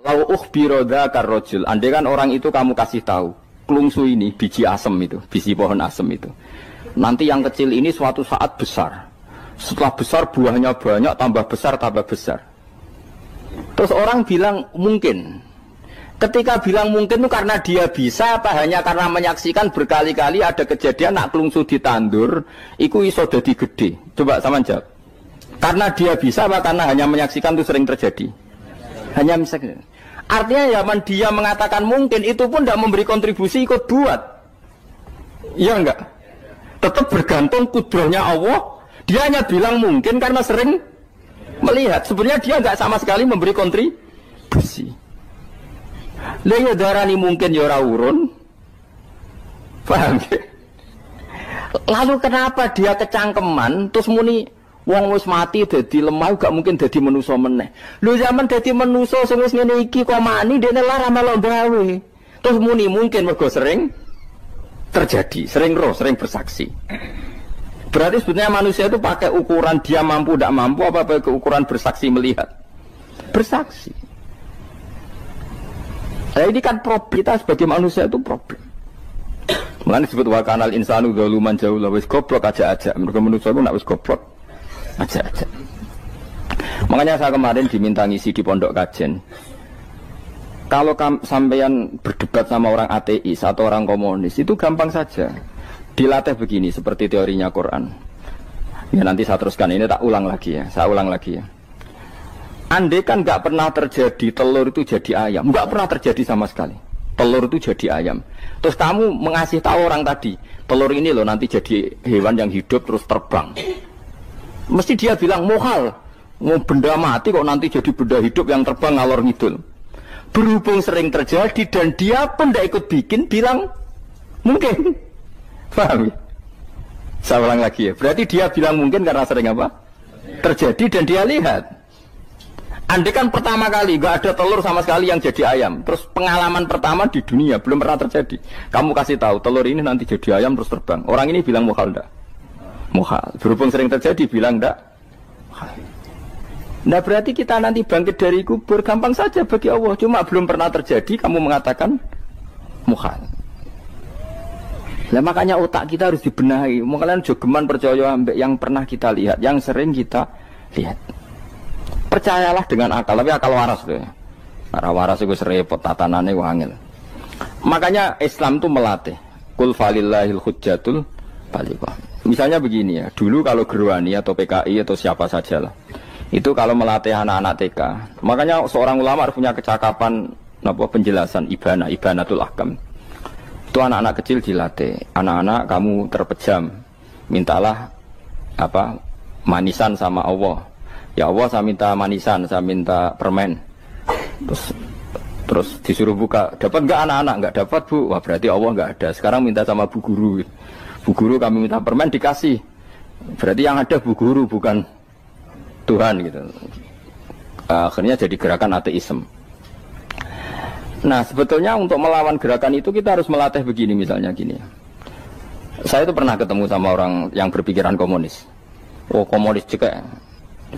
Lau ukhbiro dzakar rajul, andai kan orang itu kamu kasih tahu, klungsu ini biji asem itu, biji pohon asem itu. Nanti yang kecil ini suatu saat besar. Setelah besar buahnya banyak, tambah besar, tambah besar. Terus orang bilang mungkin. Ketika bilang mungkin itu karena dia bisa apa hanya karena menyaksikan berkali-kali ada kejadian nak klungsu ditandur, iku iso dadi gede. Coba sama jawab. Karena dia bisa apa karena hanya menyaksikan itu sering terjadi? Hanya misalnya. Artinya zaman dia mengatakan mungkin itu pun tidak memberi kontribusi ikut buat. Iya enggak? Tetap bergantung kudrahnya Allah. Dia hanya bilang mungkin karena sering melihat. Sebenarnya dia enggak sama sekali memberi kontribusi. Lah ya darani mungkin ya ora urun. Paham ya? Lalu kenapa dia kecangkeman terus muni wong wis mati dadi lemah gak mungkin dadi manusa meneh. Lho zaman dadi manusa sing wis ngene iki kok mani dene lara melok gawe. Terus muni mungkin mergo sering terjadi, sering roh, sering bersaksi. Berarti sebetulnya manusia itu pakai ukuran dia mampu tidak mampu apa pakai ukuran bersaksi melihat. Bersaksi. Nah, ini kan problem kita sebagai manusia itu problem. Mulane disebut wa kanal insanu zaluman jahula wis goblok aja-aja. Mergo manusia itu nak wis goblok aja-aja. Makanya saya kemarin diminta ngisi di pondok kajen. Kalau sampeyan berdebat sama orang ateis atau orang komunis itu gampang saja. Dilatih begini seperti teorinya Quran. Ya nanti saya teruskan ini tak ulang lagi ya. Saya ulang lagi ya. Andai kan nggak pernah terjadi telur itu jadi ayam, nggak pernah terjadi sama sekali. Telur itu jadi ayam. Terus kamu mengasih tahu orang tadi, telur ini loh nanti jadi hewan yang hidup terus terbang. Mesti dia bilang mohal, mau benda mati kok nanti jadi benda hidup yang terbang ngalor ngidul. Berhubung sering terjadi dan dia pun tidak ikut bikin, bilang mungkin. Paham? Saya ulang lagi ya. Berarti dia bilang mungkin karena sering apa? Terjadi dan dia lihat. Andai kan pertama kali nggak ada telur sama sekali yang jadi ayam, terus pengalaman pertama di dunia belum pernah terjadi. Kamu kasih tahu telur ini nanti jadi ayam terus terbang. Orang ini bilang muhal enggak? Muhal. Berhubung sering terjadi bilang enggak? Nah berarti kita nanti bangkit dari kubur gampang saja bagi Allah. Cuma belum pernah terjadi kamu mengatakan muhal. Nah makanya otak kita harus dibenahi. Makanya jogeman percaya ambek yang pernah kita lihat, yang sering kita lihat. Percayalah dengan akal, tapi akal waras tuh. Karena waras itu serepot tatanannya wangil. Makanya Islam itu melatih. Qul falillahil hujjatul baligha. Misalnya begini ya, dulu kalau Gerwani atau PKI atau siapa saja lah, itu kalau melatih anak-anak TK, makanya seorang ulama harus punya kecakapan penjelasan ibanatul ahkam. Itu anak-anak kecil dilatih, anak-anak kamu terpejam, mintalah manisan sama Allah. Ya Allah saya minta manisan, saya minta permen. Terus disuruh buka, dapat enggak anak-anak? Enggak dapat bu, wah berarti Allah enggak ada. Sekarang minta sama bu guru. Bu guru kami minta permen dikasih. Berarti yang ada bu guru bukan Tuhan gitu. Akhirnya jadi gerakan ateisme. Nah sebetulnya untuk melawan gerakan itu kita harus melatih begini misalnya gini. Saya itu pernah ketemu sama orang yang berpikiran komunis. Oh komunis juga.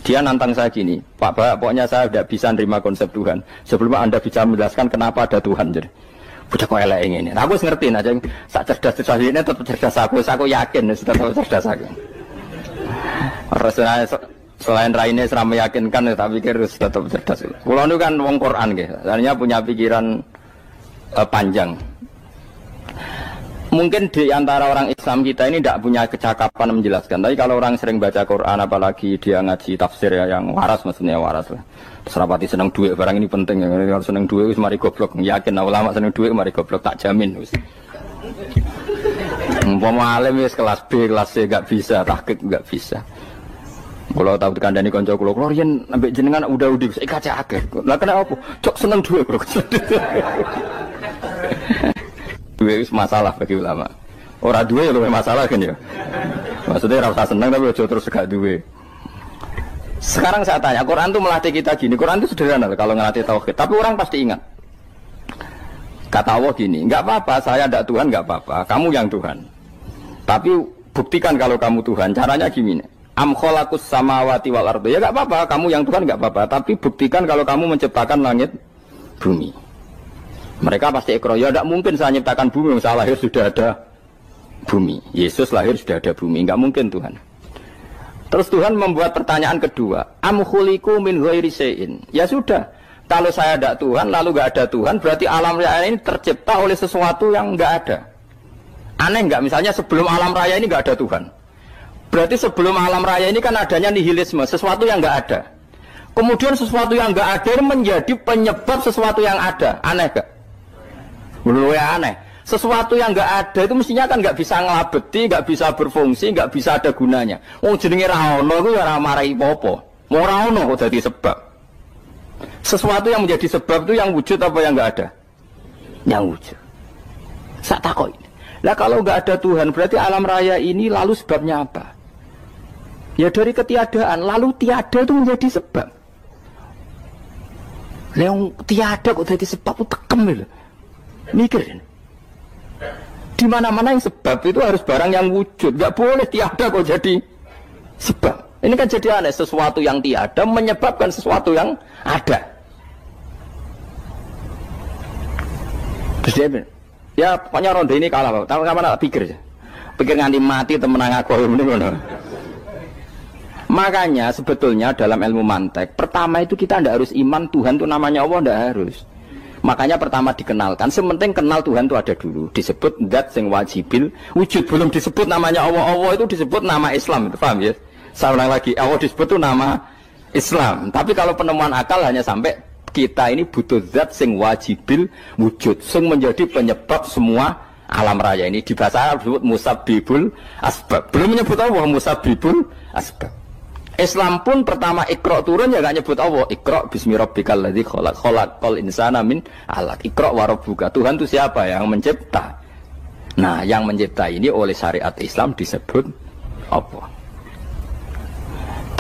Dia nantang saya gini, Pak, pokoknya saya tidak bisa nerima konsep Tuhan. Sebelum Anda bisa menjelaskan kenapa ada Tuhan. Jadi, budak kok elek ini. Nah, aku ngerti aja, sak cerdas ini tetap cerdas aku yakin, tetap cerdas aku. Rasulullah selain raine serama meyakinkan, tapi pikir tetap cerdas. Kulo itu kan wong Quran gitu, artinya punya pikiran panjang. Mungkin di antara orang Islam kita ini tidak punya kecakapan menjelaskan. Tapi kalau orang sering baca Quran, apalagi dia ngaji tafsir ya, yang waras maksudnya waras lah. Serapati seneng duit barang ini penting. Kalau seneng duit wis mari goblok. Yakin ulama seneng duit mari goblok tak jamin wis. Umpama alim wis kelas B, kelas C enggak bisa, tahqiq enggak bisa. Kalau tahu dikandani kanca kula riyen ambek jenengan udah-udah saya kaca akeh. Lah kena apa? Cok seneng duit bro. Duit itu masalah bagi ulama. Orang duit lebih masalah kan ya. Maksudnya rasa senang tapi ojo terus gak duit. Sekarang saya tanya, Quran itu melatih kita gini. Quran itu sederhana kalau ngelatih tauhid. Tapi orang pasti ingat. Kata Allah gini, nggak apa-apa, saya tidak Tuhan, nggak apa-apa. Kamu yang Tuhan. Tapi buktikan kalau kamu Tuhan. Caranya gini. Am khalaqus samawati wal ardi. Ya nggak apa-apa, kamu yang Tuhan nggak apa-apa. Tapi buktikan kalau kamu menciptakan langit bumi. Mereka pasti ikrar, ya tidak mungkin saya menciptakan bumi, saya lahir sudah ada bumi. Yesus lahir sudah ada bumi, enggak mungkin Tuhan. Terus Tuhan membuat pertanyaan kedua, am khuliqu min ghairi syai'in. Ya sudah, kalau saya tidak Tuhan, lalu enggak ada Tuhan, berarti alam raya ini tercipta oleh sesuatu yang enggak ada. Aneh enggak? Misalnya sebelum alam raya ini enggak ada Tuhan. Berarti sebelum alam raya ini kan adanya nihilisme, sesuatu yang enggak ada. Kemudian sesuatu yang enggak ada menjadi penyebab sesuatu yang ada. Aneh enggak? Belum ya aneh. Sesuatu yang enggak ada itu mestinya kan enggak bisa ngelabeti, enggak bisa berfungsi, enggak bisa ada gunanya. Wong jenenge ra ono iku ya ora marai apa-apa. Mau ora ono kok dadi sebab. Sesuatu yang menjadi sebab itu yang wujud apa yang enggak ada? Yang wujud. Sak takoki. Lah kalau enggak ada Tuhan, berarti alam raya ini lalu sebabnya apa? Ya dari ketiadaan, lalu tiada itu menjadi sebab. Yang tiada kok jadi sebab itu tekem lho. Mikir. Di mana-mana yang sebab itu harus barang yang wujud, enggak boleh tiada kok jadi sebab. Ini kan jadi aneh, sesuatu yang tiada menyebabkan sesuatu yang ada. Terus dia bilang, ya pokoknya ronde ini kalah, Pak. Tahu kapan tak pikir aja. Pikir nganti mati temen aku ngono. Makanya sebetulnya dalam ilmu mantek, pertama itu kita tidak harus iman Tuhan itu namanya Allah, tidak harus. Makanya pertama dikenalkan, sementing kenal Tuhan itu ada dulu. Disebut zat sing wajibil wujud, belum disebut namanya Allah. Allah itu disebut nama Islam, itu paham ya? Saya ulang lagi, Allah disebut itu nama Islam. Tapi kalau penemuan akal hanya sampai kita ini butuh zat sing wajibil wujud, sing menjadi penyebab semua alam raya ini. Di bahasa Arab disebut musabbibul asbab. Belum menyebut Allah musabbibul asbab. Islam pun pertama Iqra turun ya gak nyebut Allah. Iqra bismi rabbikal ladzi khalaq, khalaqal insana min 'alaq. Iqra wa rabbuka. Tuhan itu siapa yang mencipta? Nah, yang mencipta ini oleh syariat Islam disebut apa?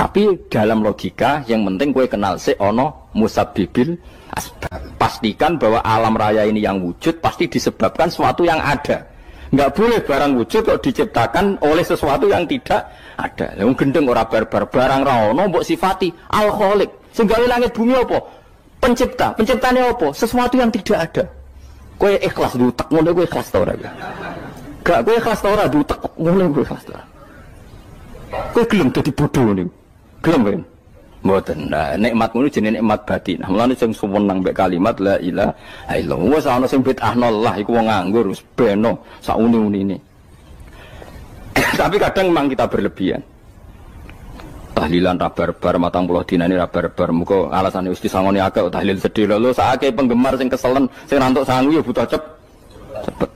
Tapi dalam logika yang penting kowe kenal sik ana musabbibil asbab. Pastikan bahwa alam raya ini yang wujud pasti disebabkan sesuatu yang ada. Enggak boleh barang wujud kok diciptakan oleh sesuatu yang tidak ada. Yang gendeng ora barbar barang ra ono mbok sifati al-khaliq. Sing gawe langit bumi apa? Pencipta. Penciptane apa? Sesuatu yang tidak ada. Kowe ikhlas dutek ngono kowe ikhlas ta ora? Gak kowe ikhlas ta ora dutek ngono kowe ikhlas ta. Kowe gelem dadi bodho niku. Gelem kowe. Mboten. Nah, nikmat ngono jenenge nikmat batin. Mulane sing suwenang mek kalimat la ilaha illallah. Wis ana sing bid'ahnallah iku wong nganggur wis beno sak uni-unine. Tapi kadang memang kita berlebihan. Tahlilan ra barbar 40 dinane ra barbar. Muga alasane wis disangoni akeh tahlil sedih lho sakake penggemar sing keselen sing rantuk sangu ya butuh cepet.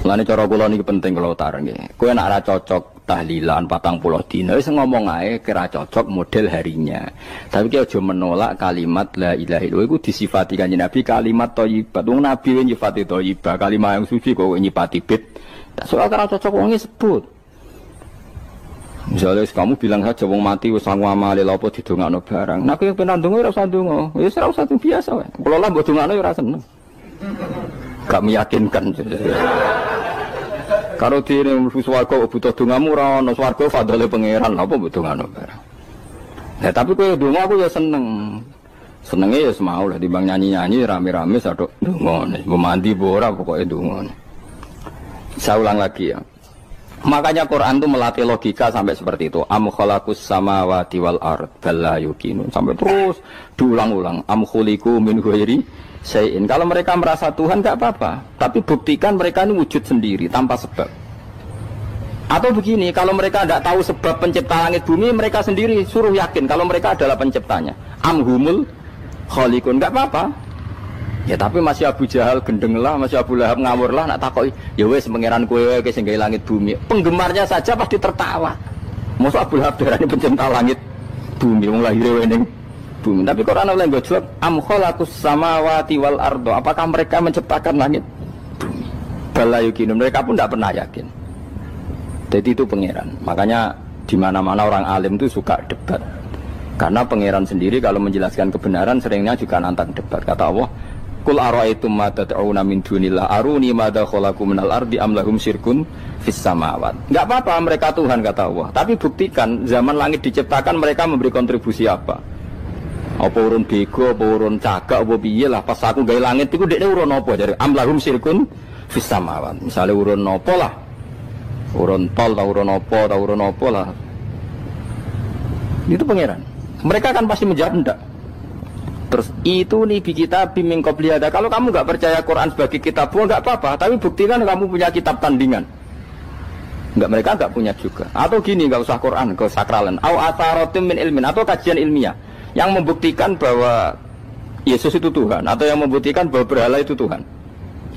Lane cara kula niki penting kula utara nggih. Kowe nek ora cocok tahlilan 40 dina wis ngomong ae kira cocok model harinya. Tapi ki aja menolak kalimat la ilaha illallah iku disifati Kanjeng Nabi kalimat thayyibah. Wong Nabi nyifati thayyibah, kalimat yang suci kok nyifati bid. Tak soal kira cocok wong sebut. Misalnya kamu bilang saja wong mati wis sangu amale lha apa didongakno barang. Nek kowe pengen ndonga ora usah ndonga. Wis ora usah biasa wae. Kula lah mbok dongakno ya ora seneng. Gak meyakinkan. Karo dene mlebu swarga butuh dongamu ora ono swarga fadhole pangeran apa mbok dongano barang. Nah tapi kowe donga aku ya seneng. Senenge ya semau lah timbang nyanyi-nyanyi rame-rame sadok donga. Mbok mandi apa ora pokoke donga. Saya ulang lagi ya. Makanya Quran itu melatih logika sampai seperti itu. Am khalaqus samawati wal ard bal la yuqinun. Sampai terus diulang-ulang. Am khuliqu min ghairi syai'in. Kalau mereka merasa Tuhan enggak apa-apa, tapi buktikan mereka ini wujud sendiri tanpa sebab. Atau begini, kalau mereka tidak tahu sebab pencipta langit bumi, mereka sendiri suruh yakin kalau mereka adalah penciptanya. Am humul khaliqun, enggak apa-apa. Ya tapi masih Abu Jahal gendeng lah, masih Abu Lahab ngawur lah, nak takoki, ya wes pangeran kowe wae sing gawe langit bumi. Penggemarnya saja pasti tertawa. Mosok Abu Lahab darane pencipta langit bumi, wong lahir wae ning bumi. Tapi Quran oleh nggo jawab, am khalaqus samawati wal ardo. Apakah mereka menciptakan langit bumi? Bala yuqinu, mereka pun tidak pernah yakin. Jadi itu pangeran. Makanya di mana-mana orang alim itu suka debat. Karena pangeran sendiri kalau menjelaskan kebenaran seringnya juga nantang debat. Kata Allah, Qul ara'aytum ma tad'una min dunillah aruni madza khalaqu minal ardi am lahum syirkun fis samawat. Enggak apa-apa mereka Tuhan kata Allah, tapi buktikan zaman langit diciptakan mereka memberi kontribusi apa? Apa urun bego, apa urun cagak, apa piye lah pas aku gawe langit iku dekne urun apa jare am lahum syirkun fis samawat. Misale urun apa lah? Urun tol ta urun apa lah. Itu pangeran. Mereka kan pasti menjawab enggak. Terus itu nih bi kitab min qabli hada. Kalau kamu enggak percaya Quran sebagai kitab, enggak apa-apa, tapi buktikan kamu punya kitab tandingan. Enggak, mereka enggak punya juga. Atau gini, enggak usah Quran, enggak sakralan. Au atharatim min ilmin, atau kajian ilmiah yang membuktikan bahwa Yesus itu Tuhan, atau yang membuktikan bahwa berhala itu Tuhan.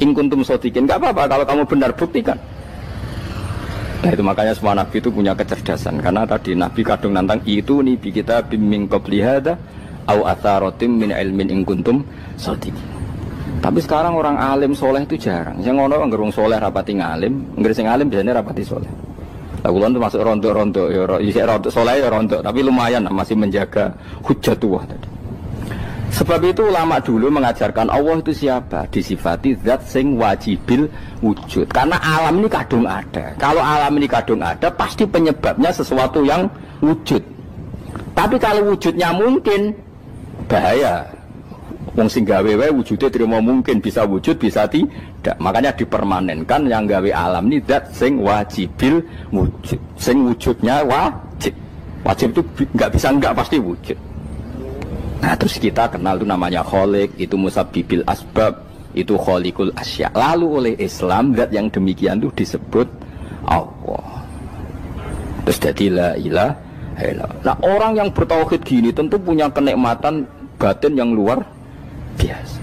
In kuntum shodiqin, enggak apa-apa kalau kamu benar, buktikan. Nah itu makanya semua nabi itu punya kecerdasan, karena tadi nabi kadung nantang itu nih bi kitab min qabli hada au atharatim min ilmin in kuntum shodiqin. Tapi sekarang orang alim soleh itu jarang. Yang ngono ngerung soleh rapati ngalim, nggere sing alim biasanya rapati soleh. Lah kula itu masuk rontok-rontok ya isih rontok soleh ya rontok, tapi lumayan masih menjaga hujjatullah tadi. Sebab itu ulama dulu mengajarkan Allah itu siapa? Disifati zat sing wajibil wujud. Karena alam ini kadung ada. Kalau alam ini kadung ada, pasti penyebabnya sesuatu yang wujud. Tapi kalau wujudnya mungkin, bahaya. Wong sing gawe wae wujude terima mungkin bisa wujud bisa tidak. Makanya dipermanenkan yang gawe alam ini zat sing wajibil wujud. Sing wujudnya wajib. Wajib itu enggak bisa enggak pasti wujud. Nah terus kita kenal itu namanya khaliq, itu musabbibil asbab, itu khaliqul asya. Lalu oleh Islam zat yang demikian itu disebut Allah. Terus jadi la ilaha illallah. Nah orang yang bertauhid gini tentu punya kenikmatan batin yang luar biasa.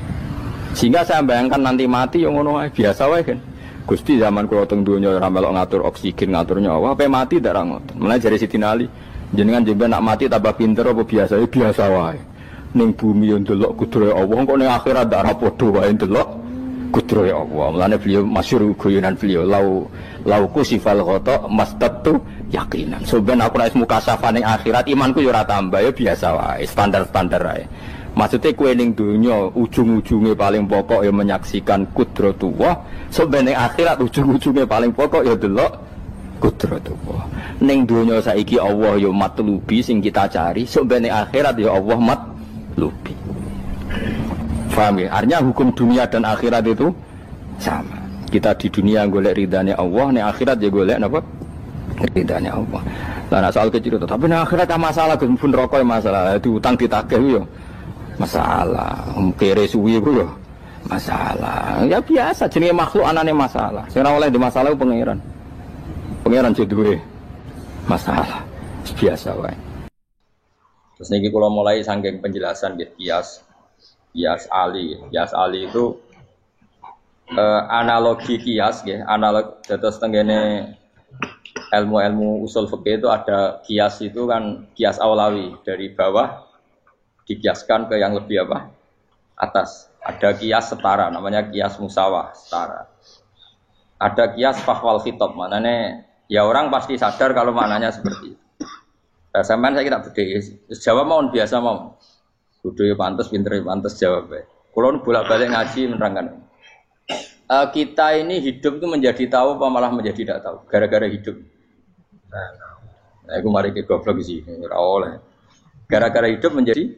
Sehingga saya bayangkan nanti mati yang ngono biasa wae kan. Gusti zaman kula teng donya ora melok ngatur oksigen, ngatur nyawa, apa mati ndak ra ngoten. Mulane jare Sidin Ali, jenengan jenengan nak mati tambah pinter apa biasa? Ya biasa wae. Ning bumi yo ndelok kudrohe Allah, kok ning akhirat ndak ra padha wae ndelok kudrohe Allah. Mulane beliau masyhur guyonan beliau lauku sifal ghata mastatu yakinan. Soben aku nek mukasafah ning akhirat imanku yo ora tambah ya biasa wae, standar-standar wae. Maksudnya kue ning dunya ujung-ujungnya paling pokok ya menyaksikan kudratullah. Soben ning akhirat ujung-ujungnya paling pokok ya delok kudratullah. Ning dunya saiki Allah ya matlubi sing kita cari, soben ning akhirat ya Allah matlubi. Paham ya? Artinya hukum dunia dan akhirat itu sama. Kita di dunia golek ridhanya Allah, ning akhirat ya golek napa? Ridhanya Allah. Lah nek soal kecil itu, tapi ning akhirat masalah gun rokok masalah, diutang ditagih yo masalah, kere suwi ku yo masalah. Ya biasa jenenge makhluk anane masalah. Sing ora oleh di masalah pangeran. Pangeran duwe masalah. Biasa wae. Terus niki kula mulai saking penjelasan nggih kias ali. Kias ali itu analogi kias nggih, analog dados tengene ilmu-ilmu usul fikih itu ada kias itu kan kias aulawi dari bawah dikiaskan ke yang lebih apa? Atas. Ada kias setara namanya kias musawah setara. Ada kias fahwal khitab, maknanya ya orang pasti sadar kalau maknanya seperti itu. Sampean saya kira beda. Jawab mau biasa mau. Kudu ya pantes, pinter ya pantes jawab. Kalau bolak-balik ngaji menerangkan. Kita ini hidup itu menjadi tahu apa malah menjadi tidak tahu gara-gara hidup. Nah, aku mari ke goblok sih, ora oleh. Gara-gara hidup menjadi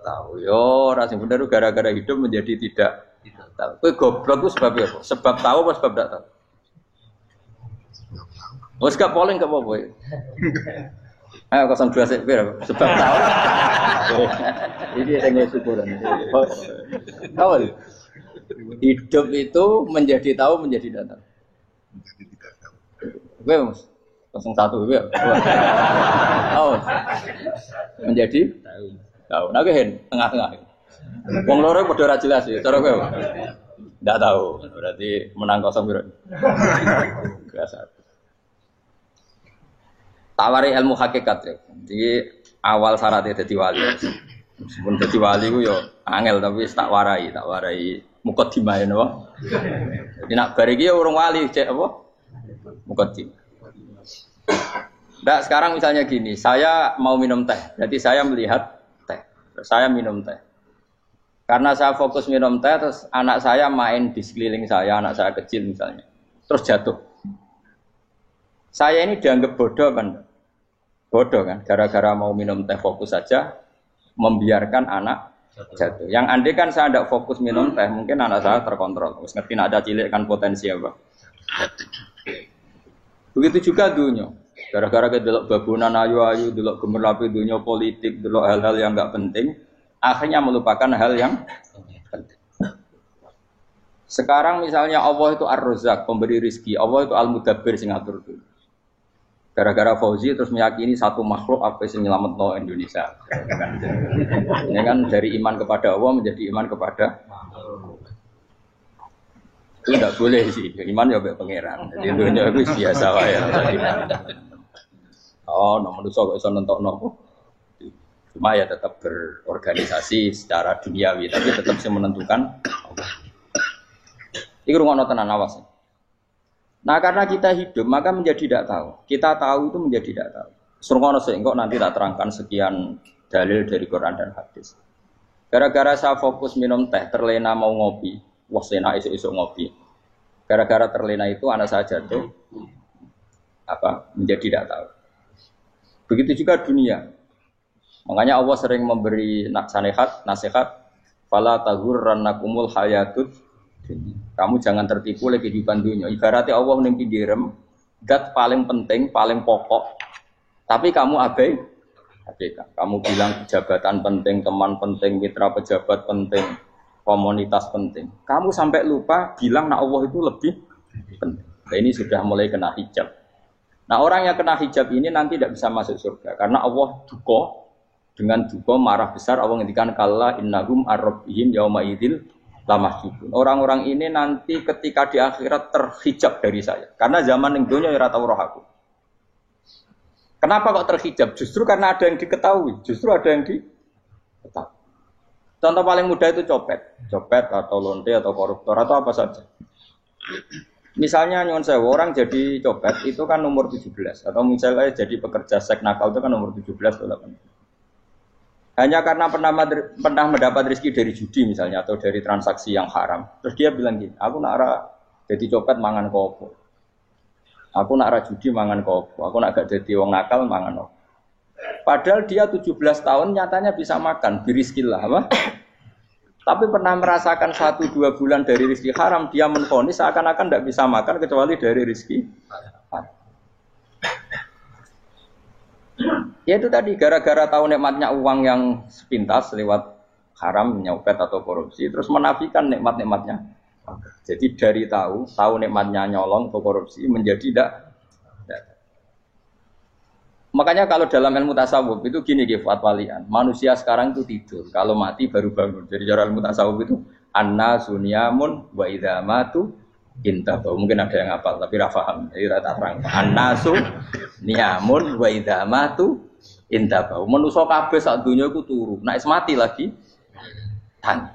tahu. Yo, ora sing bener gara-gara hidup menjadi tidak tahu. Kowe goblok itu sebab apa? Sebab tahu apa sebab tidak tahu? Wes gak polling gak apa-apa. Ayo 02 sik sebab tahu. Ini yang syukuran. Tahu. Hidup itu menjadi tahu menjadi tidak tahu. Menjadi tidak tahu. Kowe Mas 01 kowe. Oh. Menjadi tahu. Nah kowe tengah-tengah. Wong loro padha ora jelas ya, cara kowe. Ndak tahu. Berarti menang 0 piro. Biasa. Tawari ilmu hakikat ya. Jadi awal syaratnya jadi wali. Meskipun jadi wali ku yo angel tapi tak warai mukadimah napa. Jadi nak bar iki urung wali cek apa? Mukadimah. Nah, sekarang misalnya gini, saya mau minum teh. Jadi saya melihat teh. Saya minum teh. Karena saya fokus minum teh, terus anak saya main di sekeliling saya, anak saya kecil misalnya, terus jatuh. Saya ini dianggap bodoh kan? Bodoh kan? Gara-gara mau minum teh fokus saja, membiarkan anak jatuh. Yang andai kan saya tidak fokus minum teh, mungkin anak saya terkontrol. Terus ngerti ada cilik kan potensi apa? Begitu juga dunia. Gara-gara kita delok babunan ayu-ayu, delok gemerlapi dunia politik, delok hal-hal yang enggak penting, akhirnya melupakan hal yang penting. Sekarang misalnya Allah itu Ar-Razzaq, pemberi rizki, Allah itu Al-Mudabbir sing ngatur dunia. Gara-gara Fauzi terus meyakini satu makhluk apa yang nyelametno Indonesia. Ini kan dari iman kepada Allah menjadi iman kepada itu tidak boleh sih, iman ya be pangeran. Jadi dunia itu biasa wae. Oh, nomor itu kok iso nentokno. Cuma ya tetap berorganisasi secara duniawi, tapi tetap sih menentukan. Iki rungono tenan awas. Nah, karena kita hidup maka menjadi tidak tahu. Kita tahu itu menjadi tidak tahu. Rungono sik engko nanti tak terangkan sekian dalil dari Quran dan hadis. Gara-gara saya fokus minum teh, terlena mau ngopi, wah enak esuk-esuk ngopi. Gara-gara terlena itu anak saya jatuh menjadi tidak tahu. Begitu juga dunia. Makanya Allah sering memberi nasihat, fala taghurrannakumul hayatud. Kamu jangan tertipu oleh kehidupan dunia. Ibaratnya Allah ning pinggirem, zat paling penting, paling pokok. Tapi kamu abaikan. Kamu bilang jabatan penting, teman penting, mitra pejabat penting, komunitas penting. Kamu sampai lupa bilang Allah itu lebih penting. Nah, ini sudah mulai kena hijab. Nah, orang yang kena hijab ini nanti tidak bisa masuk surga karena Allah dengan duka marah besar. Allah ngendikan kalla innahum ar-rabbihim yauma idzil lamahjubun. Orang-orang ini nanti ketika di akhirat terhijab dari saya. Karena zaman ning donya ora tau roh aku. Kenapa kok terhijab? Justru karena ada yang diketahui, justru ada yang diketahui. Contoh paling mudah itu copet atau lonte atau koruptor atau apa saja. Misalnya nyuwun sewu orang jadi copet itu kan umur 17 atau misalnya jadi pekerja seks nakal itu kan umur 17 atau 18. Hanya karena pernah mendapat rezeki dari judi misalnya atau dari transaksi yang haram. Terus dia bilang gini, aku nak jadi copet mangan kopo. Aku nak judi mangan kopo. Aku nak gak jadi wong nakal mangan kopo. Padahal dia 17 tahun nyatanya bisa makan, birizkillah apa? Tapi pernah merasakan 1-2 bulan dari rezeki haram, dia menvonis seakan-akan tidak bisa makan kecuali dari rezeki haram. Ya itu tadi gara-gara tahu nikmatnya uang yang sepintas lewat haram, nyopet atau korupsi, terus menafikan nikmat-nikmatnya. Jadi dari tahu nikmatnya nyolong atau korupsi menjadi tidak. Makanya kalau dalam ilmu tasawuf itu gini fatwalian, manusia sekarang itu tidur, kalau mati baru bangun. Jadi cara ilmu tasawuf itu annasu niyamun wa idza matu intahu. Mungkin ada yang hafal tapi ora paham. Jadi rata terang. Annasu niyamun wa idza matu intahu. Manusa kabeh sak donya iku turu. Nek mati lagi tan.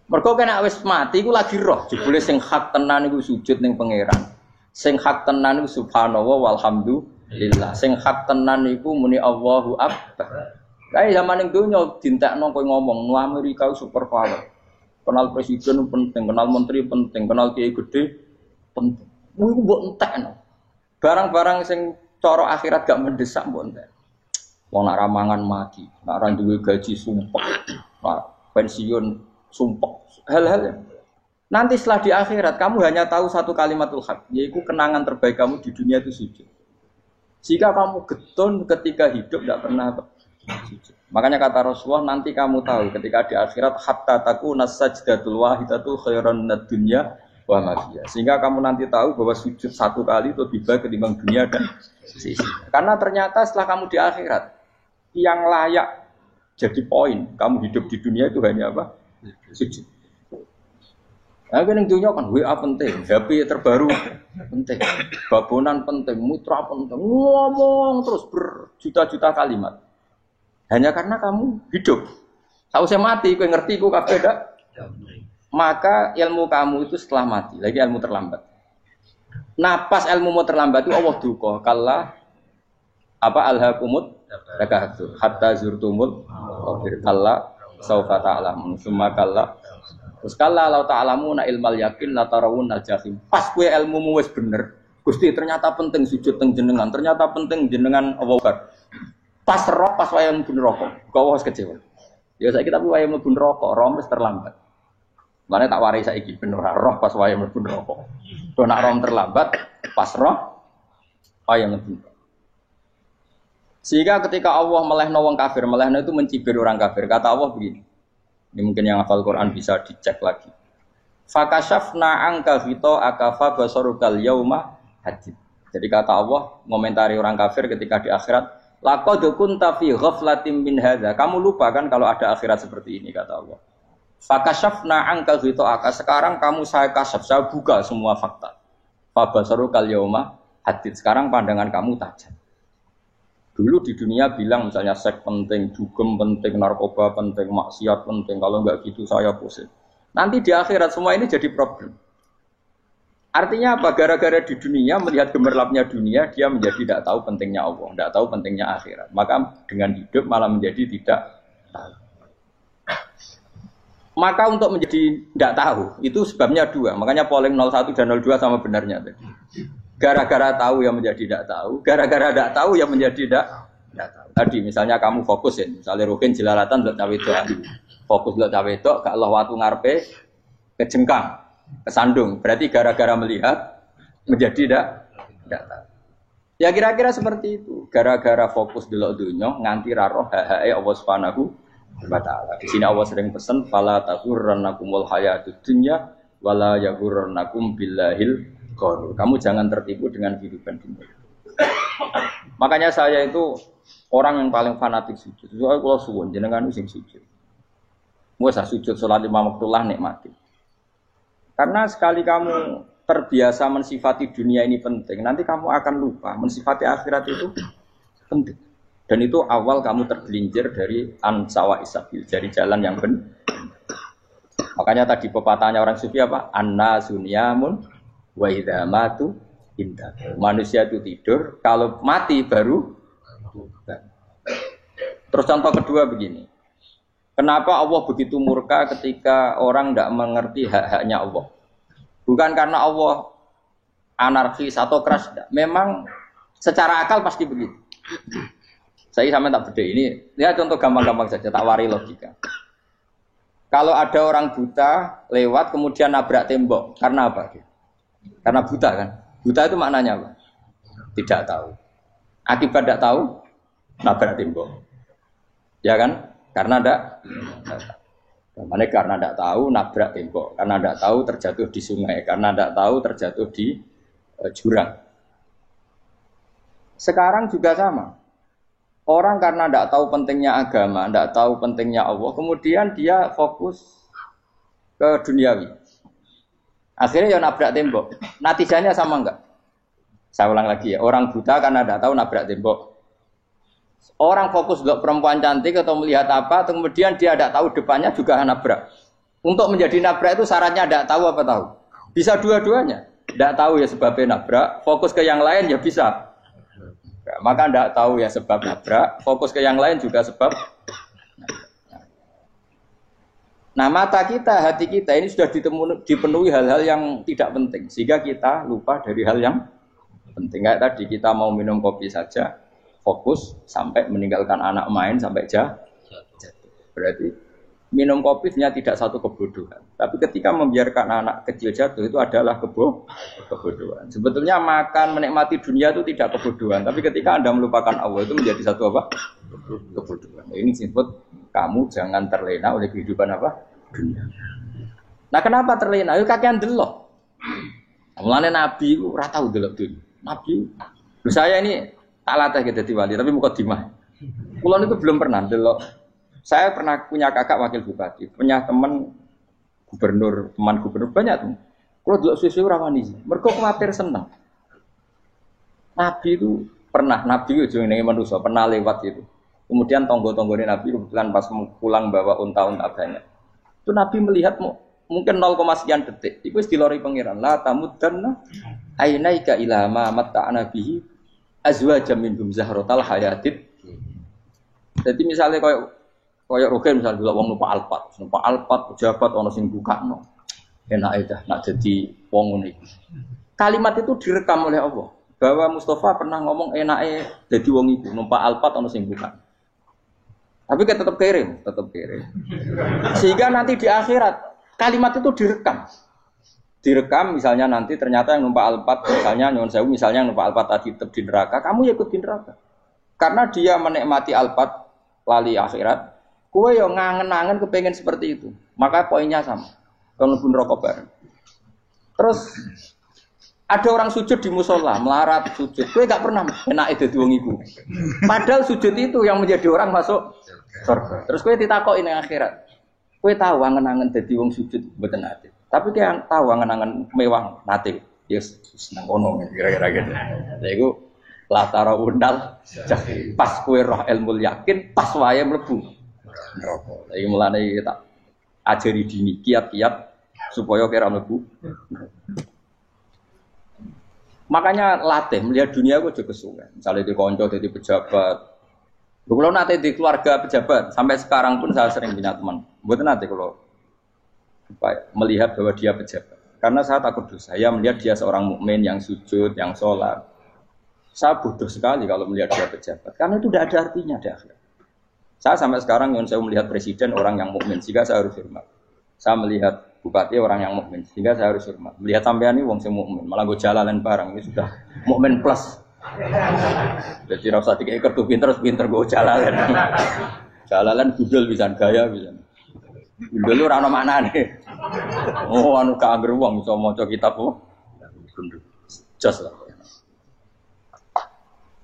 Mergo kena wis mati iku lagi roh, jebule sing hak tenan iku sujud ning pangeran. Sing hak tenan iku subhanallah walhamdulillah. Sing hak tenan iku muni Allahu akbar. Kae zaman ning donya dintekno kowe ngomong, "Nu Amerika super power." Kenal presiden penting, kenal menteri penting, kenal kiai gede penting. Iku mbok entekno. Barang-barang sing cara akhirat gak mendesak mbok entek. Wong nak ramangan mati, nak ra duwe gaji sumpek, pensiun sumpek. Hal-hal nanti setelah di akhirat kamu hanya tahu satu kalimatul haq, yaitu kenangan terbaik kamu di dunia itu sujud. Jika kamu getun ketika hidup tidak pernah sujud. Makanya kata Rasulullah nanti kamu tahu ketika di akhirat hatta takuna sajdatul wahidatu khairan minad dunya wa ma fiha. Sehingga kamu nanti tahu bahwa sujud satu kali itu lebih baik ketimbang dunia dan sisi. Karena ternyata setelah kamu di akhirat yang layak jadi poin kamu hidup di dunia itu hanya apa? Sujud. Nah, yang dunia kan WA penting, HP terbaru penting, babonan penting, mitra penting, ngomong terus berjuta-juta kalimat. Hanya karena kamu hidup. Tahu saya mati, kau ngerti, kau kabeh dak. Maka ilmu kamu itu setelah mati, lagi ilmu terlambat. Nah, pas ilmu mau terlambat itu Allah duka, kalla apa alhaqumut takatsur hatta zurtumul kalla saufa ta'lamun. Summa kalla. Terus kalla law ta'lamuna ilmal yakin la tarawunnal jahim. Pas kowe ilmumu wis bener, Gusti ternyata penting sujud teng jenengan, ternyata penting jenengan Allah. Pas roh pas wayah mlebu neraka, kok wis kecewa. Ya saiki tapi wayah mlebu neraka, roh wis terlambat. Mane tak warai saiki ben ora roh pas wayah mlebu neraka. To nak roh terlambat, pas roh wayah mlebu. Sehingga ketika Allah melehno wong kafir, melehno itu mencibir orang kafir. Kata Allah begini. Ini mungkin yang hafal Quran bisa dicek lagi. Fakashafna angka fito akafa basarukal yauma hadid. Jadi kata Allah ngomentari orang kafir ketika di akhirat, laqad kunta fi ghaflatin min hadza. Kamu lupa kan kalau ada akhirat seperti ini kata Allah. Fakashafna angka fito aka. Sekarang kamu saya kasaf, saya buka semua fakta. Fa basarukal yauma hadid. Sekarang pandangan kamu tajam. Dulu di dunia bilang misalnya seks penting, dugem penting, narkoba penting, maksiat penting. Kalau enggak gitu saya pusing. Nanti di akhirat semua ini jadi problem. Artinya apa? Gara-gara di dunia melihat gemerlapnya dunia, dia menjadi tidak tahu pentingnya Allah, tidak tahu pentingnya akhirat. Maka dengan hidup malah menjadi tidak tahu. Maka untuk menjadi tidak tahu itu sebabnya dua. Makanya polling 01 dan 02 sama benarnya tadi. Gara-gara tahu yang menjadi tidak tahu, gara-gara tidak tahu yang menjadi tidak tahu. Tadi misalnya kamu fokus ya, misalnya Rukin jelalatan buat cawe doa, fokus buat cawe doa, gak Allah waktu ngarepe kejengkang, kesandung. Berarti gara-gara melihat menjadi tidak tahu. Ya kira-kira seperti itu. Gara-gara fokus delok dunya nganti ra roh hak-hake Allah Subhanahu wa taala. Di sini Allah sering pesan fala taghurrannakumul hayatud dunya wala yaghurrannakum billahil ghurur. Kamu jangan tertipu dengan kehidupan dunia. Makanya saya itu orang yang paling fanatik sujud. Soalnya kalau suwun jenengan sing sujud. Wes sujud salat 5 waktu lah nikmati. Karena sekali kamu terbiasa mensifati dunia ini penting, nanti kamu akan lupa mensifati akhirat itu penting. Dan itu awal kamu tergelincir dari ansawa isabil, dari jalan yang benar. Makanya tadi pepatahnya orang sufi apa? Annasu niyamun wa idza matu indah. Manusia itu tidur, kalau mati baru. Terus contoh kedua begini. Kenapa Allah begitu murka ketika orang tidak mengerti hak-haknya Allah? Bukan karena Allah anarkis atau keras, tidak. Memang secara akal pasti begitu. Saya sama tak beda ini. Lihat contoh gampang-gampang saja, tak wari logika. Kalau ada orang buta lewat kemudian nabrak tembok, karena apa? Karena buta kan? Buta itu maknanya apa? Tidak tahu. Akibat tidak tahu, nabrak tembok. Ya kan? Karena tidak karena tidak tahu nabrak tembok. Karena tidak tahu terjatuh di sungai. Karena tidak tahu terjatuh di jurang. Sekarang juga sama. Orang karena tidak tahu pentingnya agama, tidak tahu pentingnya Allah, kemudian dia fokus ke duniawi. Akhirnya ya nabrak tembok. Natijanya sama enggak? Saya ulang lagi ya. Orang buta karena tidak tahu nabrak tembok. Orang fokus untuk perempuan cantik atau melihat apa, kemudian dia tidak tahu depannya juga nabrak. Untuk menjadi nabrak itu syaratnya tidak tahu apa tahu? Bisa dua-duanya. Tidak tahu ya sebabnya nabrak, fokus ke yang lain ya bisa. Ya, maka tidak tahu ya sebab nabrak, fokus ke yang lain juga sebab. Nah mata kita, hati kita ini sudah dipenuhi hal-hal yang tidak penting, sehingga kita lupa dari hal yang penting. Kayak tadi kita mau minum kopi saja, fokus sampai meninggalkan anak main sampai jatuh. Berarti minum kopi sebenarnya tidak satu kebodohan. Tapi ketika membiarkan anak kecil jatuh itu adalah kebodohan. Sebetulnya makan, menikmati dunia itu tidak kebodohan. Tapi ketika Anda melupakan Allah itu menjadi satu apa? Kebodohan. Ini disebut kamu jangan terlena oleh kehidupan apa? Dunia. Nah kenapa terlena? Itu kakean delok. Mulane Nabi itu ora tau delok dunia. Nabi, saya ini tak latih gitu di wali, tapi mukadimah. Kulon itu belum pernah delok. Saya pernah punya kakak wakil bupati, punya teman gubernur banyak tuh. Kalau dulu susu rawani, mereka khawatir senang. Nabi itu pernah, Nabi itu yang manusia pernah lewat itu. Kemudian tonggo-tonggonya Nabi kebetulan pas pulang bawa unta-unta banyak. Itu Nabi melihat mungkin 0, sekian detik. Itu dilori pengiran. La tamuddanna ainaika ila ma matta'na bihi azwajam minhum zahratal hayatid. Jadi misalnya kayak Kayak Rogen misalnya dulu wong numpak Alphard pejabat ono sing bukakno. Enak aja nak jadi wong ngene iki. Kalimat itu direkam oleh Allah bahwa Mustafa pernah ngomong enake dadi wong iku numpak Alphard ono sing buka. Tapi kan tetap kirim. Sehingga nanti di akhirat kalimat itu direkam. Direkam misalnya nanti ternyata yang numpak Alphard misalnya nyuwun sewu misalnya yang numpak Alphard tadi tetap di neraka, kamu ya ikut di neraka. Karena dia menikmati Alphard lali akhirat, kowe yo ngangen-angen kepengen seperti itu. Maka poinnya sama. Kalau pun rokok bareng. Terus ada orang sujud di musola, melarat sujud. Kowe gak pernah enak itu wong iku. Padahal sujud itu yang menjadi orang masuk surga. Terus kowe ditakoki ning akhirat. Kowe tahu angen-angen dadi wong sujud mboten ate. Tapi kowe tahu angen-angen mewah nate. Yes, nang kono kira-kira gitu. Lha iku latara undal pas kowe roh ilmu yakin pas wae mlebu neraka. Iki mulane tak ajari dini kiat-kiat supaya kira mlebu. Makanya latih melihat dunia aku juga kesuwen. Misalnya di konco jadi pejabat. Kalau nanti di keluarga pejabat sampai sekarang pun saya sering punya teman. Bukan nanti kalau melihat bahwa dia pejabat. Karena saya takut dosa. Saya melihat dia seorang mukmin yang sujud, yang sholat. Saya bodoh sekali kalau melihat dia pejabat. Karena itu tidak ada artinya di akhirat. Saya sampai sekarang yang saya melihat presiden orang yang mukmin, sehingga saya harus hormat. Saya melihat bupati orang yang mukmin, sehingga saya harus hormat. Melihat sampean ini wong sing mukmin, malah gue jalalan barang ini sudah mukmin plus. Jadi rasa tiga kartu pinter gue jalalan. Jalalan gudul bisa gaya bisa. Gudul lu rano mana nih? Oh anu keangger wong bisa maca kitab kok. Jos lah.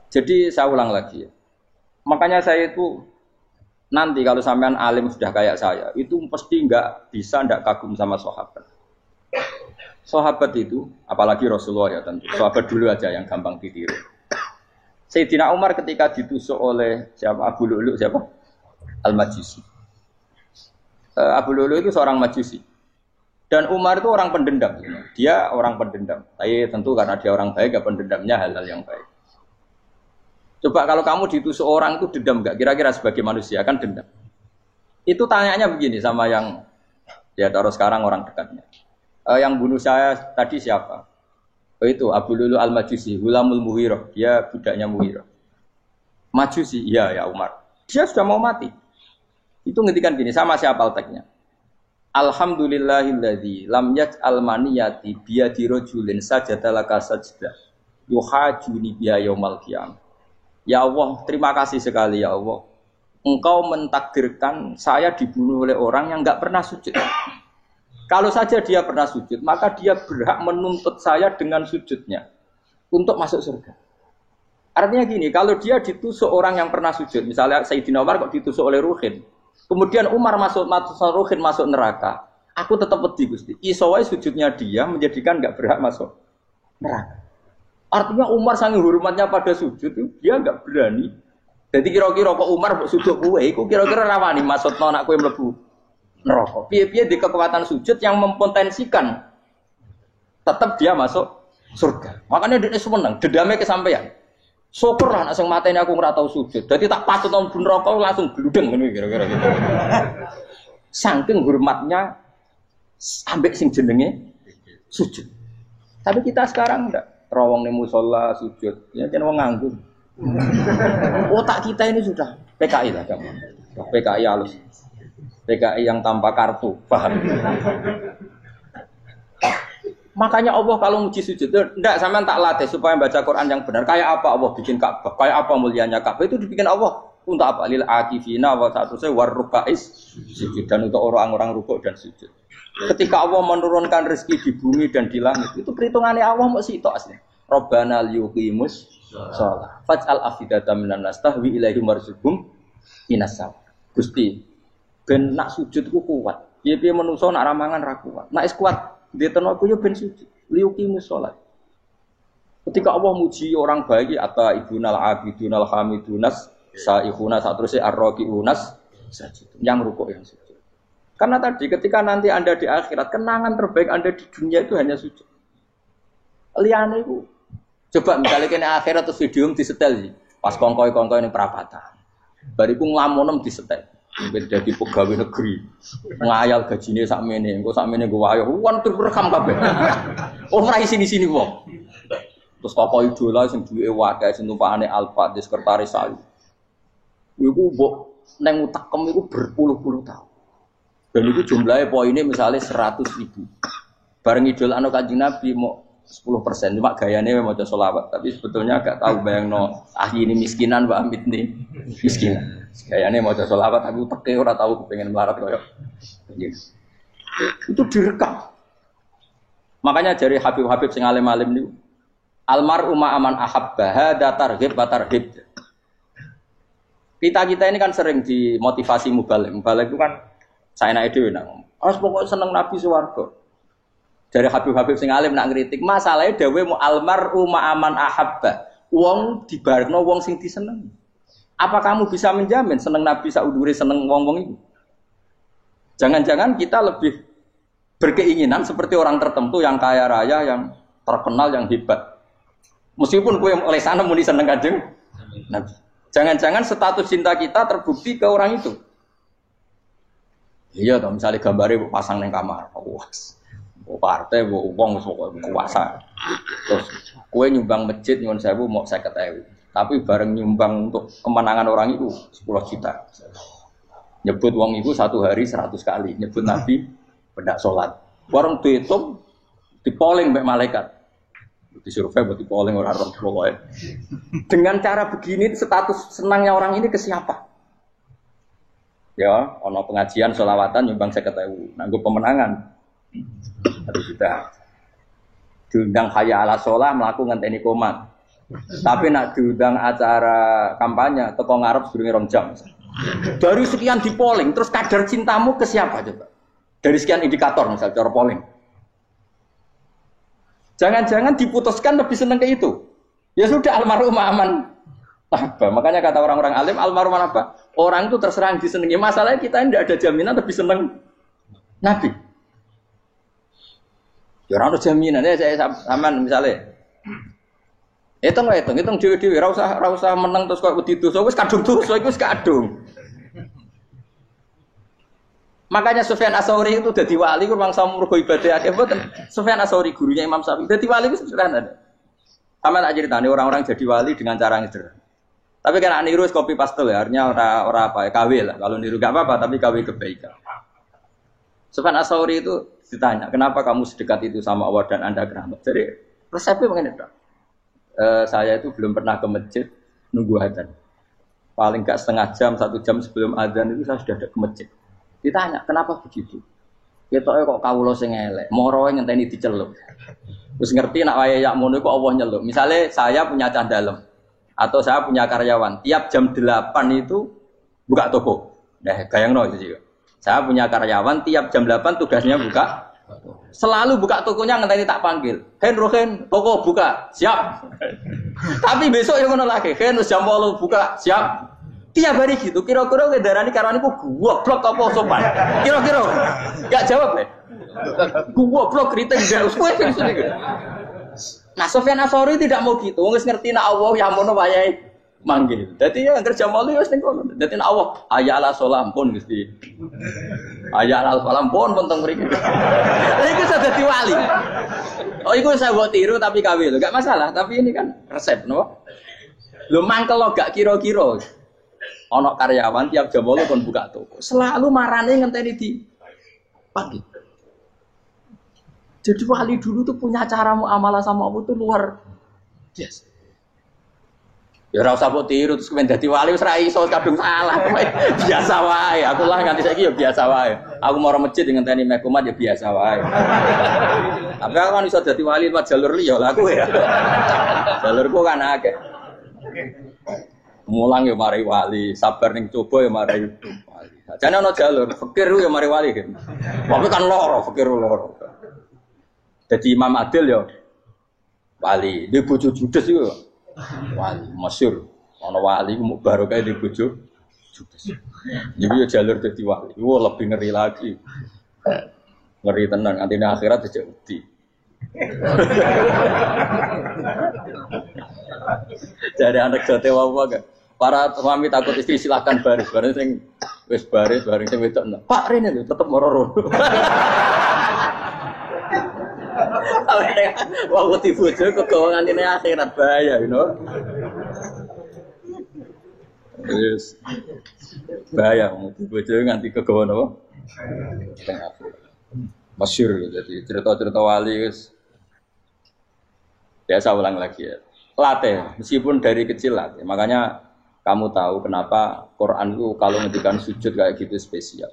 Jadi saya ulang lagi ya. Makanya saya itu nanti kalau sampean alim sudah kayak saya, itu pasti nggak kagum sama sahabat. Sahabat itu, apalagi Rasulullah ya tentu. Sahabat dulu aja yang gampang ditiru. Sayyidina Umar ketika ditusuk oleh siapa? Abu Lu'lu siapa? Al-Majusi. Abu Lu'lu itu seorang Majusi. Dan Umar itu orang pendendam. Dia orang pendendam. Tapi tentu karena dia orang baik, ya pendendamnya hal-hal yang baik. Coba kalau kamu ditusuk orang itu dendam enggak? Kira-kira sebagai manusia kan dendam. Itu tanyanya begini sama yang ya taruh sekarang orang dekatnya. Yang bunuh saya tadi siapa? Oh itu Abu Lulu Al-Majusi, Hulamul Muhirah. Dia budaknya Muhirah. Majusi, iya ya Umar. Dia sudah mau mati. Itu ngendikan gini, sama siapa alteknya? Alhamdulillahilladzi lam yaj'al maniyati biyadi rajulin sajadalaka sajdah yuhajuni biya yaumal qiyamah. Ya Allah, terima kasih sekali ya Allah. Engkau mentakdirkan saya dibunuh oleh orang yang enggak pernah sujud. Kalau saja dia pernah sujud, maka dia berhak menuntut saya dengan sujudnya untuk masuk surga. Artinya gini, kalau dia ditusuk orang yang pernah sujud, misalnya Sayyidina Umar kok ditusuk oleh Ruhin, kemudian Umar Ruhin masuk neraka, aku tetap pedih Gusti. Isowai sujudnya dia menjadikan enggak berhak masuk neraka. Artinya Umar saking hormatnya pada sujud itu dia enggak berani. Jadi kira-kira kok Umar sujud kowe iku kira-kira rawani maksudno anak kowe mlebu neraka. Piye-piye di kekuatan sujud yang mempotensikan tetap dia masuk surga. Makanya dia seneng, dendamnya kesampaian. Syukur lah nek sing mateni aku ora tau sujud. Dadi tak patut nang neraka langsung gludeng ngene kira-kira gitu. Saking hormatnya ambek sing jenenge sujud. Tapi kita sekarang enggak. Rawong ning musala sujud, ya kan wong nganggur. Otak kita ini sudah PKI lah kamu. PKI halus. PKI yang tanpa kartu, paham? Makanya Allah kalau muji sujud, enggak sampean tak latih supaya baca Quran yang benar. Kayak apa Allah bikin Ka'bah? Kayak apa mulianya Ka'bah? Itu dibikin Allah untuk apa? Lil akifina wa ta'tusai warrukais sujud, dan untuk orang-orang rukuk dan sujud. Ketika Allah menurunkan rezeki di bumi dan di langit, itu perhitungannya Allah mau sitok asli. Rabbana liyuqimus shalah faj'al afidatan minan nas tahwi ilaihim warzuqhum minasam. Gusti, ben nak sujud ku kuat. Piye-piye menungso nak ramangan ra kuat. Nak is kuat, diteno ku yo ben sujud. Liyuqimus shalah. Ketika Allah muji orang baik atau ibunal abidunal hamidunas saihuna satruse arraqiunas sajid. Yang rukuk yang sujud. Karena tadi ketika nanti Anda di akhirat, kenangan terbaik Anda di dunia itu hanya sujud. Liane itu. Coba misalnya kena akhirat terus video disetel sih. Pas kongkoi-kongkoi ini perapatan. Bariku ngelamunem disetel. Dadi pegawai negeri. Ngayal gajine sakmene, engko sakmene nggo wayo. Wan rekam kabeh. Oh ora sini-sini wong. Terus tokoh idola sing duwe wae sing tumpakane Alfa di sekretaris saya. Iku mbok nang utekem iku berpuluh-puluh tahun. Dan itu jumlahnya poinnya misalnya 100.000. Bareng idol anu Kanjeng Nabi mau 10%, cuma gayanya mau maca selawat, tapi sebetulnya agak tahu bayangno ini miskinan Mbak Amit nih miskinan. Gayanya mau maca selawat tapi teke ora tahu kepengen melarat koyo. Itu direkam. Makanya dari Habib-habib sing alim-alim niku almar'u ma'aman ahabba hada targhib wa tarhib. Kita ini kan sering dimotivasi mubalik. Mubalik itu kan saya naik dhewe nang. Harus pokok seneng Nabi swarga. Dari Habib-habib sing alim nak ngritik, masalahnya dawuh mu almar'u ma'aman ahabba. Wong dibarno wong sing disenengi. Apa kamu bisa menjamin seneng Nabi saudure seneng wong-wong itu? Jangan-jangan kita lebih berkeinginan seperti orang tertentu yang kaya raya, yang terkenal, yang hebat. Meskipun kowe oleh sana muni seneng Kanjeng Nabi. Jangan-jangan status cinta kita terbukti ke orang itu. Iya toh, misalnya gambarnya pasang nang kamar. Partai, uang, kuasa. Terus, kue nyumbang masjid nyuwun sewu mau 50.000. Tapi bareng nyumbang untuk kemenangan orang itu 10 juta. Nyebut uang itu satu hari 100 kali. Nyebut Nabi pendak sholat. Warung dihitung, dipoling mbek malaikat. Disurvei buat dipoling orang-orang pokoknya. Dengan cara begini status senangnya orang ini ke siapa? Ya, ono pengajian sholawatan nyumbang 50.000. Nanggo pemenangan. Harus sudah diundang kaya ala sholah melakukan ngenteni komat. Tapi nak diundang acara kampanye teko ngarep sedurunge 2 jam. Dari sekian di polling, terus kadar cintamu ke siapa coba? Dari sekian indikator misal cara polling. Jangan-jangan diputuskan lebih seneng ke itu. Ya sudah almarhum aman. Apa? Makanya kata orang-orang alim almarhum apa? Orang itu terserah disenengi. Masalahnya kita tidak ada jaminan lebih seneng Nabi. Ya ora ono jaminan ya saya sampean misale. Hitung dhewe-dhewe ora usah meneng terus kok wedi dosa wis kadung dosa iku wis kadung. Makanya Sufyan Ats-Tsauri itu dadi wali ku mangsa mergo ibadah akeh mboten. Sufyan Ats-Tsauri gurunya Imam Syafi'i dadi wali ku sederhana. Sampeyan tak critani orang-orang jadi wali dengan cara yang sederhana. Tapi kan niru wis copy paste ya, artinya ora apa ya KW lah. Kalau niru gak apa-apa tapi KW kebaikan. Sufyan Ats-Tsauri itu ditanya, kenapa kamu sedekat itu sama Allah dan Anda keramat? Jadi resepnya begini, saya itu belum pernah ke masjid nunggu adzan. Paling gak setengah jam, 1 jam sebelum adzan itu saya sudah ada ke masjid. Ditanya, kenapa begitu? Ketoknya kok kawula sing elek, moroe ngenteni diceluk. Terus ngerti nak wayahe yak ngono kok Allah nyeluk. Misalnya saya punya candalem atau saya punya karyawan, tiap jam 8 itu buka toko. Nah, bayangno itu juga. Saya punya karyawan tiap jam 8 tugasnya buka. Selalu buka tokonya ngenteni tak panggil. Hen, toko buka. Siap. Tapi besok yang ngono lagi. Hen jam 8 buka. Siap. Tiap hari gitu. Kira-kira ngendarani karyawanku goblok apa sopan. Kira-kira. Enggak jawab ya. Goblok kriting gak usah gitu. Nah, Sufyan Ats-Tsauri tidak mau gitu. Wong wis ngerti nek Allah ya mono wayahe manggil. Dadi ya kerja malu wis ning kono. Dadi nek Allah ayala salam pun Gusti. Ayala salam pun teng mriki. Iku sudah dadi wali. Oh iku saya buat tiru tapi kawe lho. Enggak masalah, tapi ini kan resep no. Lho mangkel lo gak kira-kira. Ana karyawan tiap jam 8 kon buka toko. Selalu marane ngenteni di pagi. Jadi wali dulu tuh punya cara muamalah sama Allah tuh luar biasa. Ya ora usah mbok tiru terus kemen dadi wali wis ra iso kadung salah. Biasa wae. Aku lah nganti saiki ya biasa wae. Aku mau masjid ngenteni mek kumat ya biasa wae. Tapi aku kan iso dadi wali lewat jalur liya lah aku ya. Jalurku kan akeh. Mulang ya mari wali, sabar ning coba ya mari wali. Jane ana jalur fikir ya mari wali kan. Tapi kan loro, fikir loro. Jadi Imam Adil ya wali, dia bojo judes itu wali, masyhur. Ana wali ku barokah di bojo judes. Jadi ya jalur dadi wali. Wah lebih ngeri lagi. Ngeri tenan, antine akhirat aja wedi. Jadi anak jote wae gak. Para suami takut istri silakan baris. Bareng sing Wis baris bareng sing wedok. Pak rene lho tetep moro. Wah, wedi bojo kegawa ngantine akhirat bahaya, you know. Yes. Bahaya wedi bojo nganti kegawa napa? Masyhur jadi cerita-cerita wali guys. Biasa ulang lagi ya. Latih, meskipun dari kecil latih. Makanya kamu tahu kenapa Quran itu kalau ngendikan sujud kayak gitu spesial.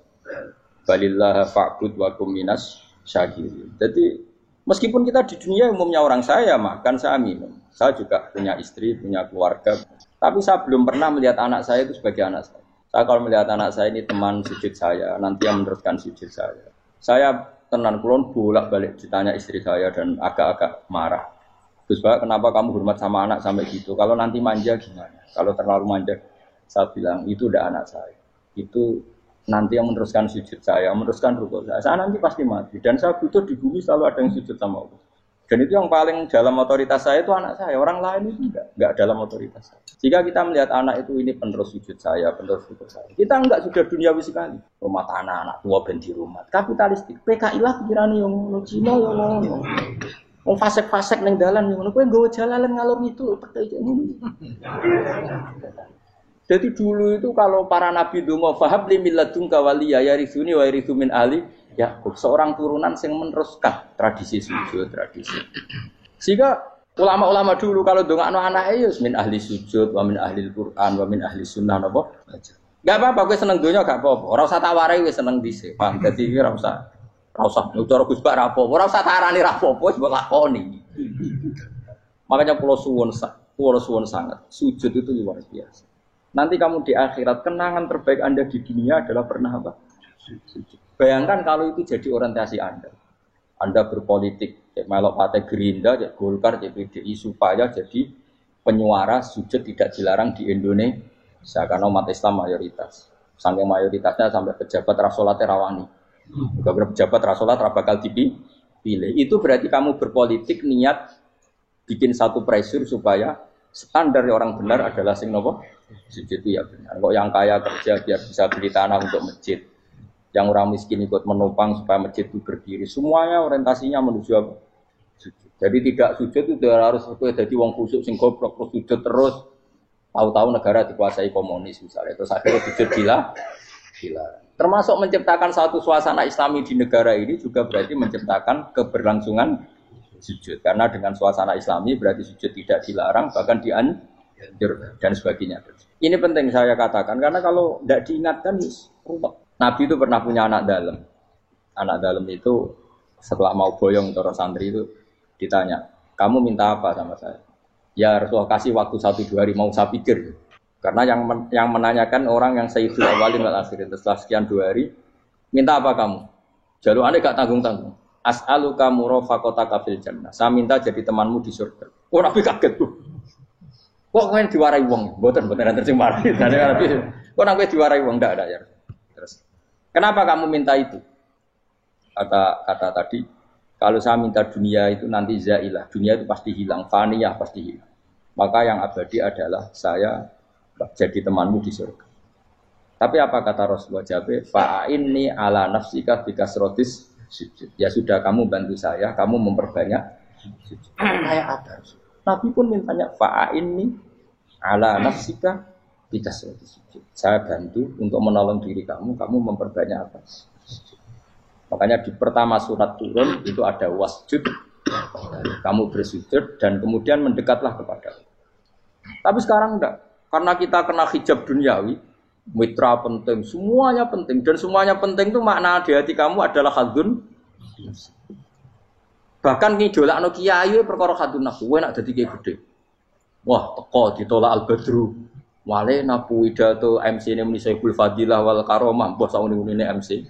Balillah fa'bud wa kum minas syakirin. Jadi meskipun kita di dunia umumnya orang saya makan, saya minum. Saya juga punya istri, punya keluarga. Tapi saya belum pernah melihat anak saya itu sebagai anak saya. Saya kalau melihat anak saya ini teman sujud saya, nanti yang meneruskan sujud saya. Saya tenan kulon bolak-balik ditanya istri saya dan agak-agak marah. Gus Pak, kenapa kamu hormat sama anak sampai gitu? Kalau nanti manja gimana? Kalau terlalu manja, saya bilang itu udah anak saya. Itu nanti yang meneruskan sujud saya, meneruskan rukuk saya. Saya nanti pasti mati dan saya butuh di bumi selalu ada yang sujud sama Allah. Dan itu yang paling dalam otoritas saya itu anak saya. Orang lain itu enggak dalam otoritas saya. Jika kita melihat anak itu ini penerus sujud saya, penerus rukuk saya. Kita enggak sudah duniawi sekali. Rumah tanah, anak tua ben di rumah. Kapitalistik. PKI lah pikirannya yang Cina yang ngono. Wong fasek-fasek ning dalan ngono kowe nggawa jalalan ngalor itu petek ngono. Jadi dulu itu kalau para nabi donga fahab li milladunka waliya yarisuni wa yarithu min ahli Yakub, seorang turunan yang meneruskan tradisi sujud, tradisi. Sehingga ulama-ulama dulu kalau dongakno anake ya min ahli sujud wa min ahli Al-Qur'an wa min ahli sunnah napa. Enggak apa-apa kowe seneng donya gak apa-apa. Ora usah tak warai wis seneng dhisik. Paham dadi iki ora usah cara Gus Bak ra apa-apa. Ora usah tak arani ra apa-apa wis mbok lakoni. Makanya kula suwun sangat. Sujud itu luar biasa. Nanti kamu di akhirat, kenangan terbaik Anda di dunia adalah pernah apa? Bayangkan kalau itu jadi orientasi Anda. Anda berpolitik, melok partai Gerindra, Golkar, PDI, supaya jadi penyuara sujud tidak dilarang di Indonesia. Karena umat Islam mayoritas. Sampai mayoritasnya sampai pejabat rasolat rawani. Juga pejabat rasolat bakal dipilih. Itu berarti kamu berpolitik niat bikin satu pressure supaya standar orang benar adalah sing nopo sujud itu ya benar. Kok yang kaya kerja biar bisa beli tanah untuk masjid, yang orang miskin ikut menopang supaya masjid itu berdiri. Semuanya orientasinya menuju apa? Sujud. Jadi tidak sujud itu harus jadi wong kusuk sing goblok terus sujud terus. Tahu-tahu negara dikuasai komunis misalnya. Terus akhirnya sujud gila. Termasuk menciptakan satu suasana Islami di negara ini juga berarti menciptakan keberlangsungan sujud. Karena dengan suasana Islami berarti sujud tidak dilarang, bahkan dianjur dan sebagainya. Ini penting saya katakan karena kalau tidak diingatkan ruwet. Nabi itu pernah punya anak dalam. Anak dalam itu setelah mau boyong toro santri itu ditanya, kamu minta apa sama saya? Ya Rasulullah kasih waktu 1-2 hari mau saya pikir. Karena yang menanyakan orang yang sayyidul awalin wal akhirin setelah sekian 2 hari, minta apa kamu? Jaluannya gak tanggung-tanggung. As'aluka murafaqataka fil jannah. Saya minta jadi temanmu di surga. Oh Nabi kaget tuh. Kok kalian diwarai wong? Mboten tercemar. Kok Nabi diwarai wong ndak ada ya. Terus. Kenapa kamu minta itu? Kata tadi, kalau saya minta dunia itu nanti zailah. Dunia itu pasti hilang, faniyah pasti hilang. Maka yang abadi adalah saya jadi temanmu di surga. Tapi apa kata Rasulullah Jabe? Fa'inni ala nafsika bikasrotis sujud. Ya sudah kamu bantu saya, kamu memperbanyak sujud. Kayak apa? Nabi pun mintanya fa'inni ala nafsika bikasrotis sujud. Saya bantu untuk menolong diri kamu memperbanyak apa? Sujud. Makanya di pertama surat turun itu ada wasjud. Kamu bersujud dan kemudian mendekatlah kepada Allah. Tapi sekarang enggak. Karena kita kena hijab duniawi, mitra penting, semuanya penting. Dan semuanya penting itu makna di hati kamu adalah khadun. Bahkan ngidolakno kiai perkara khadun nafsu, enak dadi kiai gede. Wah, teko ditolak al-badru. Wale napu pidato MC-ne muni Saiful Fadilah wal Karomah, mbah sauni-unine MC.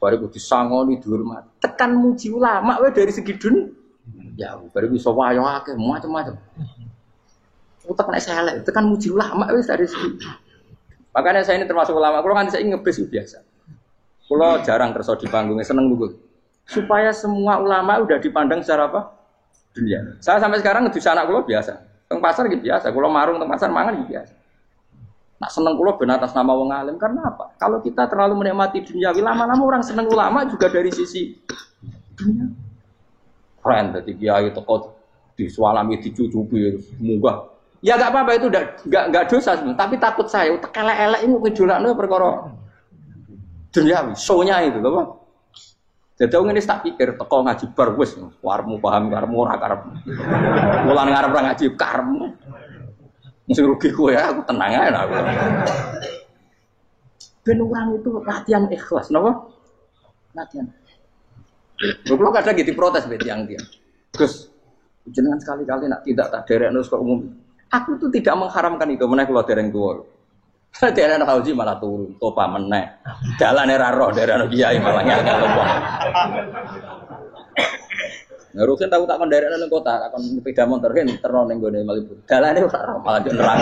Bariku disangoni dihormat. Tekan muji ulama wae dari segi dun. Ya, bariku iso wayo akeh macam-macam. Utek nek selek, tekan muji ulama wis dari segi. Makanya saya ini termasuk ulama, kalau kan saya ngebes biasa. Kalau jarang kerso di panggungnya, seneng dulu. Supaya semua ulama udah dipandang secara apa? Dunia. Saya sampai sekarang ngedus anak kalau biasa. Teng pasar gitu biasa. Kalau marung teng pasar mangan gitu biasa. Nak seneng kula ben atas nama wong alim karena apa? Kalau kita terlalu menikmati duniawi lama-lama orang seneng ulama juga dari sisi dunia. Keren dadi kiai teko disualami dicucupi munggah. Ya enggak apa-apa itu enggak dosa tapi takut saya elek-elek iku ngidolakno perkara duniawi, show-nya itu lho. Jadi wong ini tak pikir teko ngaji bar wis warmu paham karemu ora karep. Mulan ngarep ora ngaji karemu. Mesti rugi kowe ya, aku tenang ae aku. Ben orang itu latihan ikhlas, napa? Latihan. Lho kadang gitu protes mbek tiyang-tiyang. Gus, jenengan sekali-kali nak tidak tak derekno kok umum. Aku itu tidak mengharamkan itu, meneh kula dereng tuwa. Dereng haji malah turun, topa meneh. Dalane ra roh dereng kiai malah ngel-ngel wong. Ngurusin tahu tak kendaraan nang kota, tak kon sepeda motor kan terno ning gone Malibu. Dalane ora ora malah nerang.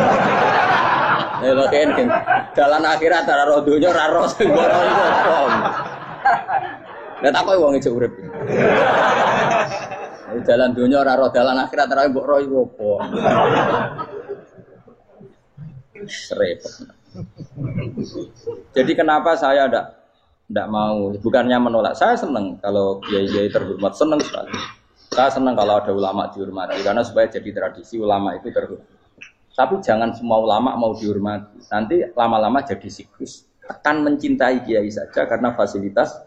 Lha kene dalan akhirat ora ro donya ora ro sing ora iku apa. Lah takoki wong iki urip. Dalan donya ora ro dalan akhirat ora mbok ro iku apa. Repot. Jadi kenapa saya tidak mau, bukannya menolak, saya senang kalau kiai-kiai terhormat, senang sekali. Saya senang kalau ada ulama dihormati, karena supaya jadi tradisi ulama itu terhormat. Tapi jangan semua ulama mau dihormati, nanti lama-lama jadi siklus. Tekan mencintai kiai saja karena fasilitas.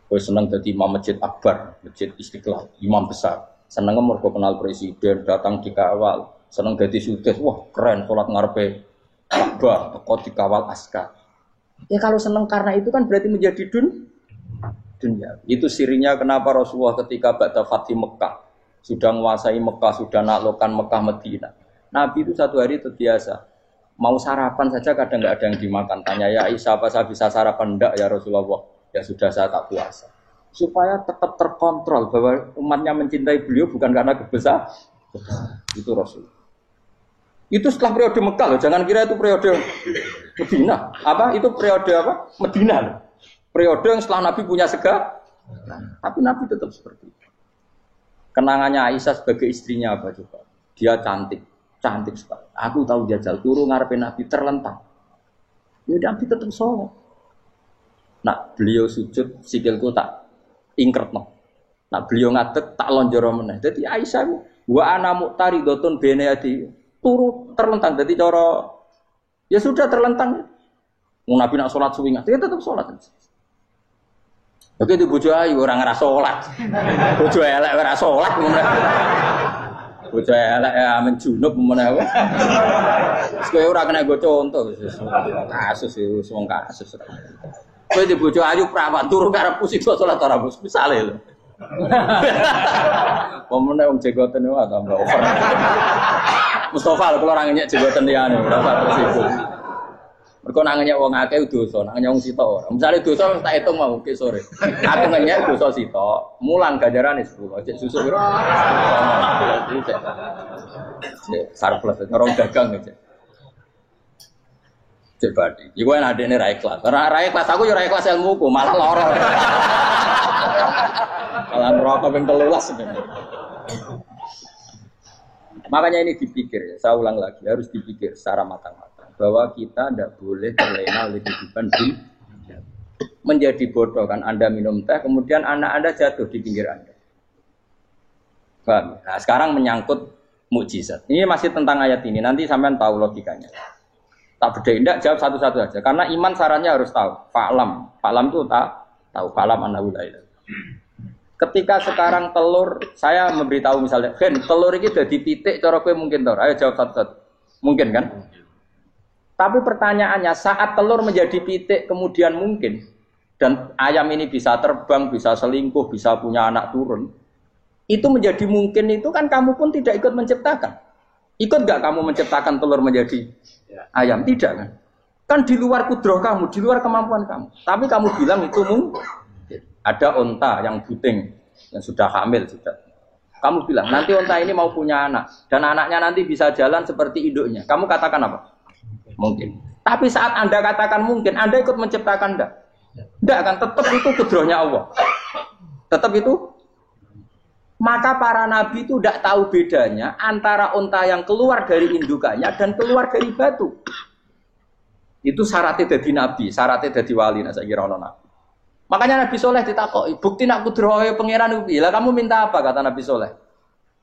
Gue senang jadi imam masjid akbar, masjid Istiqlal, imam besar. Senang mergo kenal presiden, datang dikawal. Senang jadi sudes, wah keren, sholat ngarepe Ka'bah, teko dikawal askar. Ya kalau senang karena itu kan berarti menjadi dunia. Itu sirinya kenapa Rasulullah ketika ba'da Fathi Mekah sudah menguasai Mekah, sudah naklukkan Mekah Madinah. Nabi itu satu hari terbiasa. Mau sarapan saja kadang nggak ada yang dimakan. Tanya ya Aisyah apa saya bisa sarapan? Enggak ya Rasulullah. Ya sudah saya tak puasa. Supaya tetap terkontrol bahwa umatnya mencintai beliau bukan karena kebesaran. Itu Rasul. Itu setelah periode Mekah loh, jangan kira itu periode Medina. Apa? Itu periode apa? Medina loh. Periode yang setelah Nabi punya segala. Tapi Nabi tetap seperti itu. Kenangannya Aisyah sebagai istrinya apa coba? Dia cantik, cantik sekali. Aku tahu jajal turu ngarepin Nabi terlentang. Ya Nabi tetap sholat. Nah, beliau sujud sikilku tak ingkretno. Nah, beliau ngadeg tak lonjoro meneh. Jadi Aisyah wa ana muqtaridotun bene yadi turu terlentang. Jadi cara ya sudah terlentang. Nabi nak sholat suwi dia tetap sholat. Oke, itu bojo ayu orang ngerasa sholat. Bojo elek ora sholat ngono. Bojo elek ya amen junub ngono. Wis kowe ora kena go contoh kasus wis wong kasus. Kowe di bojo ayu prawan turu karepku sik sholat ora bos misale lho. Pemene wong jegoten wae tambah over. Mustafa kalau orang nyek jegoten liyane ora usah sibuk. Mergo nang nyek wong akeh dosa, nang nyek wong sitok ora. Misale dosa tak hitung mau ke sore. Aku nyek dosa sitok, mulang ganjarane 10. Cek susu piro? Cek surplus orang dagang cek. Cek badi. Iku enak adene ra ikhlas. Ra ikhlas aku yo ra ikhlas ilmuku, malah lara. Malah neraka ping 13. Makanya ini dipikir, saya ulang lagi, harus dipikir secara matang-matang. Bahwa kita tidak boleh terlena oleh kehidupan dunia. Menjadi bodoh kan, Anda minum teh, kemudian anak Anda jatuh di pinggir Anda. Paham? Nah, sekarang menyangkut mukjizat. Ini masih tentang ayat ini, nanti sampean tahu logikanya. Tak beda, tidak jawab satu-satu aja. Karena iman sarannya harus tahu. Fa'lam itu tak tahu. Fa'lam annahu la ilaha. Ketika sekarang telur, saya memberitahu misalnya, Gen, telur ini udah titik, cara kowe mungkin tahu. Ayo jawab satu-satu. Mungkin kan? Tapi pertanyaannya, saat telur menjadi pitik kemudian mungkin, dan ayam ini bisa terbang, bisa selingkuh, bisa punya anak turun, itu menjadi mungkin itu kan kamu pun tidak ikut menciptakan. Ikut gak kamu menciptakan telur menjadi ayam? Tidak kan? Kan di luar kudroh kamu, di luar kemampuan kamu. Tapi kamu bilang itu mungkin. Ada onta yang buting, yang sudah hamil sudah. Kamu bilang, nanti onta ini mau punya anak, dan anaknya nanti bisa jalan seperti induknya. Kamu katakan apa? Mungkin. Tapi saat Anda katakan mungkin, Anda ikut menciptakan enggak? Enggak kan, tetap itu kudrohnya Allah. Tetap itu. Maka para nabi itu tidak tahu bedanya antara unta yang keluar dari indukannya dan keluar dari batu. Itu syaratnya jadi nabi, syaratnya jadi wali. Nah, saya kira nabi. Makanya Nabi Soleh ditakoki, bukti nak kudrohe pangeran itu. Lah kamu minta apa kata Nabi Soleh?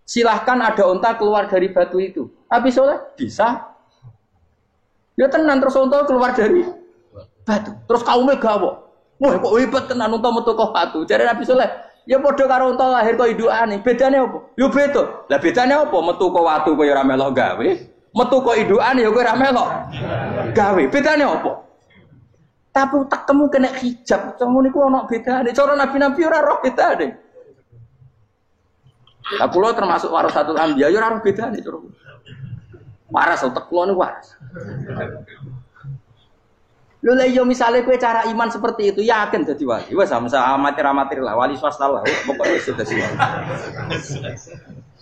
Silahkan ada unta keluar dari batu itu. Nabi Soleh bisa. Ya tenan terus unta keluar dari batu. Terus kaumnya gawok. Wah kok hebat tenan unta metu kok batu. Jare Nabi Soleh, ya padha karo unta lahir kok indukane. Bedane apa? Yo beda. Lah bedane apa? Metu kok watu kok ya ora melok gawe. Metu kok indukane ya kowe ora melok gawe. Bedane apa? Tapi utakmu kena hijab, ngono niku ana bedane. Cara nabi-nabi ora roh bedane. Lah kula termasuk warasatul anbiya ya ora roh bedane cara. Waras utek kula niku waras. Lho lha yo misale kowe cara iman seperti itu yakin dadi wali. Wes sama amatir-amatir lah, wali swasta lah. Pokoke wis dadi wali.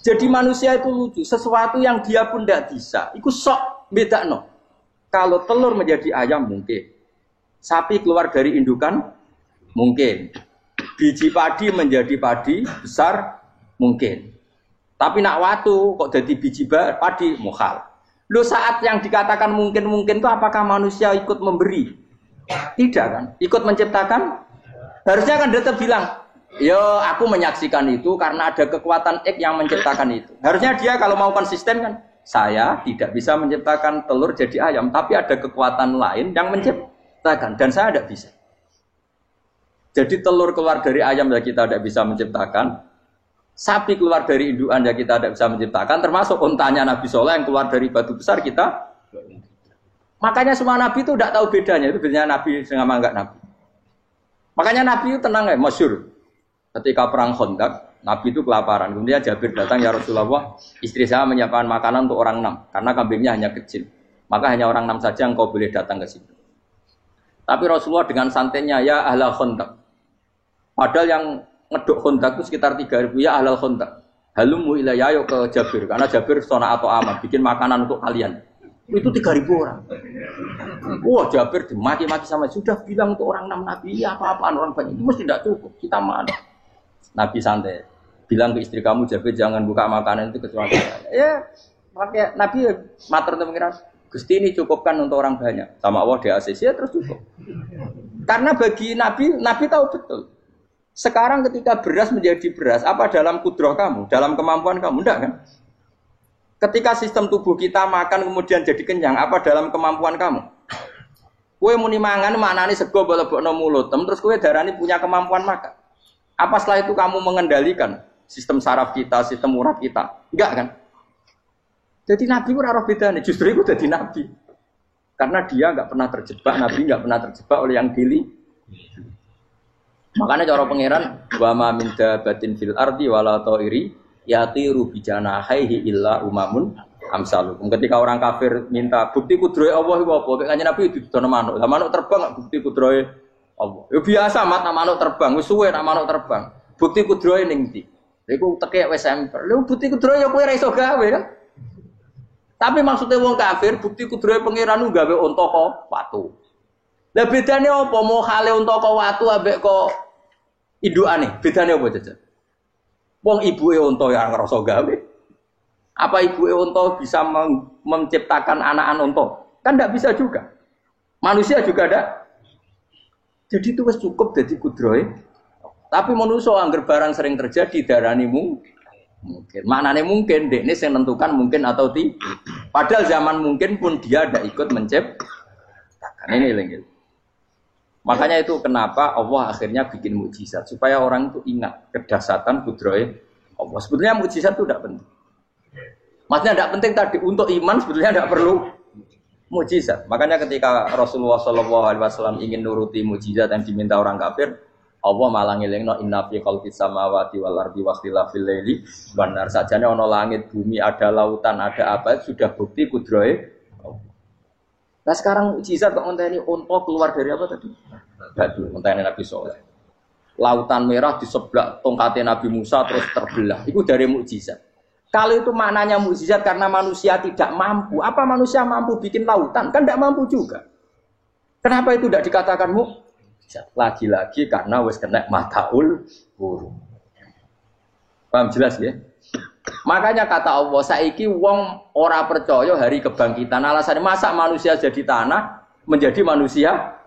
Jadi manusia itu lucu, sesuatu yang dia pun tidak bisa. Iku sok bedakno. Kalau telur menjadi ayam mungkin. Sapi keluar dari indukan mungkin. Biji padi menjadi padi besar mungkin. Tapi nak watu kok jadi biji padi mukhal. Lo saat yang dikatakan mungkin-mungkin itu apakah manusia ikut memberi? Tidak kan? Ikut menciptakan? Harusnya kan dia tetap bilang, yo aku menyaksikan itu karena ada kekuatan X yang menciptakan itu. Harusnya dia kalau mau konsisten kan, saya tidak bisa menciptakan telur jadi ayam, tapi ada kekuatan lain yang menciptakan. Dan saya tidak bisa. Jadi telur keluar dari ayam ya kita tidak bisa menciptakan. Sapi keluar dari indukan ya kita tidak bisa menciptakan. Termasuk untanya Nabi Soleh yang keluar dari batu besar kita. Makanya semua Nabi itu tidak tahu bedanya. Itu bedanya Nabi sama enggak Nabi. Makanya Nabi itu tenang ya, masyhur. Ketika perang Khandaq, Nabi itu kelaparan. Kemudian Jabir datang, ya Rasulullah, istri saya menyiapkan makanan untuk orang 6. Karena kambingnya hanya kecil. Maka hanya orang 6 saja yang kau boleh datang ke situ. Tapi Rasulullah dengan santainya, ya ahlal Khandaq. Padahal yang ngeduk Khandaq itu sekitar 3.000, ya ahlal Khandaq. Halumu ilayya yuk ke Jabir. Karena Jabir sona atau aman, bikin makanan untuk kalian. Itu 3.000 orang. Wah Jabir dimaki-maki sama, sudah bilang untuk orang 6 Nabi, ya apa-apaan orang banyak. Itu mesti tidak cukup, kita mana. Nabi santai. Bilang ke istri kamu, Jabir jangan buka makanan itu kecuali saya. Ya, makanya Nabi matur untuk mengira. Gusti ini cukupkan untuk orang banyak. Sama Allah di ACC ya terus cukup. Karena bagi Nabi, Nabi tahu betul. Sekarang ketika beras menjadi beras, apa dalam kudrah kamu? Dalam kemampuan kamu? Enggak kan? Ketika sistem tubuh kita makan kemudian jadi kenyang, apa dalam kemampuan kamu? Kue muni mangan maknane sego bolebokno mulut, terus kue darani punya kemampuan makan. Apa setelah itu kamu mengendalikan sistem saraf kita, sistem urat kita? Enggak kan? Jadi Nabi ora roh bedane, justru itu jadi Nabi. Karena dia enggak pernah terjebak, Nabi enggak pernah terjebak oleh yang pilih. Makanya cara pangeran wa ma min dabatin fil ardi wala ta'iri yatiru bijanahihi illa umamun amsalukum. Ketika orang kafir minta bukti kudrohe Allah iku apa? Kanjeng Nabi didono manuk. Lah manuk terbang bukti kudrohe Allah. Ya biasa mat manuk terbang, wis suwe nak manuk terbang. Bukti kudrohe ning ndi? Iku tekek wis emper. Lha bukti kudrohe ya kowe ora iso gawe kan? Tapi maksudnya wong kafir bukti kudrohe pangeran ku gawe unta kok watu. Lah bedane apa? Mau hale unta kok watu ambek kok indukane? Bedane apa jajan? Wong ibuke unta ya ngrasa gawe. Apa ibuke unta bisa menciptakan anakan unta? Kan enggak bisa juga. Manusia juga ada. Jadi itu wis cukup dadi kudrohe. Tapi manusia angger barang sering terjadi darani mungkin. Maknane mungkin dekne sing nentukan mungkin atau tidak. Padahal zaman mungkin pun dia tidak ikut menciptakan. Ini lagi. Makanya itu kenapa Allah akhirnya bikin mukjizat supaya orang itu ingat kedahsyatan kudrohe Allah. Sebetulnya mukjizat itu tidak penting. Maksudnya tidak penting tadi untuk iman sebetulnya tidak perlu mukjizat. Makanya ketika Rasulullah SAW ingin nuruti mukjizat yang diminta orang kafir, Allah malah ngelingno inna fi khalqis samawati wal ardi wa ikhtilafil laili wan nar. Sajane ana langit, bumi, ada lautan, ada apa sudah bukti kudrohe. Nah sekarang mukjizat kok ngenteni unta keluar dari apa tadi? Batu, ngenteni Nabi Soleh. Lautan merah di sebelah tongkatnya Nabi Musa terus terbelah. Itu dari mukjizat. Kalau itu maknanya mukjizat karena manusia tidak mampu. Apa manusia mampu bikin lautan? Kan tidak mampu juga. Kenapa itu tidak dikatakan mukjizat? Lagi-lagi karena wis kena mataul burung. Paham jelas ya? Makanya kata Allah, saiki wong ora percaya hari kebangkitan. Alasannya masa manusia jadi tanah menjadi manusia?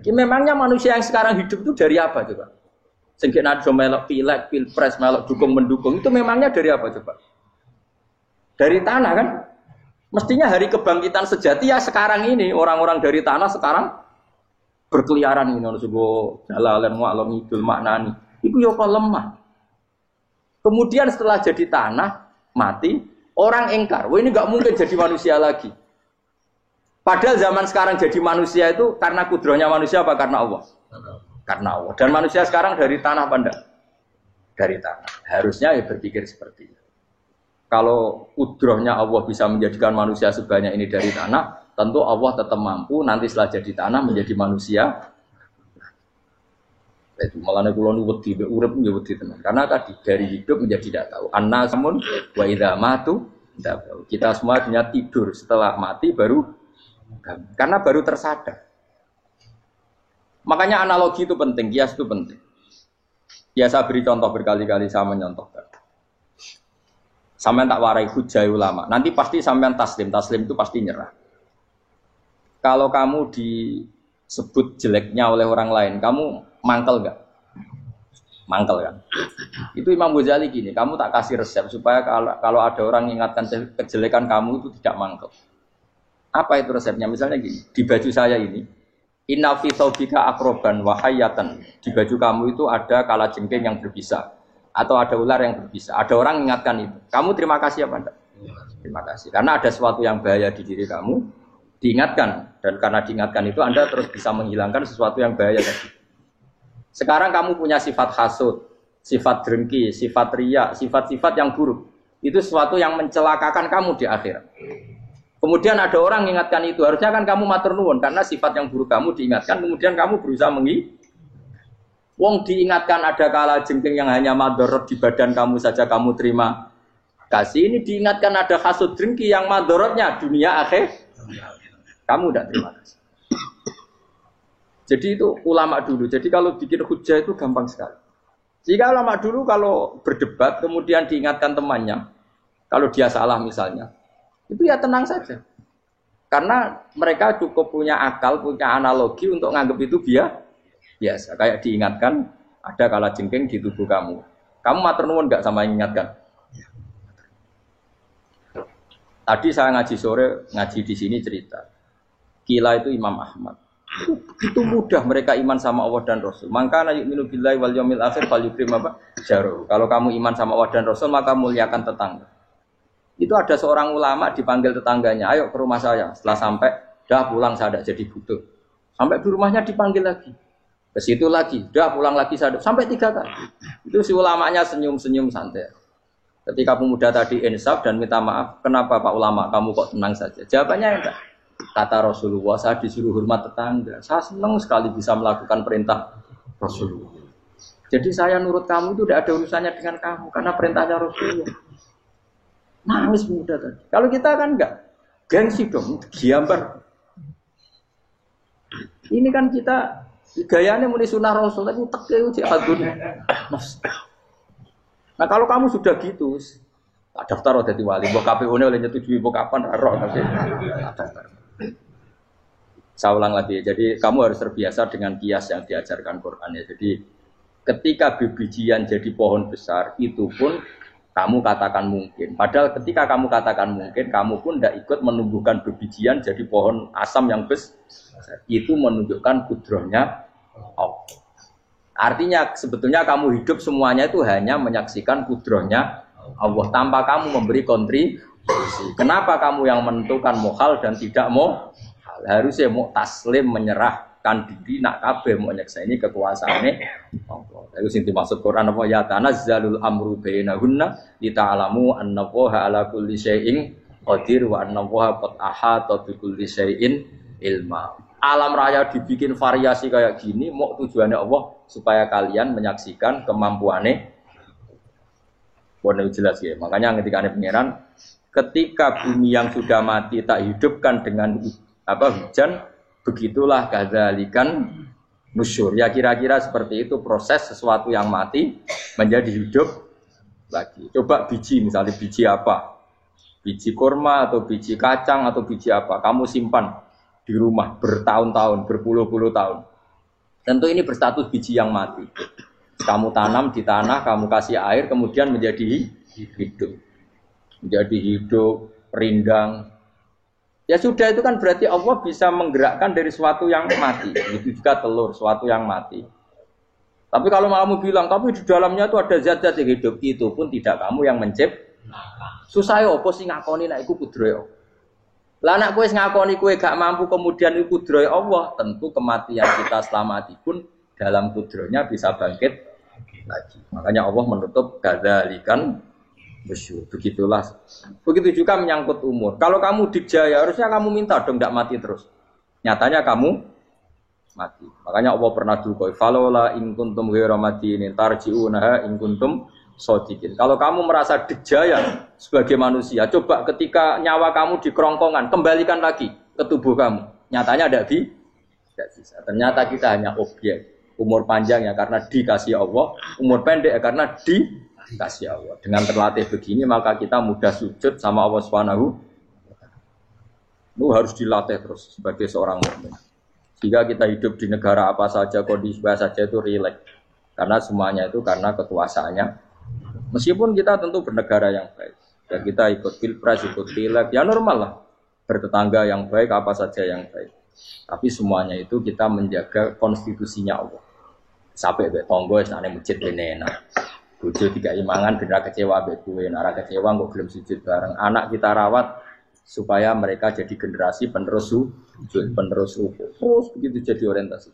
Memangnya manusia yang sekarang hidup itu dari apa coba? Sengke nado melok pilek, pilpres, melok dukung mendukung itu memangnya dari apa coba? Dari tanah kan? Mestinya hari kebangkitan sejati ya sekarang ini orang-orang dari tanah sekarang berkeliaran ini ono sugo jalalan mu'alam idul maknani. Iku yo kok lemah. Kemudian setelah jadi tanah, mati, orang engkar. Wah ini nggak mungkin jadi manusia lagi. Padahal zaman sekarang jadi manusia itu karena kudrohnya manusia apa karena Allah? Karena Allah. Dan manusia sekarang dari tanah apa enggak? Dari tanah. Harusnya ya berpikir seperti itu. Kalau kudrohnya Allah bisa menjadikan manusia sebanyak ini dari tanah, tentu Allah tetap mampu nanti setelah jadi tanah menjadi manusia. Itu malah kula nu wedi urip nggih wedi tenan. Karena tadi dari hidup menjadi tidak tahu. Annasamun wa idza matu tidak tahu. Kita semua punya tidur setelah mati baru karena baru tersadar. Makanya analogi itu penting, kias itu penting. Ya saya beri contoh berkali-kali saya menyontohkan. Sampean tak warai hujah ulama. Nanti pasti sampean taslim itu pasti nyerah. Kalau kamu disebut jeleknya oleh orang lain, kamu mangkel nggak? Mangkel kan? Itu Imam Ghazali gini, kamu tak kasih resep supaya kalau ada orang mengingatkan kejelekan kamu itu tidak mangkel. Apa itu resepnya? Misalnya gini, di baju saya ini, inna fi thawbika akroban wa hayatan. Di baju kamu itu ada kalajengking yang berbisa atau ada ular yang berbisa. Ada orang mengingatkan itu. Kamu terima kasih apa enggak? Terima kasih. Karena ada sesuatu yang bahaya di diri kamu, diingatkan. Dan karena diingatkan itu Anda terus bisa menghilangkan sesuatu yang bahaya tadi. Sekarang kamu punya sifat hasud, sifat dengki, sifat riya, sifat-sifat yang buruk. Itu sesuatu yang mencelakakan kamu di akhirat. Kemudian ada orang mengingatkan itu. Harusnya kan kamu matur nuwun karena sifat yang buruk kamu diingatkan. Kemudian kamu berusaha Wong diingatkan ada kalajengking yang hanya madorot di badan kamu saja kamu terima kasih. Ini diingatkan ada hasud dengki yang madorotnya dunia akhir. Kamu tidak terima kasih. Jadi itu ulama dulu. Jadi kalau bikin hujah itu gampang sekali. Jika ulama dulu kalau berdebat kemudian diingatkan temannya, kalau dia salah misalnya, itu ya tenang saja. Karena mereka cukup punya akal, punya analogi untuk nganggap itu biasa. Kayak diingatkan ada kalajengking di tubuh kamu. Kamu matur nuwun enggak sama ingatkan? Tadi saya ngaji sore, ngaji di sini cerita. Kila itu Imam Ahmad. Begitu mudah mereka iman sama Allah dan Rasul. Maka yu'minu billahi wal yaumil akhir falyukrim apa? Jaruh. Kalau kamu iman sama Allah dan Rasul maka muliakan tetangga. Itu ada seorang ulama dipanggil tetangganya, ayo ke rumah saya. Setelah sampai, dah pulang saya tidak jadi butuh. Sampai di rumahnya dipanggil lagi. Ke situ lagi, dah pulang lagi saya sampai 3 kali. Itu si ulamanya senyum-senyum santai. Ketika pemuda tadi insaf dan minta maaf, kenapa Pak Ulama kamu kok tenang saja? Jawabannya enggak. Kata Rasulullah, saya disuruh hormat tetangga. Saya senang sekali bisa melakukan perintah Rasulullah. Jadi saya nurut kamu itu tidak ada urusannya dengan kamu, karena perintahnya Rasulullah. Nangis pemuda tadi. Kalau kita kan enggak, gengsi dong, giambar. Ini kan kita gayanya muni sunnah Rasul, tapi teke jihad dunia. Nah kalau kamu sudah gitu, daftar udah di wali, mbok KPU-ne oleh nyetujui mbok kapan roh nanti. Saya ulang lagi, jadi kamu harus terbiasa dengan kias yang diajarkan Quran ya. Jadi ketika bibijian jadi pohon besar, itu pun kamu katakan mungkin. Padahal ketika kamu katakan mungkin, kamu pun tidak ikut menumbuhkan bibijian jadi pohon asam yang besar. Itu menunjukkan kudrohnya Allah. Artinya sebetulnya kamu hidup semuanya itu hanya menyaksikan kudrohnya Allah tanpa kamu memberi kontribusi. Kenapa kamu yang menentukan mohal dan tidak mohal? Harusnya mau taslim menyerahkan diri nak kabeh mau nyekseni kekuasaane Allah. Itu sing dimaksud Quran apa ya tanazzalul amru bainahunna lita'lamu annallaha ala kulli syai'in qadir wa annallaha qad ahata bi kulli syai'in ilma. Alam raya dibikin variasi kayak gini mau tujuannya Allah supaya kalian menyaksikan kemampuannya. Boleh jelas ya. Makanya ketika ada pangeran, ketika bumi yang sudah mati tak hidupkan dengan hujan, begitulah kadzalikan nusyur. Ya kira-kira seperti itu proses sesuatu yang mati menjadi hidup lagi. Coba biji, misalnya biji apa? Biji kurma atau biji kacang atau biji apa? Kamu simpan di rumah bertahun-tahun, berpuluh-puluh tahun. Tentu ini berstatus biji yang mati. Kamu tanam di tanah, kamu kasih air, kemudian menjadi hidup. Menjadi hidup, rindang. Ya sudah, itu kan berarti Allah bisa menggerakkan dari sesuatu yang mati. Itu juga telur, sesuatu yang mati. Tapi kalau kamu bilang, tapi di dalamnya itu ada zat-zat yang hidup, itu pun tidak kamu yang menciptakan. Susah ya, apa sih ngakoni nak iku kudrohe. Lah anak kowe ngakoni kowe gak mampu kemudian iku kudrohe Allah, tentu kematian kita setelah mati pun dalam kudrohnya bisa bangkit lagi. Makanya Allah menutup kadzalikan bersyukur. Begitulah. Begitu juga menyangkut umur. Kalau kamu dijaya, harusnya kamu minta dong tidak mati terus. Nyatanya kamu mati. Makanya Allah pernah dukoi, falola in kuntum ghairu madinin tarji'unaha in kuntum shodiqin. Kalau kamu merasa dijaya sebagai manusia, coba ketika nyawa kamu di kerongkongan, kembalikan lagi ke tubuh kamu. Nyatanya tidak bisa. Ternyata kita hanya objek. Umur panjang ya karena dikasih Allah, umur pendek ya karena dikasih Allah. Dengan terlatih begini maka kita mudah sujud sama Allah Subhanahu. Itu harus dilatih terus sebagai seorang mukmin. Jika kita hidup di negara apa saja, kondisi apa saja itu rileks. Karena semuanya itu karena kekuasaannya. Meskipun kita tentu bernegara yang baik. Ya kita ikut pilpres, ikut pileg, ya normal lah. Bertetangga yang baik, apa saja yang baik. Tapi semuanya itu kita menjaga konstitusinya Allah. Sampai ke tonggo, sana masjid ini enak. Bojo tiga imangan, benar kecewa, gue nara kecewa, nggak belum sujud bareng. Anak kita rawat, supaya mereka jadi generasi penerus sujud, penerus rukuk. Terus begitu jadi orientasi.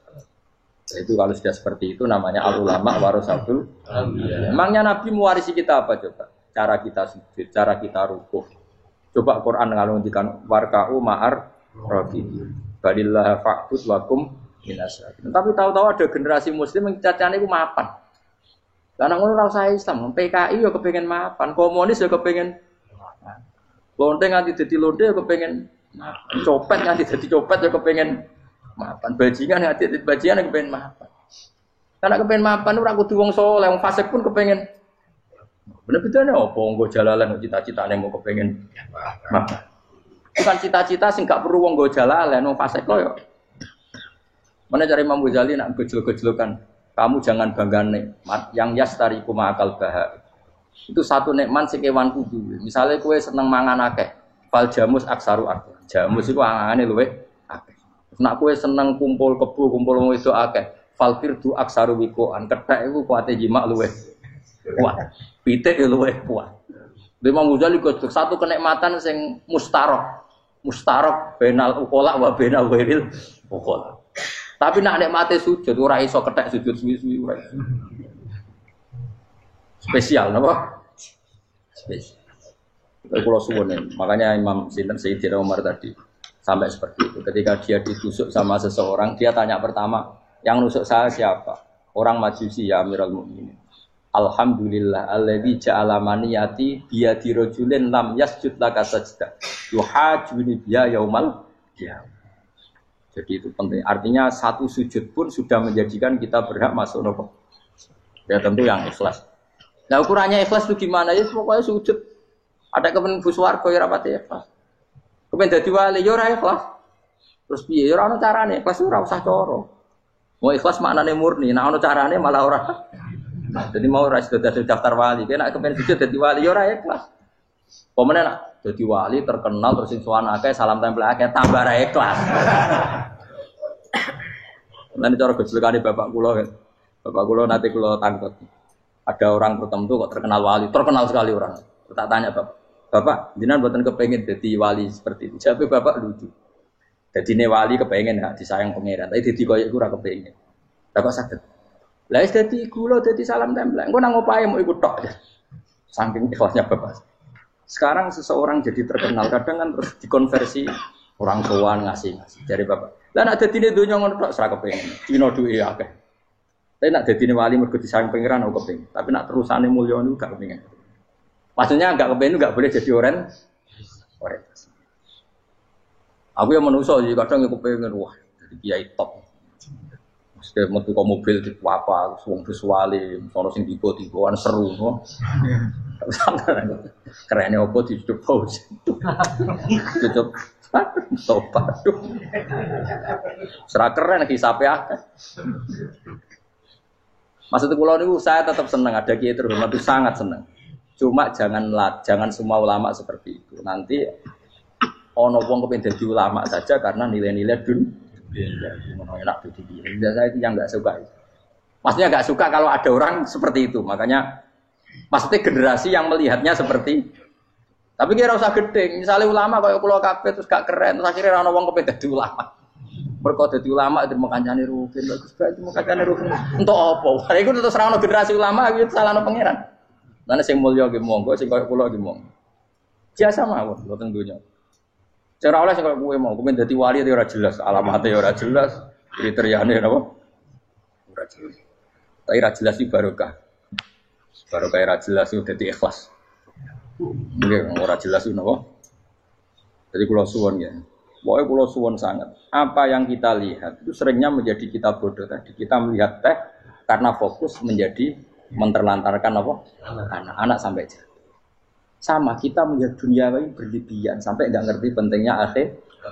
Itu kalau sudah seperti itu namanya al-ulama warasatul anbiya. Emangnya Nabi mewarisi kita apa coba? Cara kita sujud, cara kita rukuk. Coba Quran ngalungikan warka'u ma'ar rafiqin. Balillah fa'bud wakum minasyakin. Tapi tahu-tahu ada generasi muslim yang cacane iku mapan. Karena ngono ora usah Islam, PKI ya kepengen mapan, komunis ya kepengen lonte nganti dadi lonte ya kepengen mapan. Copet nganti dadi copet ya kepengen mapan. Bajingan nganti dadi bajingan ya kepengen mapan. Karena kepengen mapan ora kudu wong saleh, wong fasik pun kepengen. Bener-bener apa nggo jalalan cita-citane mau kepengen mapan. Bukan cita-cita sing gak perlu wong nggo jalalan, wong fasik kok ya. Mana cari Imam Ghazali nak gejol-gejolokan, kamu jangan bangga nikmat yang yastariku ma'akal bahar. Itu satu nikmat sing kewan kudu. Misalnya kowe seneng mangan akeh, fal jamus aksaru akeh. Jamus iku angane luwih akeh. Nek kowe seneng kumpul kebo, kumpul wong wedok akeh, fal firdu aksaru wikoan. Kethek iku kuwate jimak luwih kuat. Pitik ya luwih kuat. Imam Ghazali kok satu kenikmatan sing mustarok benal ukola wa benal wiril ukola. Tapi nak nikmate sujud ora iso kethek sujud suwi-suwi ora. Spesial napa? Spesial. Kalau suwun makanya Imam Sinten Sayyidina Umar tadi sampai seperti itu. Ketika dia ditusuk sama seseorang, dia tanya pertama, yang nusuk saya siapa? Orang Majusi ya Amirul Mukminin. Alhamdulillah alladzi ja'ala maniyati biyadi rajulin lam yasjud laka sajda. Yuhajuni biya yaumal qiyamah. Jadi itu penting. Artinya satu sujud pun sudah menjadikan kita berhak masuk neraka. Ya tentu yang ikhlas. Nah ukurannya ikhlas itu gimana? Ya pokoknya sujud. Ada kepen buswarga ya rapati ikhlas. Kepen dadi wali ya ora ikhlas. Terus piye? Ya ora ono carane. Ikhlas ora usah cara. Mau ikhlas maknane murni. Nah ono carane malah ora. Nah, jadi mau ora sudah daftar wali. Kena kepen sujud dadi wali ya ora ikhlas. Pemene nak dadi wali terkenal terus sing sowan akeh salam tempel akeh tambah ra ikhlas. Nanti cara gejolakane bapak kula kan. Bapak kula nanti kula tangkut. Ada orang tertentu kok terkenal wali, terkenal sekali orang. Tak tanya bapak, jenengan mboten kepengin dadi wali seperti itu. Jawabe bapak lucu. Dadine wali kepengin gak disayang pangeran, tapi dadi koyo iku ora kepengin. Bapak saged. Lah wis dadi kula dadi salam tempel. Engko nang opahe mau ikut tok. Saking ikhlasnya bapak. Sekarang seseorang jadi terkenal, kadang kan terus dikonversi orang tua ngasih dari bapak. Lah nak dadine donya ngono tok ora kepengin. Dino duwe akeh. Tapi nak dadine wali mergo disayang pangeran aku kepengin. Tapi nak terusane mulya niku gak kepengin. Maksudnya enggak kepengin enggak boleh jadi orang. Aku yang manusa jadi kadang aku kepengin wah jadi kiai top. Setiap metu ke mobil di apa, wong visuale, sono sing tiba-tibaan seru, no. Kerennya apa di hidup pause. Tutup, tobat, tuh. Serah keren hisape akeh. Maksud kula niku saya tetap senang ada kiai terhormat itu sangat senang. Cuma jangan semua ulama seperti itu. Nanti ono wong kepengin dadi ulama saja karena nilai-nilai dunia. Enak tuh saya itu yang nggak suka. Maksudnya nggak suka kalau ada orang seperti itu. Makanya, maksudnya generasi yang melihatnya seperti. Tapi kira usah gede. Misalnya ulama kayak pulau kabeh terus gak keren. Terus akhirnya orang ngomong kepengen jadi ulama. Mereka jadi ulama itu mau kancane rugen. Bagus banget mau kancane rugen. Untuk apa? Itu terus orang generasi ulama itu salah no pangeran. Nanti sing mulya ge monggo, sing kayak pulau ge monggo. Biasa mawon, boten dunya. Cara oleh sing koyo kowe mau, kowe dadi wali ora jelas, alamatnya ora jelas, kriteriane napa? Ora jelas. Tapi ora jelas iki barokah. Barokah ora jelas iku dadi ikhlas. Nggih, ora jelas iku napa? Jadi kula suwun ya. Pokoke kula suwun sangat. Apa yang kita lihat itu seringnya menjadi kita bodoh tadi. Kita melihat teh karena fokus menjadi menterlantarkan apa? Anak-anak sampai jatuh. Sama kita melihat dunia ini berlebihan sampai nggak ngerti pentingnya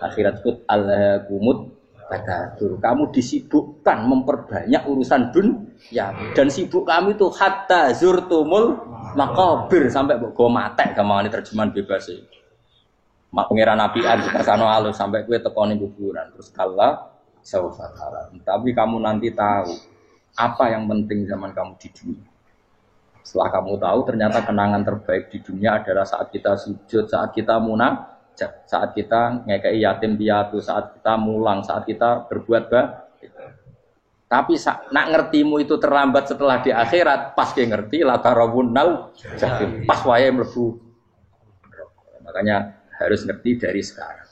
akhirat kut al-kumut takatsur. Kamu disibukkan memperbanyak urusan dunia dan sibuk kami itu hatta zurtumul maqabir sampai go mate gampangane terjemahan bebas sih. Mak pangeran nabian kita sano alus sampai kue tekoni kuburan terus kala saufa tara. Tapi kamu nanti tahu apa yang penting zaman kamu di dunia. Setelah kamu tahu ternyata kenangan terbaik di dunia adalah saat kita sujud, saat kita munajat, saat kita ngekei yatim piatu, saat kita mulang, saat kita berbuat baik. Tapi nak ngertimu itu terlambat setelah di akhirat, pas dia ngerti la tarawunnal jahim, pas wae mlebu. Makanya harus ngerti dari sekarang.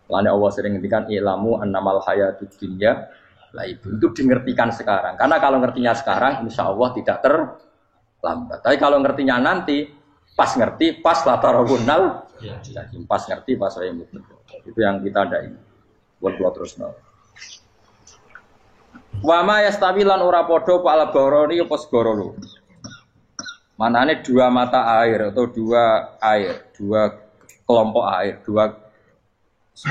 Lalu Allah sering ngendikan ilamu annamal hayatud dunya laibun, itu dingertikan sekarang. Karena kalau ngertinya sekarang insya Allah tidak terlambat. Tapi kalau ngertinya nanti, pas ngerti, pas latarawunnal, pas ngerti, pas saya mutlak. Itu yang kita ada ini. Buat terus no. Wama yastawilan ora podo pala boroni apa segoro. Manane dua mata air atau dua air, dua kelompok air, dua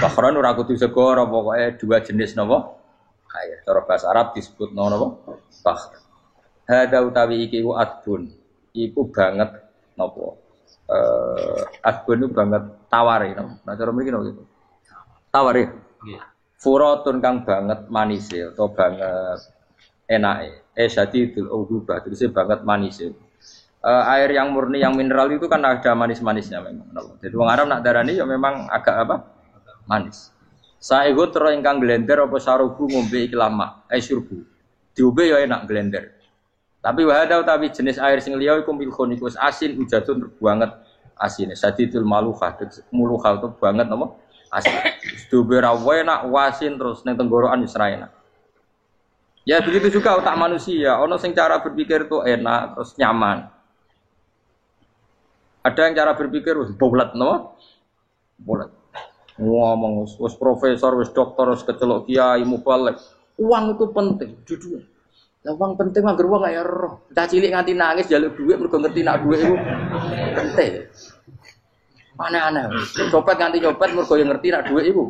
bahron ora kudu segoro, pokoknya dua jenis napa? Air. Cara bahasa Arab disebut napa? Bahr. Hada utawi iki ku adbun. Iku banget napa? Adbun itu banget tawari no. Nah cara mriki no gitu. Tawari. Nggih. Furatun kang banget manise atau banget enake. Syadidul ubah terus banget manise. Air yang murni yang mineral itu kan ada manis-manisnya memang. Jadi wong Arab nak darani ya memang agak apa? Manis. Saego tero ingkang glender apa sarubu ngombe iki lama, syurbu. Diombe ya enak glender. Tapi wahada utawi jenis air sing liya iku milkhun iku asin ujatun banget asine. Sadidul malukhah, mulukhah itu banget apa? Asin. Diombe ra enak wasin terus ning tenggorokan wis ra enak. Ya begitu juga otak manusia, ono sing cara berpikir itu enak terus nyaman. Ada yang cara berpikir wis bulat no? Bulat. Ngomong wis profesor, wis dokter, wis kecelok kiai mubalek. Uang itu penting di dunia. Lah uang penting mangger wong kaya roh. Cah cilik nganti nangis njaluk dhuwit mergo ngerti nak dhuwit iku penting. Aneh-aneh. Copet nganti nyopet mergo yo ngerti nak dhuwit iku.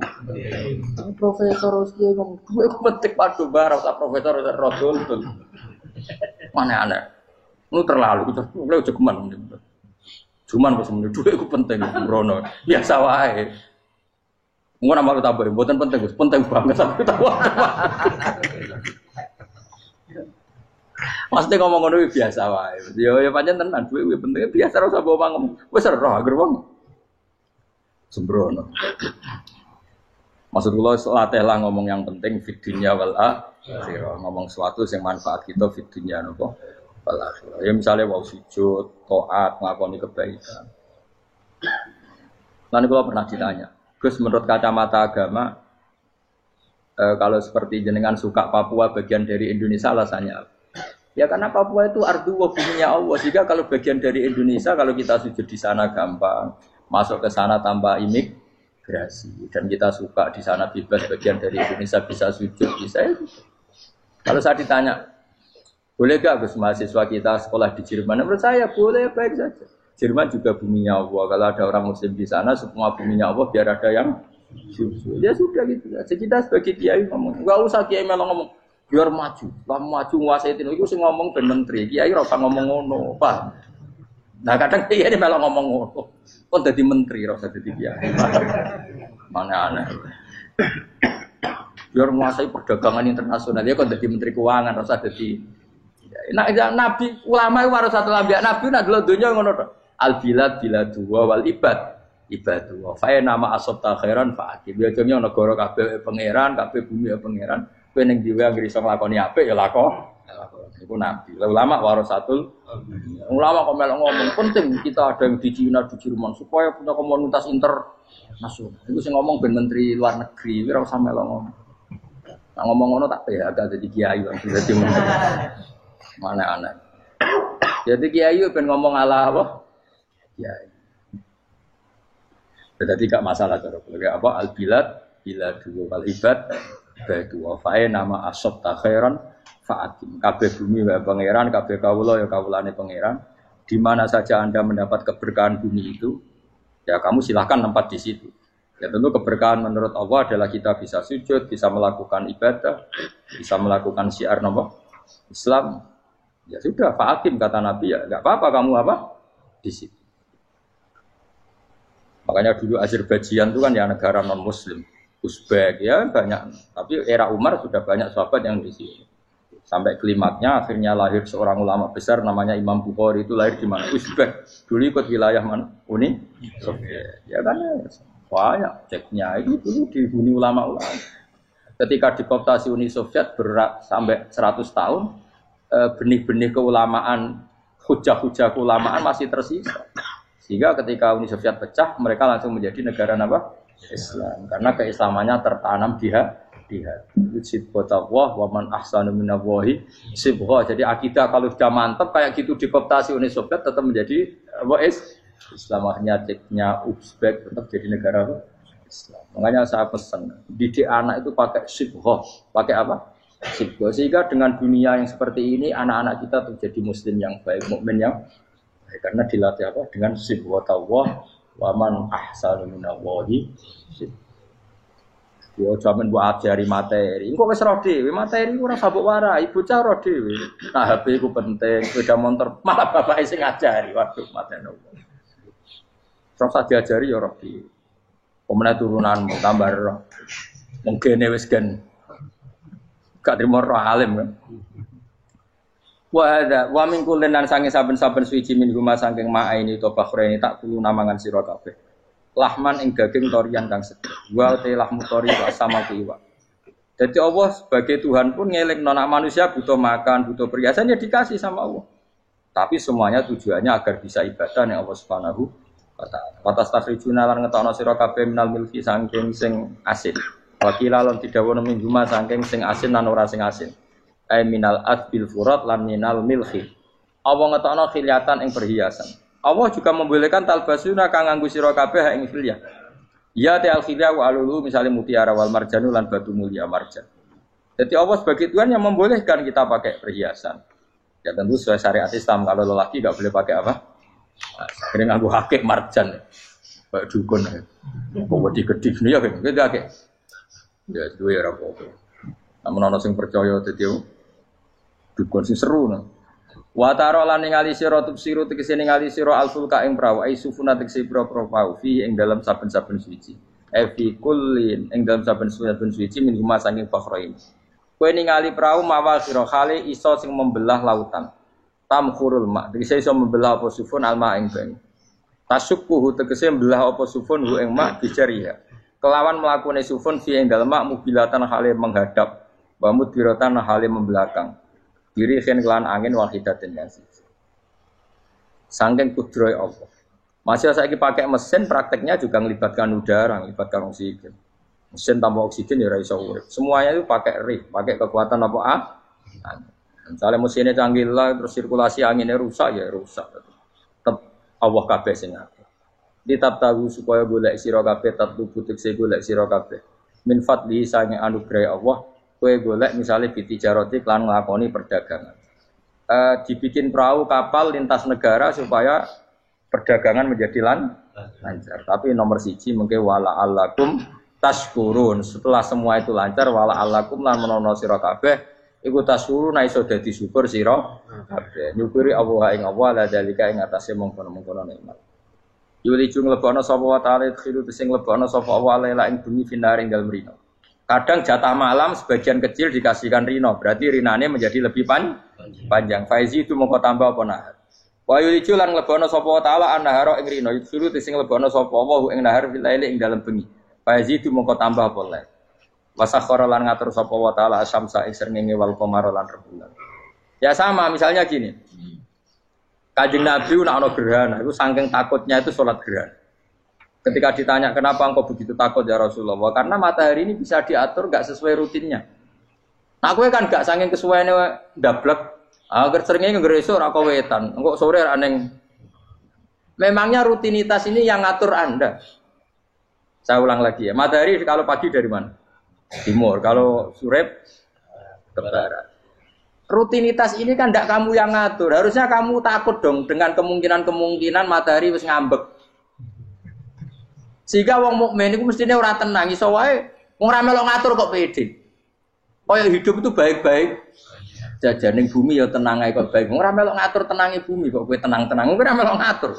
Profesor wis kiai ngomong dhuwit iku penting padha bar ora profesor ora rodol. Aneh-aneh. Lu terlalu itu lho jogeman. Cuman wis muni dhuwit iku penting rono. Biasa wae. Ngono amal tambah, mboten penting, penting banget aku tahu. Pasti ngomong ngono biasa wae. Yo pancen tenan duwe penting biasa ora usah mbok ngomong. Wis ora agar wong sembrono. Maksud kula latih lah ngomong yang penting fid dunya wal akhirah. Ngomong sesuatu yang manfaat kita fid dunya napa wal akhirah. Ya misale wau sujud, taat, nglakoni kebaikan. Lan kula pernah ditanya, Gus, menurut kacamata agama, kalau seperti jenengan suka Papua bagian dari Indonesia alasannya apa? Ya karena Papua itu ardu wa buminya Allah. Jika kalau bagian dari Indonesia, kalau kita sujud di sana gampang, masuk ke sana tanpa imigrasi, dan kita suka di sana bebas bagian dari Indonesia bisa sujud, bisa itu. Kalau saya ditanya, boleh gak Gus mahasiswa kita sekolah di Jerman? Menurut saya boleh, baik saja. Jerman juga buminya Allah. Kalau ada orang Muslim di sana, semua buminya Allah biar ada yang ya sudah gitu. Jadi kita sebagai kiai ngomong, nggak usah kiai malah ngomong biar maju, kamu maju nguasai itu sih ngomong ben menteri. Kiai rasa ngomong ngono, Pak. Nah kadang kiai ini malah ngomong ngono. Kok jadi menteri rasa jadi kiai. Mana aneh. Biar menguasai perdagangan internasional ya kok jadi menteri keuangan rasa jadi. Nah, nabi ulama itu harus satu lambiak nabi nak dulu dunia ngono to. Al bilad biladu wal ibad ibadu. Fa nama asabta khairan fa akib. Ya jane negara kabeh pangeran, kabeh bumi pangeran. Kowe ning dhewe anggere iso nglakoni apik ya lakon. Iku nabi. Ulama warasatul ulama kok melok ngomong penting kita ada yang di Cina di Jerman supaya punya komunitas internasional. Iku sing ngomong ben menteri luar negeri, ora usah melok ngomong. Nah ngomong ngono tak PHK jadi kiai langsung jadi menteri. Mana aneh. Jadi kiai ben ngomong ala apa? Kiai. Jadi gak masalah cara apa al bilad biladu wal ibad badu wa fa nama asab ta khairan fa'atim. Kabeh bumi wa pangeran, kabeh kawula ya kawulane pangeran. Di mana saja Anda mendapat keberkahan bumi itu, ya kamu silahkan tempat di situ. Ya tentu keberkahan menurut Allah adalah kita bisa sujud, bisa melakukan ibadah, bisa melakukan syiar nama Islam. Ya sudah, fa'atim kata Nabi ya, enggak apa-apa kamu apa? Di situ. Makanya dulu Azerbaijan itu kan ya negara non muslim, Uzbek ya banyak. Tapi era Umar sudah banyak sahabat yang di sini. Sampai klimaknya akhirnya lahir seorang ulama besar namanya Imam Bukhari, itu lahir di mana? Uzbek. Dulu ikut wilayah mana? Uni Soviet. Ya kan ya. Banyak ceknya itu dulu dihuni ulama-ulama. Ketika dikooptasi Uni Soviet berat sampai 100 tahun, benih-benih keulamaan, hujah-hujah keulamaan masih tersisa. Sehingga ketika Uni Soviet pecah, mereka langsung menjadi negara apa? Islam. Karena keislamannya tertanam di hati. Sibghatullah wa man ahsanu minallahi sibghah. Jadi akidah kalau sudah mantap kayak gitu dikooptasi Uni Soviet tetap menjadi Islam. Akhirnya ceknya Uzbek tetap jadi negara Islam. Makanya saya pesan didik anak itu pakai sibghah. Pakai apa? Sibghah. Sehingga dengan dunia yang seperti ini anak-anak kita tuh jadi muslim yang baik, mukmin yang karena dilatih apa dengan sibghatullah wa man ahsanu minallahi sibghah. Yo jaman mbok ajari materi. Engko wis ro dhewe, materi ora sabuk warai, bocah ro dhewe. Nah, HP ku penting, sepeda motor malah bapake sing ngajari. Waduh, mateni. Terus diajari ya ro dhewe. Pemene turunanmu tambah ro. Mungkin wis gen gak trimo ro alim kan. Wa min kullin lan sange saben-saben suci min guma saking ma'aini to bakhreni tak kulo namangan sira kabeh. Lahman ing daging torian kang sedhek. Wa te lahmu tori wa sama kiwa. Jadi Allah sebagai Tuhan pun ngelingno nek manusia butuh makan, butuh perhiasan ya dikasih sama Allah. Tapi semuanya tujuannya agar bisa ibadah ning Allah Subhanahu wa taala. Watas tafrijuna lan ngetokno sira kabeh minal milki saking sing asin. Wakila lan didhawuhna min guma saking sing asin lan ora sing asin. Ai minal adbil furat lan minal milhi. Allah ngetokno khiliatan ing perhiasan. Allah juga membolehkan talbasuna kang nganggo sira kabeh ing khilyah. Ya ta'al khilyah wa alulu misalnya mutiara wal marjanu lan batu mulia marjan. Jadi Allah sebagai Tuhan yang membolehkan kita pakai perhiasan. Ya tentu sesuai syariat Islam, kalau lelaki enggak boleh pakai apa? Akhirnya nganggo hakik marjan. Kayak dukun. Kok gede-gede ya kan? Gede akeh. Ya duwe ora apa-apa. Namun ana sing percaya dadi dukun sing seru nah. Wa taro lan ningali sira tubsiru tegese ningali sira alfulka ing prawa ai sufuna tegese pro-pro fi ing dalam saben-saben suci. Fi kullin ing dalam saben-saben suci min huma saking fakhrain. Kowe ningali prau mawa sira khali iso sing membelah lautan. Tamkhurul ma tegese iso membelah apa sufun alma ing banyu. Tasukkuhu tegese membelah apa sufun hu ing ma bijariha. Kelawan mlakune sufun fi ing dalem mak mubilatan khali menghadap wa mudbiratan khali membelakang. Diri khen kelan angin wahidatin yang siji. Saking kudroy Allah. Masih saiki pakai mesin prakteknya juga melibatkan udara, melibatkan oksigen. Mesin tanpa oksigen ya ora iso urip. Semuanya itu pakai rig, pakai kekuatan apa Misalnya mesinnya canggih lah, terus sirkulasi anginnya rusak ya rusak. Tetap Allah kabeh sing ngatur. Ditab tahu supaya golek sira kabeh tatlu butik se golek sira kabeh. Min fadli sange anugerah Allah Kue golek misalnya bitijaroti klan nglakoni perdagangan. Dibikin perahu kapal lintas negara supaya perdagangan menjadi lancar. Tapi nomor siji mungkin wala alakum tashkurun. Setelah semua itu lancar wala alakum lan menono sira kabeh iku tashkurun iso dadi syukur sira kabeh. Nyukuri Allah ing Allah la dalika ing atase mongkon-mongkon nikmat. Yuli jung lebono sapa wa ta'ala khiru sing lebono sapa Allah la ing bumi finaring dalem rino. Kadang jatah malam sebagian kecil dikasihkan rino, berarti rinane menjadi lebih panjang. Faizi itu mongko tambah apa nahar. Wa yulicu lan lebono sapa taala annahara ing rino, yusuru sing lebono sapa wa ing nahar filaili ing dalem bengi. Faizi itu mongko tambah apa le. Wasakhara lan ngatur sapa wa taala asyamsa ing srengenge wal qamara lan rembulan. Ya sama misalnya gini. Kanjeng Nabi nek ana gerhana, itu saking takutnya itu salat gerhana. Ketika ditanya kenapa engkau begitu takut ya Rasulullah, karena matahari ini bisa diatur gak sesuai rutinnya. Nah, aku kan gak saking kesuaiannya ndablek. Agar seringnya ngeresuk ora wetan. Engko sore aneng. Memangnya rutinitas ini yang ngatur Anda. Saya ulang lagi ya. Matahari kalau pagi dari mana? Timur. Kalau sore ke barat. Rutinitas ini kan ndak kamu yang ngatur. Harusnya kamu takut dong dengan kemungkinan matahari wis ngambek. Sehingga wong mukmin iku mestine ora tenang, iso wae wong ra melok ngatur kok pede. Kaya hidup itu baik-baik. Jajaning bumi ya tenang ae kok baik. Wong ra melok ngatur tenange bumi kok kowe tenang-tenang. Kowe ra melok ngatur.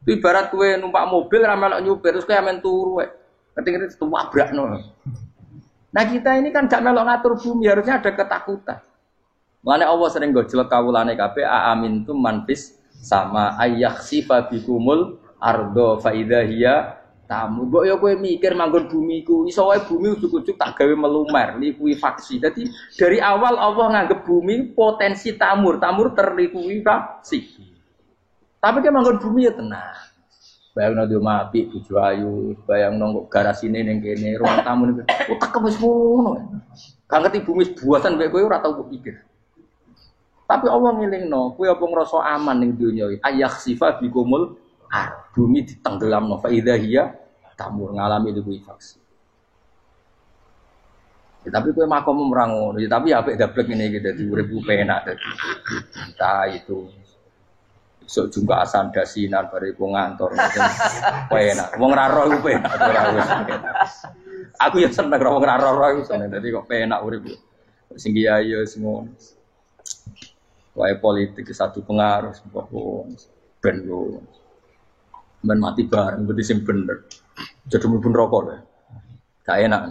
Itu ibarat kowe numpak mobil ra melok nyupir terus kowe amen turu wae. Ketika itu wabrakno. Nah, kita ini kan gak melok ngatur bumi, harusnya ada ketakutan. Mulane Allah sering gojlek kawulane kabeh aamintum manfis sama ayakhsifa bikumul ardo fa idza hiya tamu. Mbok ya kowe mikir manggon bumi ku iso wae bumi ujug-ujug tak gawe melumer, likuifaksi. Dadi dari awal Allah nganggep bumi potensi tamur terlikuifaksi. Tapi kan manggon bumi ya tenang. Bayangno di omah apik bojo ayu, bayangno kok garasine ning kene, ruang tamu ning utek wis ngono. Gak ngerti bumi buatan mek kowe ora tau pikir. Tapi Allah ngelingno, kowe apa ngrasa aman ning donya iki? Ayakhsifa bikumul bumi ditenggelamno fa idza hiya tamur ngalami likuifaksi. Ya, tapi kowe makom ora ngono, ya, tapi apik dablek ngene iki dadi urip penak dadi. Entah itu sok jungka asan dasinan bariku ngantor penak. Wong ra roh iku penak ora wis. Aku ya seneng wong ra roh iku seneng dadi kok penak urip. Sing kiai ya semua. Wae politik satu pengaruh ben yo. Men mati bareng berarti sing bener. Jadi mlebu neraka lho. Gak enak.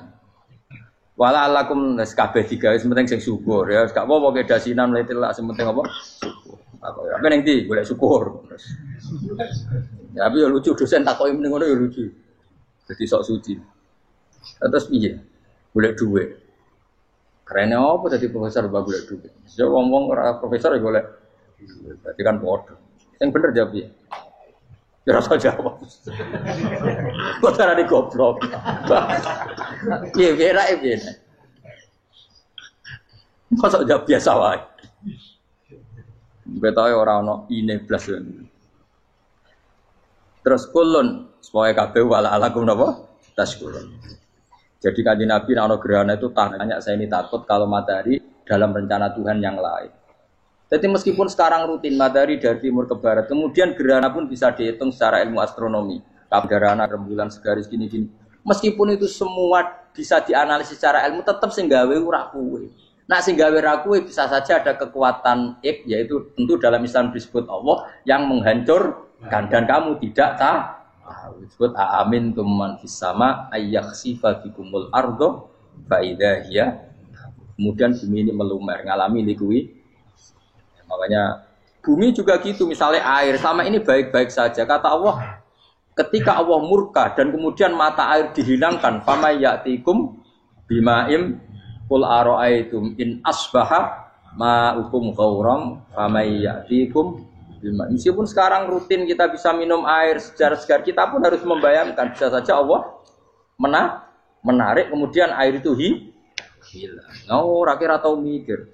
Wala alakum kabeh digawe penting sing syukur ya. Gak apa-apa ke dasinan mlete lak sing penting apa? Apa ning ndi golek syukur. Ya tapi yo lucu dosen takoki mending ngono yo lucu. Dadi sok suci. Terus piye? Golek dhuwit. Karena apa dadi profesor bab golek dhuwit. Yo wong-wong ora profesor ya golek. Berarti kan padha. Sing bener jawab piye? Ya rasa jawab. Kok cara di goblok. Piye vera piye. Kok sok jawab biasa wae. Betawe ora ono ine blas. Terus kulun supaya kabeh wala alakum napa? Taskurun. Jadi kanjeng Nabi nek ana gerhana itu tanya saya ini takut kalau matahari dalam rencana Tuhan yang lain. Jadi meskipun sekarang rutin matahari dari timur ke barat, kemudian gerhana pun bisa dihitung secara ilmu astronomi. Gerhana rembulan segaris gini-gini. Meskipun itu semua bisa dianalisis secara ilmu, tetap sing gawe ora kuwe. Nah sing gawe ra kuwe bisa saja ada kekuatan yaitu tentu dalam Islam disebut Allah yang menghancurkan dan kamu tidak tahu. Disebut amin tumman fis sama ayakhsifa bikumul ardo fa idza hiya. Kemudian bumi ini melumer ngalami likui. Makanya bumi juga gitu, misalnya air sama ini baik-baik saja. Kata Allah, ketika Allah murka dan kemudian mata air dihilangkan, fama ya'tikum bima'im qul ara'aytum in asbaha ma'ukum ghauram fama ya'tikum bima'im. Meskipun sekarang rutin kita bisa minum air segar-segar, kita pun harus membayangkan bisa saja Allah menarik kemudian air itu hilang. Oh, rakyat atau mikir.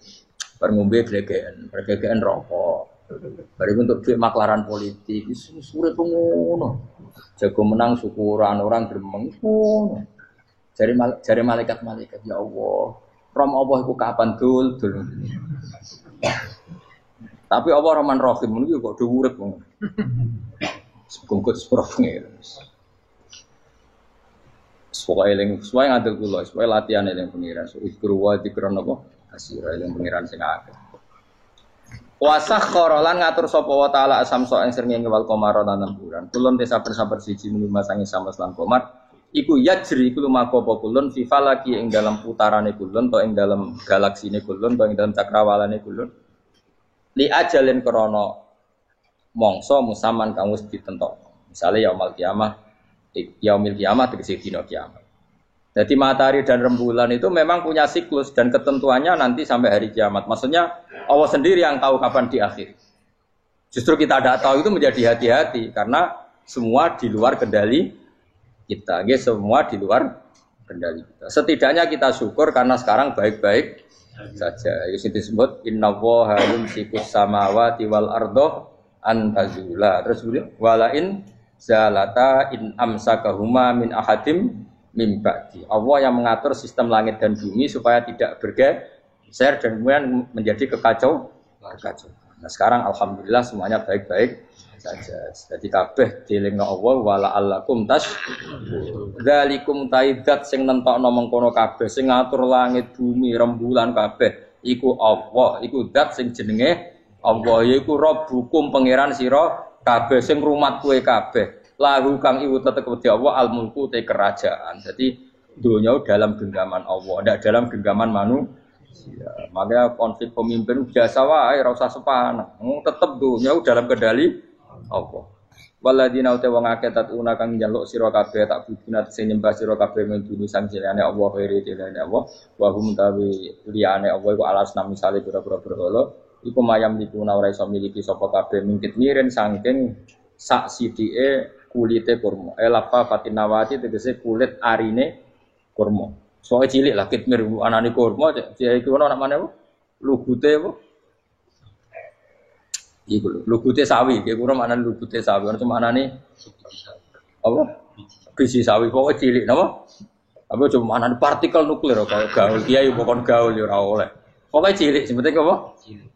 Bar ngombe glegeken rokok. Bar untuk duit maklaran politik wis urip ngono. Jago menang syukuran orang gremeng ngono. Jare malaikat ya Allah, From Allah iku kapan dul. Tapi Allah Rahman Rahim niku kok do urip wong. Sekungkut sepuro ngene. Pokoke eling suwe ngadil kula, suwe latihan eling pengiran. Ikru wa dikron apa? Asira eling pengiran sing akeh. Wasakhkhara lan ngatur sapa wa taala asamsa ing srengenge wal qamara lan bulan. Kulun te sabar-sabar siji mung masangi samas lan qamar. Iku yajri iku lumaku apa kulun fi falaki ing dalam putarane kulun to ing dalam galaksine kulun to ing dalam cakrawalane kulun. Li ajalin krana mangsa musaman kang wis ditentokno. Misale yaumul kiamah tegese dina kiamat. Jadi matahari dan rembulan itu memang punya siklus dan ketentuannya nanti sampai hari kiamat. Maksudnya Allah sendiri yang tahu kapan di akhir. Justru kita tidak tahu itu menjadi hati-hati karena semua di luar kendali kita. Semua di luar kendali kita. Setidaknya kita syukur karena sekarang baik-baik saja. Itu disebut innallaha yumsikus samawati wal arda an tazula. Terus walain zalata in amsakahuma min ahadim min ba'di. Allah yang mengatur sistem langit dan bumi supaya tidak bergeser dan kemudian menjadi kekacauan. Nah, sekarang alhamdulillah semuanya baik-baik saja. Jadi kabeh dielingno Allah wala allakum dzalikum taidat sing nentokno mengkono kabeh sing ngatur langit bumi rembulan kabeh iku Allah, iku zat sing jenenge Allah yaiku Rabbukum pangeran sira kabeh sing rumat kowe kabeh. Lahu kang iku tetep wedi Allah al mulku te kerajaan. Jadi dunia dalam genggaman Allah, tidak dalam genggaman manusia. Makanya konflik pemimpin biasa wae ora usah sepana. Tetep dunia dalam kendali Allah. Waladina uta wong akeh tatuna kang njaluk sira kabeh tak budina sing nyembah sira kabeh menduni sang jenenge Allah khairi dilane Allah wa hum tawi liyane Allah iku alas nami misale pira-pira berhala iku mayam dipuna ora iso miliki sapa kabeh mingkit miren saking sak sidike kulite kurma. Lafa fatinawati tegese kulit arine kurma. Soale cilik lah kitmir anane kurma iki ono nak maneh lugute apa? Iku lugute sawi, iki kurang maknane lugute sawi, ono maknane apa? Biji sawi pokoke cilik napa? Apa cuma maknane partikel nuklir kaya gaul kiai pokon gaul ya ora oleh. Pokoke cilik sebete apa? Cilik.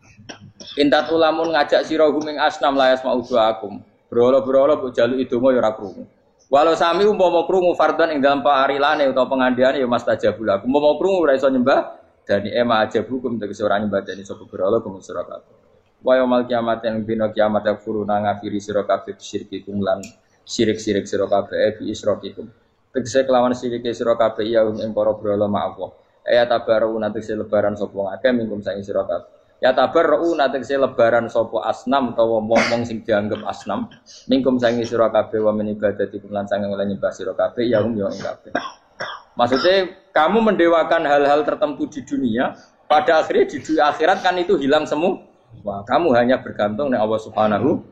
Intat ulamun ngajak sira guming asnam layas mauduakum. Berhala-berhala mbok jaluk idonga ya ora krungu. Walau sami umpama krungu fardhan ing dalem parilane utawa pengandiane ya mastajabul lakum. Umpama krungu ora iso nyembah dani ema ajabukum tegese ora nyembah dani sapa berhala kuwi sira kabeh. Wa yaumil kiamat yang dina kiamat yakfuruna ngafiri sira kabeh syirkikum lan syirik-syirik sira kabeh bi isrokikum. Tegese kelawan sirike sira kabeh ya ing para berhala ma'allah. Ya tabaru nanti lebaran sapa ngake mingkum saing sira kabeh. Ya tabarru nanti lebaran sapa asnam utawa wong-wong sing dianggap asnam mingkum sangi sira kabeh wa min ibadati lan sange oleh nyembah sira kabeh ya ing kabeh. Maksudnya kamu mendewakan hal-hal tertentu di dunia, pada akhirnya di akhirat kan itu hilang semua. Wah, kamu hanya bergantung dengan Allah Subhanahu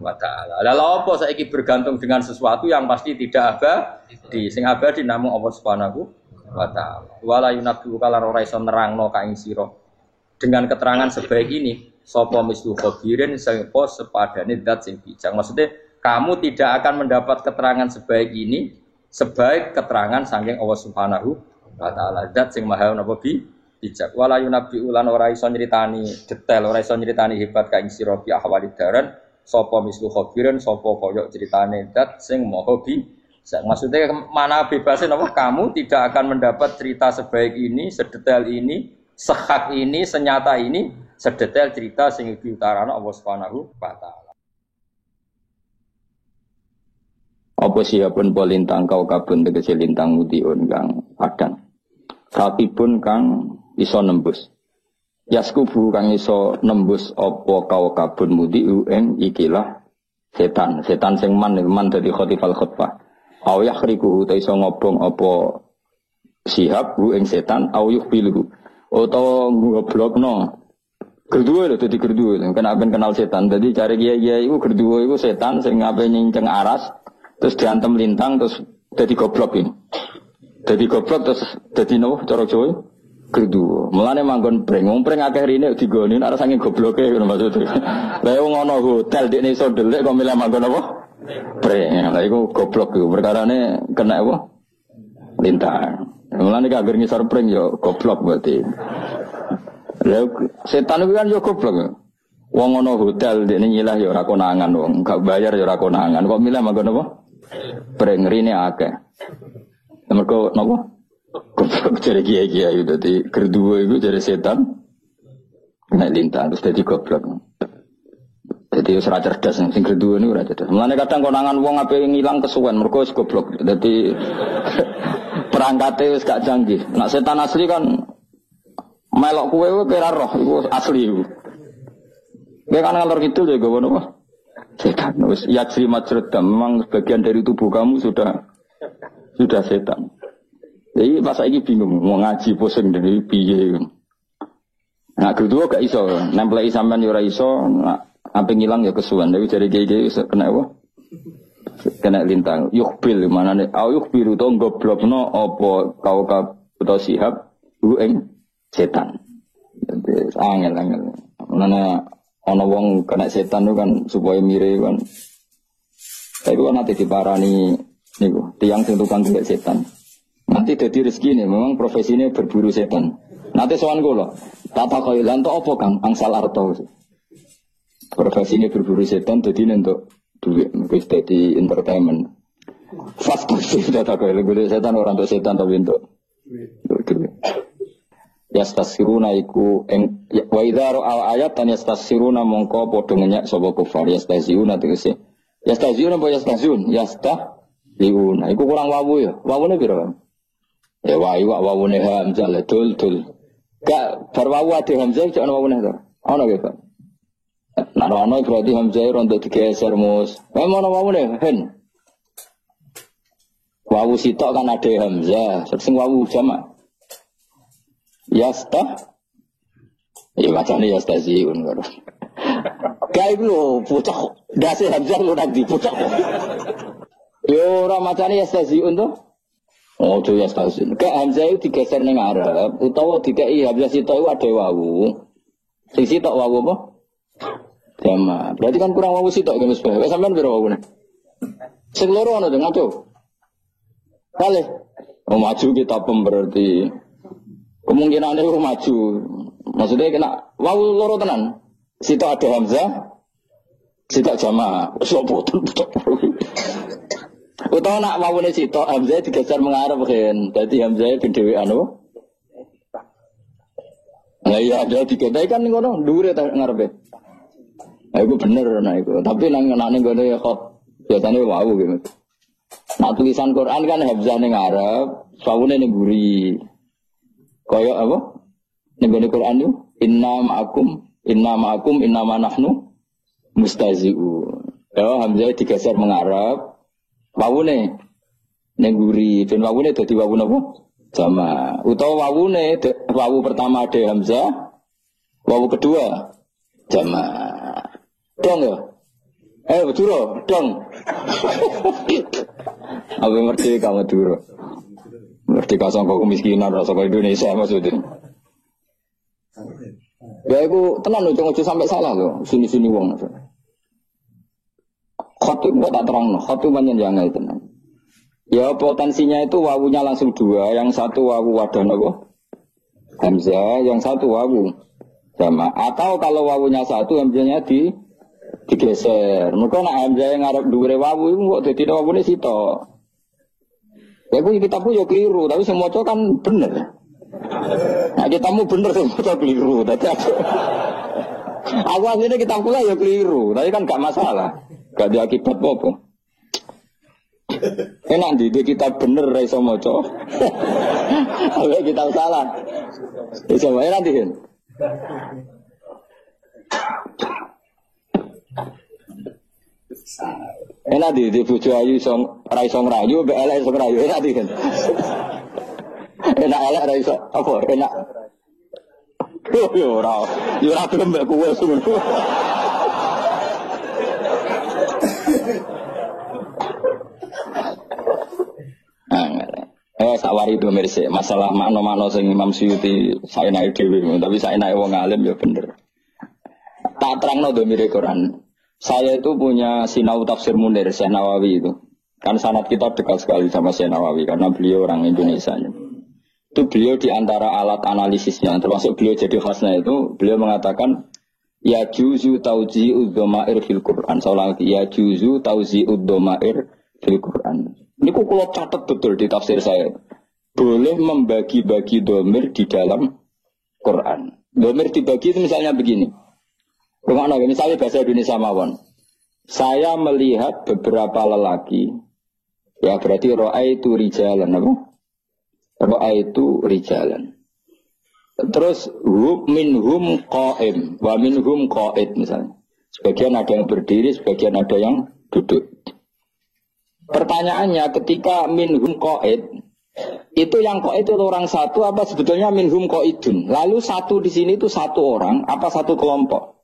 wa taala. Lalu apa saiki bergantung dengan sesuatu yang pasti tidak abadi, sing abadi namung Allah Subhanahu wa taala. Wala yunabbi'u kalan ora iso nerangno ka ing sira. Dengan keterangan sebaik ini, sapa mislu khabirin sapa sepadane zat sing bijak. Maksudnya kamu tidak akan mendapat keterangan sebaik ini sebaik keterangan saking Allah Subhanahu wa taala. Zat sing maha napa bijak. Wala yunabbi ulan ora iso nyritani detail, ora iso nyritani hebat ka ing sira bi ahwalid daran sapa mislu khabirin sapa kaya critane zat sing maha bijak. Maksudnya mana bebasnya napa kamu tidak akan mendapat cerita sebaik ini, sedetail ini, sehak ini, senyata ini, sedetail cerita sing diutarana Allah Subhanahu wa taala. Apa siapun polintang kau kabun tegese lintang mutiun kang padang. Satipun kang iso nembus. Yaskubu kang iso nembus apa kau kabun mutiu ing ikilah setan. Setan sing man dadi khotifal khutbah. Au yakhriku ta iso ngobong apa sihab bu ing setan au yukhbilu. Utawa ngoblokno. Gerduwe lho dadi gerduwe. Kan apen kenal setan. Dadi cari kiai-kiai iku gerduwe iku setan sing ape nyinceng aras terus diantem lintang terus dadi goblok iki. Dadi goblok terus dadi nopo cara Jawa? Gerduwe. Mulane manggon breng. Wong breng akeh rene digoni nek saking gobloke ngono maksud. Lah wong ana hotel dekne iso ndelik kok milih manggon apa? Breng. Lah iku goblok iku. Perkarane kena apa? Lintang. Mulane gak agar ngisor pring yo goblok berarti. Lah setan itu kan yo goblok. Wong ana hotel ndekne nyilah yo ora konangan wong, gak bayar yo ora konangan. Kok milih manggon apa? Pring rene akeh. Mergo napa? Goblok jare kiai-kiai dadi gerduwe iku jare setan. Nek lintang terus dadi goblok. Jadi ora cerdas sing kedua ini ora cerdas. Mulane kadang konangan wong ape ngilang kesuwen mergo wis goblok. Dadi perangkate wis gak canggih. Nek setan asli kan melok kowe kira roh iku asli iku. Kowe kan ngalor kidul ya gowo napa? Setan wis yajri majradam memang bagian dari tubuh kamu sudah setan. Jadi pas saiki bingung mau ngaji pusing dari piye. Nah kedua gak iso nempelai sampean yo ora iso. Apa ngilang ya kesuwan, tapi dari gigi kena apa? Kena lintang. Yukbil mana nih? Yukbil itu goblok no apa kau atau sihab eng setan. Jadi angel. Mana ono wong kena setan itu kan supaya mirip kan. Tapi kan nanti diparani niku tiang sing tukang golek setan. Nanti jadi rezeki nih, memang profesinya berburu setan. Nanti soal gue tak tahu lanto apa kang angsal arto. Profesi ini berburu setan jadi untuk duit, mungkin jadi entertainment. Fast pasif data kau lebih setan orang untuk setan tapi untuk duit. Ya stasiruna iku wa idza ra'a ayatan yastasiruna mongko padha ngenyak sapa kufar yastasiruna tegese. Yastasiruna apa yastazun? Yastahliuna. Iku kurang wawu ya. Wawune piro? Ya wawune hamzah dul. Gak berwawu ade hamzah cek ana wawune to. Ana ge, Pak. Nah, berarti hamzah rontok digeser mus. Memang wawune hen. Wawu sitok kan ada hamzah, sing wawu jamak. Yastah. Ya macane yastaziun karo. Kae lho bocah dase hamzah lho nang di bocah. Yo ora macane yastaziun to. Oh, to yastaziun. Kae hamzah itu digeser ning ngarep utawa dikeki hamzah sitok iku ada wawu. Sing sitok wawu apa? Jama. Berarti kan kurang wawu sitok kan Mas. Wes sampean piro wawune? Sing loro ana ngaco. Kale. Oh maju kita berarti kemungkinan ada maju. Maksudnya kena wawu loro tenan. Sitok ada hamzah. Sitok jama. Sopo tutuk. Utawa nak wawune sitok hamzah digeser mengarep kan. Dadi hamzah ben dhewean apa? Nah iya ada diketai kan ngono dhuwure ta ngarepe. Nah, itu bener nah itu. Tapi nang ngenane ngene ya kok biasane wawu gitu. Nah tulisan Quran kan hamzah ning ngarep, wawune ning mburi. Kaya apa? Ning Quran itu inna ma'akum inna ma nahnu mustazi'un. Ya hamzah digeser mengarep, wawune ning mburi. Ben wawune dadi wawu napa? Sama. Utawa wawune wawu pertama ada hamzah, wawu kedua jama. Dong ya? Betul dong. Apa ngerti kamu dulu? Ngerti kasongko kemiskinan rasa ke Indonesia maksudnya. Ya aku tenang loh, jangan sampai salah loh. Sini wong. Khotib kok tak terang loh. Khotib banyak jangan itu. Ya potensinya itu wawunya langsung dua. Yang satu wawu wadah nopo hamzah, yang satu wawu sama. Atau kalau wawunya satu hamzahnya digeser. Mereka nak hamzah yang ngarep dhuwure wawu iku kok dadi wawune sitok. Ya kuwi kitabku yo keliru, tapi semua cowok kan bener. Nah, kitabmu bener semua cowok keliru. Dadi aku asline kitabku lah yo keliru, tapi kan gak masalah. Gak ada akibat apa-apa. Enak di kitab bener ra iso maca. Kalau kitab salah. Iso wae nanti kan. Enak di bojo ayu ra iso ngrayu, mbek elek iso ngrayu, enak di kan. Enak elek ra iso apa enak. Yo ora gelem mbek kowe semono. Sawari itu mirip masalah makna-makna sing Imam Suyuti saya naik dewi, tapi saya naik wong alim ya bener. Tak terang no domire Quran. Saya itu punya sinau tafsir Munir Syekh Nawawi itu. Kan sanad kita dekat sekali sama Syekh Nawawi karena beliau orang Indonesia. Itu beliau di antara alat analisisnya, termasuk beliau jadi khasnya itu, beliau mengatakan ya juzu tauzi'ud dhamair fil Quran. Saya lagi ya juzu tauzi'ud dhamair fil Quran. Ini kalau catat betul di tafsir saya. Boleh membagi-bagi dhamir di dalam Quran. Dhamir dibagi itu misalnya begini. Misalnya bahasa Indonesia mawon. Saya melihat beberapa lelaki, ya berarti ra'aitu rijalan apa? Ra'aitu rijalan. Terus minhum qa'im wa minhum qa'id misalnya. Sebagian ada yang berdiri, sebagian ada yang duduk. Pertanyaannya ketika minhum qa'id itu yang qa'id itu orang satu apa sebetulnya minhum qa'idun? Lalu satu di sini itu satu orang apa satu kelompok?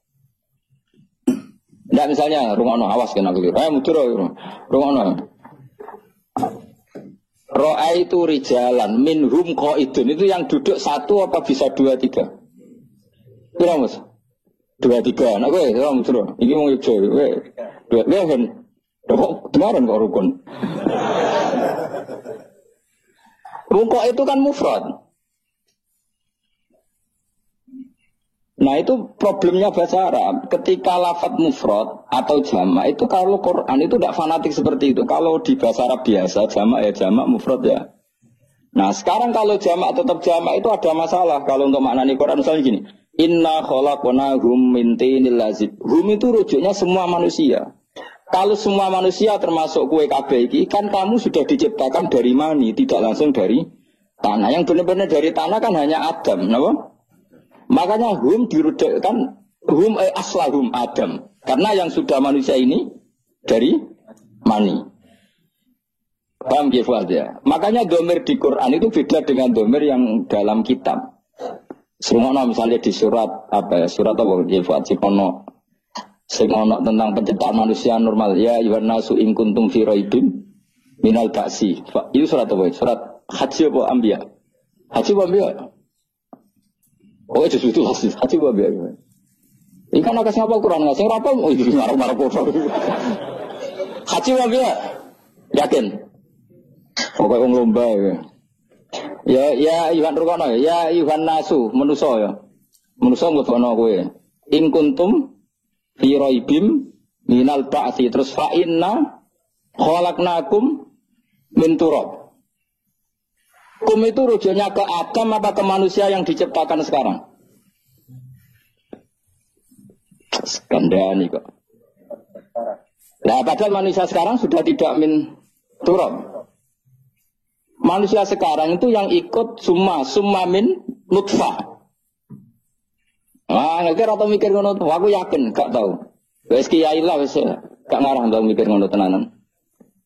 Enggak misalnya rungono awas kena gitu. Mudur rungono. Ra'aitu rijalan minhum qa'idun itu yang duduk satu apa bisa dua tiga? Kira Mas? Dua tiga. Nah kowe ora mudur. Iki wong ijo kowe. Dua kan. Kok kemarin kok rukun. Rukun itu kan mufrad. Nah itu problemnya bahasa Arab. Ketika lafadz mufrad atau jamak itu kalau Quran itu tidak fanatik seperti itu. Kalau di bahasa Arab biasa jamak ya jamak, mufrad ya. Nah sekarang kalau jamak tetap jamak itu ada masalah. Kalau untuk maknani Quran misalnya gini. Inna khalaqnahum min tinil lazib. Hum itu rujuknya semua manusia. Kalau semua manusia termasuk kue kabeh iki kan kamu sudah diciptakan dari mani, tidak langsung dari tanah. Yang benar-benar dari tanah kan hanya Adam, kenapa? Makanya hum dirudukkan hum aslahum Adam. Karena yang sudah manusia ini dari mani. Paham ya? Makanya domir di Quran itu beda dengan domir yang dalam kitab. Serungono misalnya di surat apa ya? Surat apa? Jefat Cipono. Sing ono tentang penciptaan manusia normal ya yuhan nasu in kuntum fi raibin minal ba'si. Itu surat apa? Surat Haji apa Anbiya? Haji apa Anbiya? Oh itu Haji apa Anbiya? Ini kan agak ngapal Quran enggak sing rapal oh iki marah-marah kok. Haji apa Anbiya? Yakin? Pokoke wong lomba ya. Ya yuhan rukono ya yuhan nasu manusa ya. Manusa mlebono kowe. In kuntum fi raibim minal ba'si terus fa inna khalaqnakum min turab. Kum itu rujuknya ke Adam apa ke manusia yang diciptakan sekarang? Skandani kok. Nah, padahal manusia sekarang sudah tidak min turab. Manusia sekarang itu yang ikut summa min nutfah. Ngerti atau mikir ngono? Aku yakin, gak tahu. Wes kiai lah wes gak ngarah tau mikir ngono tenanan.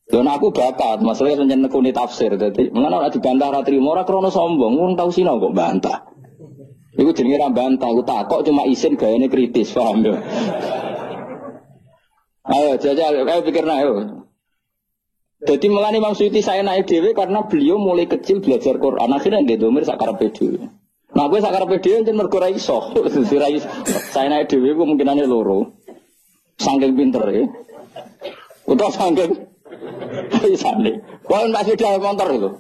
Dan aku bakat, masalahnya rencana nekuni tafsir. Jadi, mengapa nak dibantah ratri? Ora krono sombong, wong tau sinau kok bantah. Iku jenenge ra bantah, aku takok cuma isin gayane kritis, paham yo. Ayo jajal, ayo pikirna ayo. Jadi melani Imam Suyuti saya naik dhewe karena beliau mulai kecil belajar Quran. Akhirnya nggih domir sak karepe dhewe. Nah, gue sakar PD jen mergo ra iso. Saya naik dhewe ku kemungkinane loro. Saking pinter ya. Utawa saking isane. Kok Mas Wida motor itu.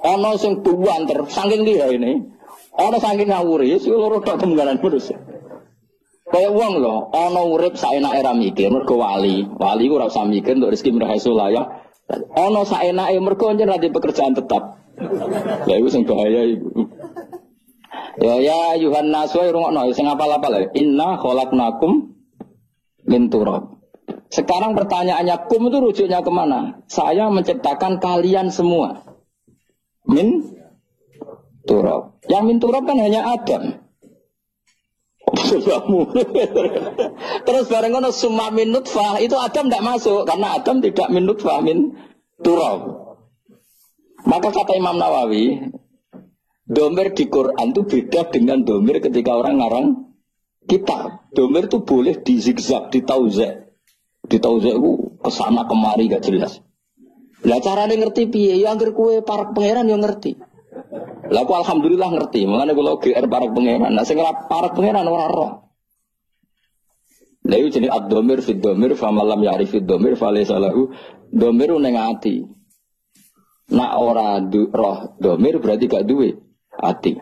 Ana sing buanter saking liyane. Ana saking ngawuri, sing loro tok kemungkinan terus. Kaya wong lho, ana urip saenake ra mikir mergo wali. Wali ku ora usah mikir untuk rezeki mirhasulaya. Ana saenake mergo njen ra pekerjaan tetap. Lah iku sing bahaya iku. Ya Yuhan Naswa rungokno sing apal-apal ya. Inna khalaqnakum min turab. Sekarang pertanyaannya kum itu rujuknya kemana? Saya menciptakan kalian semua min turab. Yang min turab kan hanya Adam. Terus bareng ngono summa min nutfah itu Adam tidak masuk karena Adam tidak min nutfah min turab. Maka kata Imam Nawawi domir di Quran itu beda dengan domir ketika orang ngarang kitab. Domir itu boleh dizigzag, ditauzek. Ditauzek itu kesana kemari gak jelas. Lah caranya ngerti piye? Ya anggere kowe para pangeran yang ngerti. Lah aku alhamdulillah ngerti. Makanya kalau GR para pangeran, nah sing para pangeran ora roh. Lah iki jenenge ad-domir fi domir fa malam ya'rif domir fa laysa lahu domir ning ati. Nak ora roh domir berarti gak duwe hati.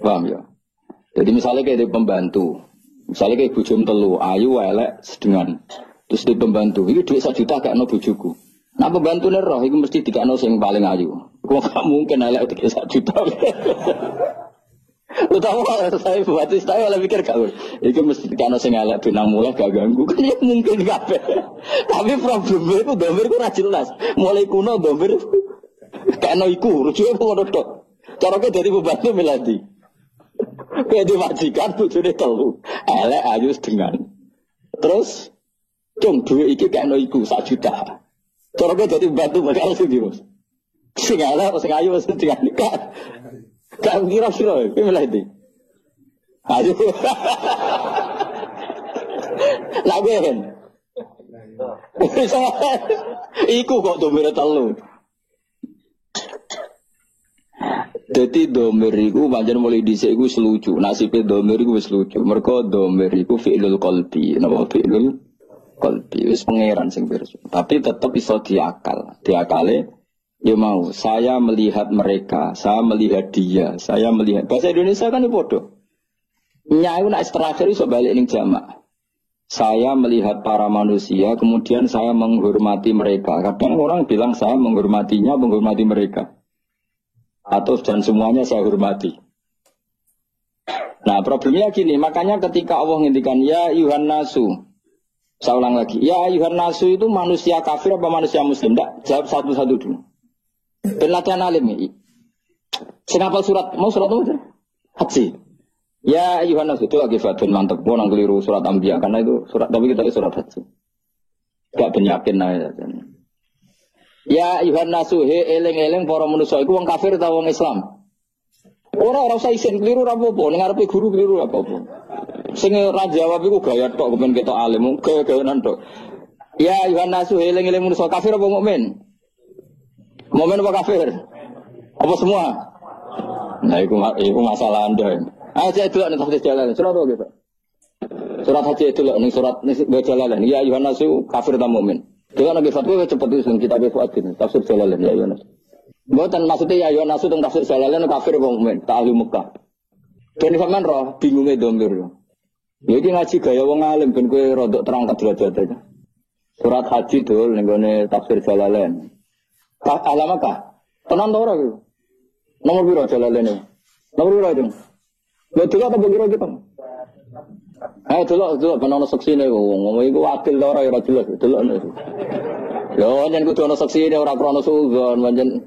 Paham ya? Jadi misalnya kayak di pembantu, misalnya kayak bujum telu, ayu, elek, sedengan. Terus di pembantu, ini duit 1 juta gak no bujuku. Nah pembantu nih roh, itu mesti dikano sing paling ayu. Kok gak mungkin elek untuk 1 juta. Lu tahu kalau saya buat saya malah pikir gak, itu mesti dikano sing elek benang mulai gak ganggu. Kan ya mungkin gak. Tapi problemnya itu domir itu gak jelas. Mulai kuno domir kayak no iku, rujuknya pun ada. Caranya dari pembantu melati. Kayak diwajikan bujune telu. Elek ayu sedengan. Terus cung duit iki kayak no iku 1 juta. Caranya dari pembantu bakal sendiri. Sing elek sing ayu sedengan kan. Kan kira-kira iki melati. Ayo. Lagi kan. Iku kok domir telu. Jadi domir iku pancen mulai dhisik iku selucu. Nasibe domir iku wis lucu. Mergo domir iku fi'lul qalbi. Napa fi'lul qalbi wis pangeran sing pirsa. Tapi tetep iso diakal. Diakale ya mau saya melihat mereka, saya melihat dia, saya melihat. Bahasa Indonesia kan padha. Nya iku nek terakhir iso balik ning jamak. Saya melihat para manusia, kemudian saya menghormati mereka. Kadang orang bilang saya menghormatinya, menghormati mereka. Atau dan semuanya saya hormati. Nah problemnya gini, makanya ketika Allah ngendikan ya ayuhan nasu, saya ulang lagi, ya ayuhan nasu itu manusia kafir apa manusia muslim? Tidak, jawab satu-satu dulu. Ben latihan alim ini. Senapal surat, mau surat apa? Haji. Ya ayuhan nasu itu lagi fatun mantap, mau nang keliru surat Anbiya karena itu surat, tapi kita surat Haji. Gak penyakin aja. Ya ayuhan nasu he eling-eling para manusia iku wong kafir ta wong Islam. Ora usah isin keliru ra apa-apa, ning ngarepe guru keliru ra apa-apa. Sing ora jawab iku gaya tok kepen ketok alim, gaya-gayanan tok. Ya ayuhan nasu he eling-eling manusia kafir apa mukmin? Mukmin apa kafir? Apa semua? Nah iku masalah Anda. Aja itu nek tafsir jalan. Surat apa gitu? Surat Haji itu lho ning surat jalan. Ya ayuhan nasu kafir ta mukmin? Dengan lagi fatwa cepat itu kita befuatin tafsir Jalalain ya Yonas. Bukan maksudnya ya Yonas itu tafsir Jalalain kafir mukmin tak ahli Mekah. Dan sampean roh bingungnya domir. Ya iki ngaji gaya wong alim ben kowe rodok terangkat derajat aja. Surat Haji dul ning gone tafsir Jalalain. Alamat ka? Tenan to ora iki? Nomor piro Jalalain iki? Nomor piro itu? Lha delok apa kira gitu? Delok ben ono saksine wong iku adil ora ya jelas delok. Yo yen kudu ono saksine ora krana sugon pancen.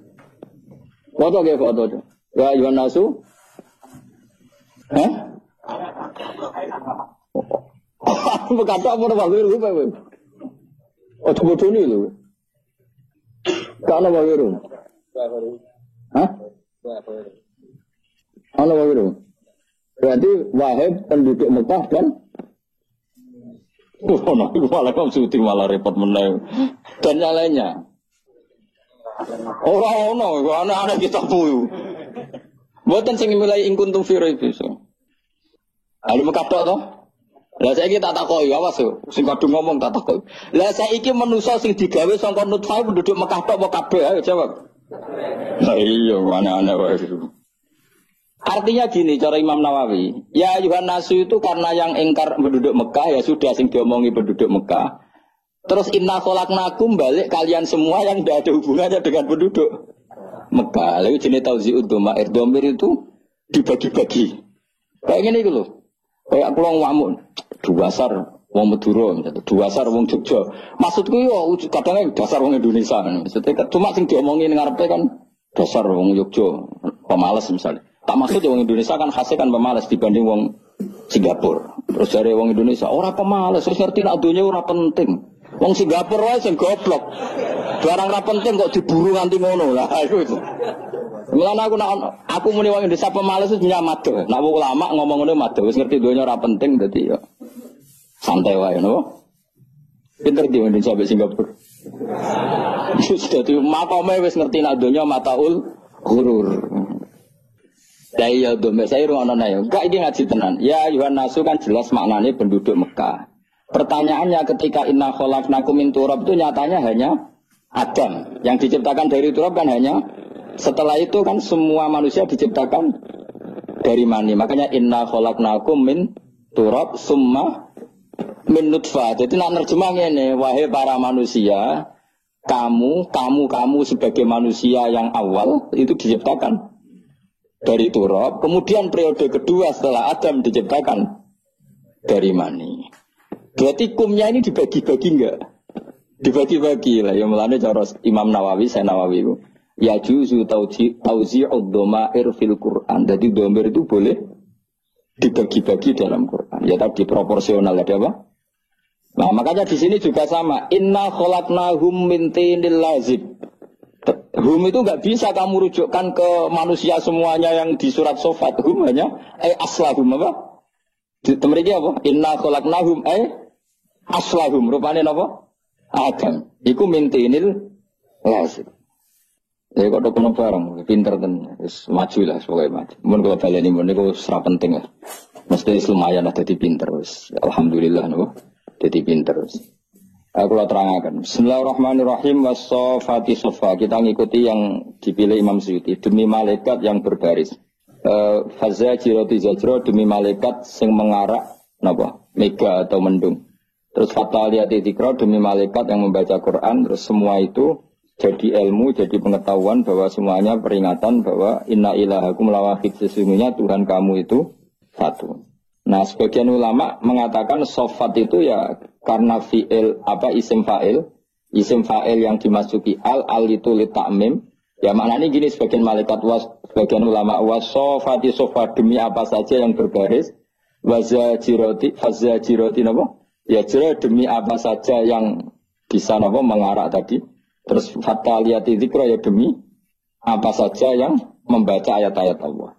Foto ge foto. Ya ayuhan nasu. Hah? Berkata apa ora bagus lupa kowe. Oh bodoh ni lho. Kana bagus. Hah? Ana bagus. Berarti Wahid penduduk Mekah kan? Malah kamu syuting malah repot menang. Dan yang lainnya. Orang-orang, anak-anak kita puyu. Buatan sing mulai ingkuntum firo itu. Lalu Mekah tok toh? Lah saiki tak takoki, awas yo. Sing kadung ngomong tak takoki. Lah saiki manusa sing digawe saka nutfah penduduk Mekah tok apa kabeh? Ayo jawab. Lah iya, anak-anak wae. Artinya gini cara Imam Nawawi, ya ayuhan nasu itu karena yang ingkar penduduk Mekah ya sudah sing diomongi penduduk Mekah. Terus inna khalaqnakum balik kalian semua yang tidak ada hubungannya dengan penduduk Mekah. Lalu jenis tauzi'ud dhamair dhamir itu dibagi-bagi. Kayak gini gitu loh. Kayak kulong wamun, dasar wong Madura, dasar wong Jogja. Maksudku yo kadang dasar wong Indonesia. Maksudnya cuma sing diomongi ning ngarepe kan dasar wong Jogja, pemalas misalnya. Tak maksud wong Indonesia kan khasnya kan pemalas dibanding wong Singapura. Terus dari wong Indonesia, orang pemalas, terus ngerti nak dunia ora penting. Wong Singapura wae sing goblok. Barang ora penting kok diburu nganti ngono. Lah iku itu. Mulane aku muni wong Indonesia pemalas wis nyamat. Nek ulama ngomong ngono mad, wis ngerti dunia ora penting dadi ya santai wae no. Pinter di Indonesia be Singapura. Dadi makome wis ngerti nak dunia mataul ghurur. Ya domir saya rungono ae. Enggak iki ngaji tenan. Ya ayuhan nasu kan jelas maknanya penduduk Mekah. Pertanyaannya ketika inna khalaqnakum min turab itu nyatanya hanya Adam. Yang diciptakan dari turab kan hanya Setelah itu kan semua manusia diciptakan dari mani. Makanya inna khalaqnakum min turab summa min nutfah. Jadi nak nerjemahnya ini, wahai para manusia, kamu sebagai manusia yang awal itu diciptakan dari turab. Kemudian periode kedua setelah Adam diciptakan dari mani. Berarti kumnya ini dibagi-bagi enggak? Dibagi-bagi lah. Yang melane cara Imam Nawawi, saya Nawawi itu. Ya juzu tauzi'ud dhamair fil Quran. Jadi dhamir itu boleh dibagi-bagi dalam Quran. Ya tadi proporsional ada apa? Nah, makanya di sini juga sama. Inna khalaqnahum min tinil lazib. Hum itu enggak bisa kamu rujukkan ke manusia semuanya yang di surat Shofat. Hum hanya aslahum apa? Temriki apa? Inna khalaqnahum aslahum. Rupane apa? Adam. Iku min tinil lazib. Ya kok dokumen barang, pinter ten, maju lah sebagai maju. Mungkin kalau kalian ini itu serap penting lah. Mesti lumayan lah jadi pinter, alhamdulillah nopo, jadi pinter. Aku lah terangkan. Bismillahirrahmanirrahim. Wassofati sofa. Kita ngikuti yang dipilih Imam Suyuti demi malaikat yang berbaris. Fazza jiroti zajro demi malaikat yang mengarak nopo, mega atau mendung. Terus fataliyati dzikra demi malaikat yang membaca Quran. Terus semua itu jadi ilmu, jadi pengetahuan bahwa semuanya peringatan bahwa inna ilahakum lawahid, sesungguhnya Tuhan kamu itu satu. Nah, sebagian ulama mengatakan sofat itu ya karena fi'il isim fa'il yang dimasuki al itu li ta'mim. Ya maknanya gini, sebagian sebagian ulama wasofati sofat demi apa saja yang berbaris, fazajiroti napa? Ya jira demi apa saja yang bisa napa mengarak tadi. Terus fataliyati dzikra ya demi apa saja yang membaca ayat-ayat Allah.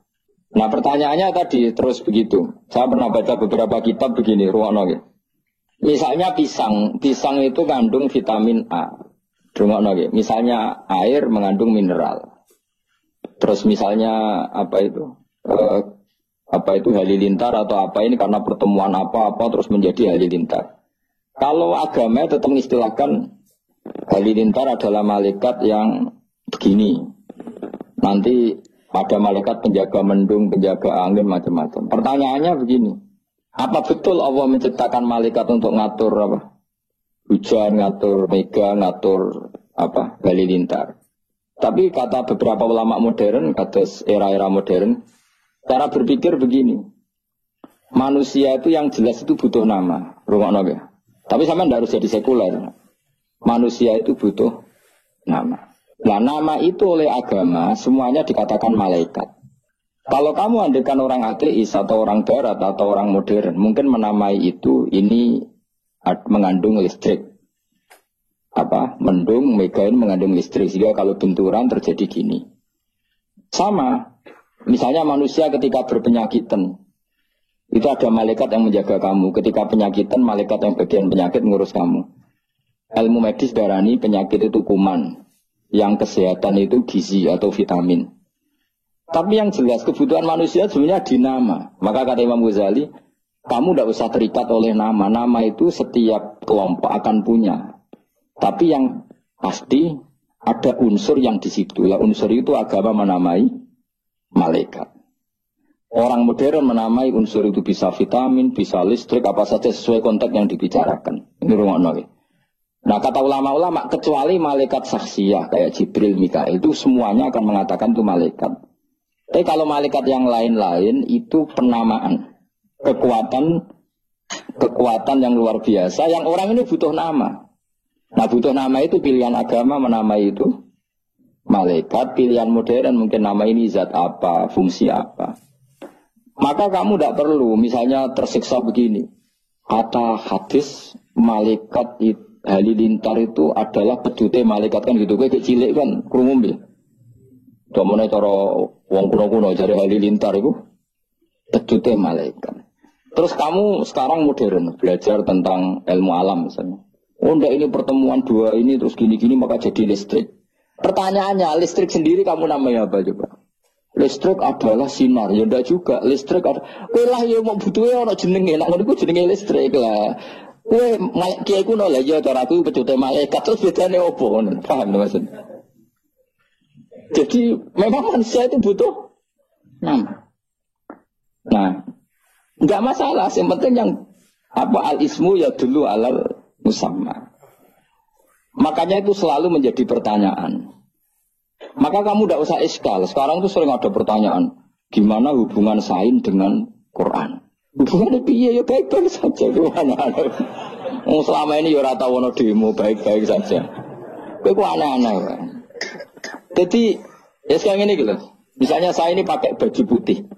Nah pertanyaannya tadi terus begitu. Saya pernah baca beberapa kitab begini, ruangno ya. Misalnya pisang itu kandung vitamin A. Ruangno ya. Misalnya air mengandung mineral. Terus misalnya apa itu halilintar atau apa ini karena pertemuan apa-apa terus menjadi halilintar. Kalau agama tetap mengistilahkan halilintar adalah malaikat yang begini. Nanti ada malaikat penjaga mendung, penjaga angin, macam-macam. Pertanyaannya begini. Apa betul Allah menciptakan malaikat untuk ngatur apa? Hujan, ngatur mega, ngatur apa? Halilintar. Tapi kata beberapa ulama modern, kata era-era modern, cara berpikir begini. Manusia itu yang jelas itu butuh nama. Rungokno ya. Tapi sama tidak harus jadi sekuler. Manusia itu butuh nama. Nah, nama itu oleh agama semuanya dikatakan malaikat. Kalau kamu andaikan orang ateis atau orang barat atau orang modern, mungkin menamai itu ini mengandung listrik. Mendung, mega ini mengandung listrik. Sehingga kalau benturan terjadi gini. Sama, misalnya manusia ketika berpenyakitan, itu ada malaikat yang menjaga kamu. Ketika penyakitan, malaikat yang bagian penyakit ngurus kamu. Ilmu medis darani penyakit itu kuman, yang kesehatan itu gizi atau vitamin. Tapi yang jelas kebutuhan manusia sebenarnya di nama. Maka kata Imam Ghazali, kamu tidak usah terikat oleh nama. Nama itu setiap kelompok akan punya. Tapi yang pasti ada unsur yang di situ. Lah unsur itu agama menamai malaikat. Orang modern menamai unsur itu bisa vitamin, bisa listrik, apa saja sesuai konteks yang dibicarakan. Ini rungokno. Nah kata ulama-ulama kecuali malaikat saksiyah kayak Jibril, Mikail itu semuanya akan mengatakan itu malaikat. Tapi kalau malaikat yang lain-lain itu penamaan, kekuatan yang luar biasa yang orang ini butuh nama. Nah butuh nama itu pilihan agama menamai itu malaikat, pilihan modern mungkin nama ini zat apa, fungsi apa. Maka kamu tidak perlu misalnya tersiksa begini. Kata hadis malaikat itu halilintar itu adalah pejute malaikat kan gitu, kayak cilik kan, krungu ya. Domone cara wong kuno-kuno jare halilintar itu pejute malaikat. Terus kamu sekarang modern belajar tentang ilmu alam misalnya. Oh enggak ini pertemuan dua ini terus gini-gini maka jadi listrik. Pertanyaannya listrik sendiri kamu namanya apa coba? Listrik adalah sinar, ya enggak juga. Listrik ada, kowe lah ya mau butuhe ana jenenge, nek ngono iku jenenge listrik lah. Kowe kiai kuno lah ya cara aku pecute malaikat terus bedane opo ngono. Paham maksud? Jadi memang manusia itu butuh nama. Nah, enggak masalah. Yang penting yang apa al-ismu ya dulu alal musamma. Makanya itu selalu menjadi pertanyaan. Maka kamu tidak usah iskal. Sekarang tuh sering ada pertanyaan, gimana hubungan sain dengan Quran? Hubungannya piye ya baik-baik saja. Gimana? Selama ini ya ora tau ono demo baik-baik saja. Kowe kok aneh-aneh. Jadi ya sekarang ini gitu. Misalnya saya ini pakai baju putih.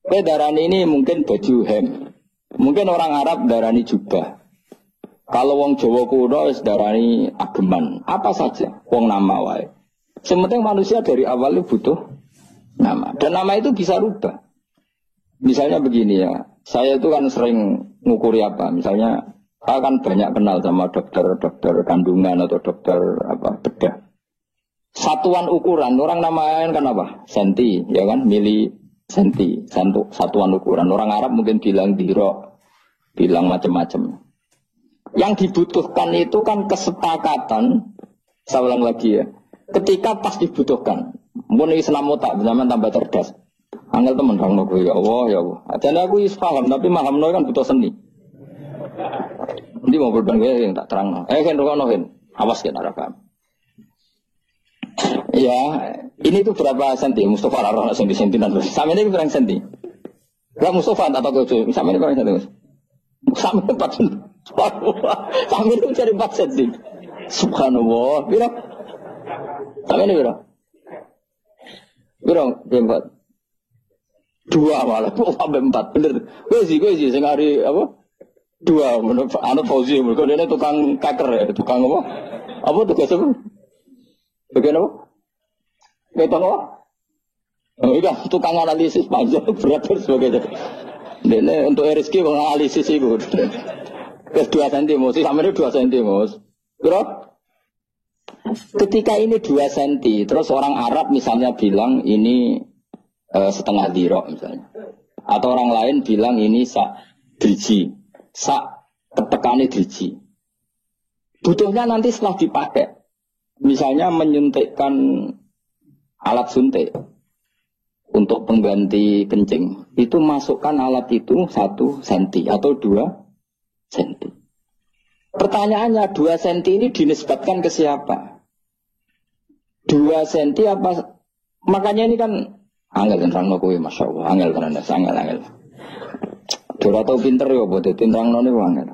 Kowe darani ini mungkin baju hem. Mungkin orang Arab darani jubah. Kalau wong Jawa kuno wis darani ageman. Apa saja wong nama wae. Sementing manusia dari awal itu butuh nama. Dan nama itu bisa rubah. Misalnya begini ya. Saya itu kan sering ngukuri apa. Misalnya saya kan banyak kenal sama dokter kandungan atau dokter apa bedah. Satuan ukuran orang namain kan apa? Senti, ya kan? Mili senti, satuan ukuran. Orang Arab mungkin bilang diro, bilang macam-macam. Yang dibutuhkan itu kan kesepakatan. Saya ulang lagi ya. Ketika pas dibutuhkan, mungkin Islam otak zaman tambah cerdas. Angel temen kang nopo ya Allah ya Allah. Jadi aku paham tapi paham kan butuh seni. Nanti mau berban gue yang tak terang. Kan rokonohin. Awas kan arah paham. Ya, ini tuh berapa senti? Mustafa Rarana senti nanti. Sama ini berapa senti? Gak Mustafa tak tahu tuh. Sama ini berapa senti? Sama ini 4 senti. Sama ini cari 4 senti. Subhanallah. Bira? Sama ini bira? Bira? 4. 2 malah. Sampai 4. Bener. Gue sih. Saya hari apa? 2. Anak Fauzi. Dia tukang kaker ya. Tukang apa? Apa tugas apa? Bagian apa? Betul apa? Oh iya, tukang analisis panjang berat dan sebagainya. Ini untuk RSK menganalisis itu. 2 cm, sama ini 2 cm. Terus, ketika ini 2 cm, terus orang Arab misalnya bilang ini setengah dirok misalnya. Atau orang lain bilang ini sak driji. Sak ketekane driji. Butuhnya nanti setelah dipakai. Misalnya menyuntikkan alat suntik untuk pengganti kencing, itu masukkan alat itu 1 cm atau 2 cm. Pertanyaannya 2 cm ini dinisbatkan ke siapa? 2 cm apa? Makanya ini kan angel kan rangno kowe masyaallah, angel kan angel. Dora tau pinter ya buat rangno niku angel.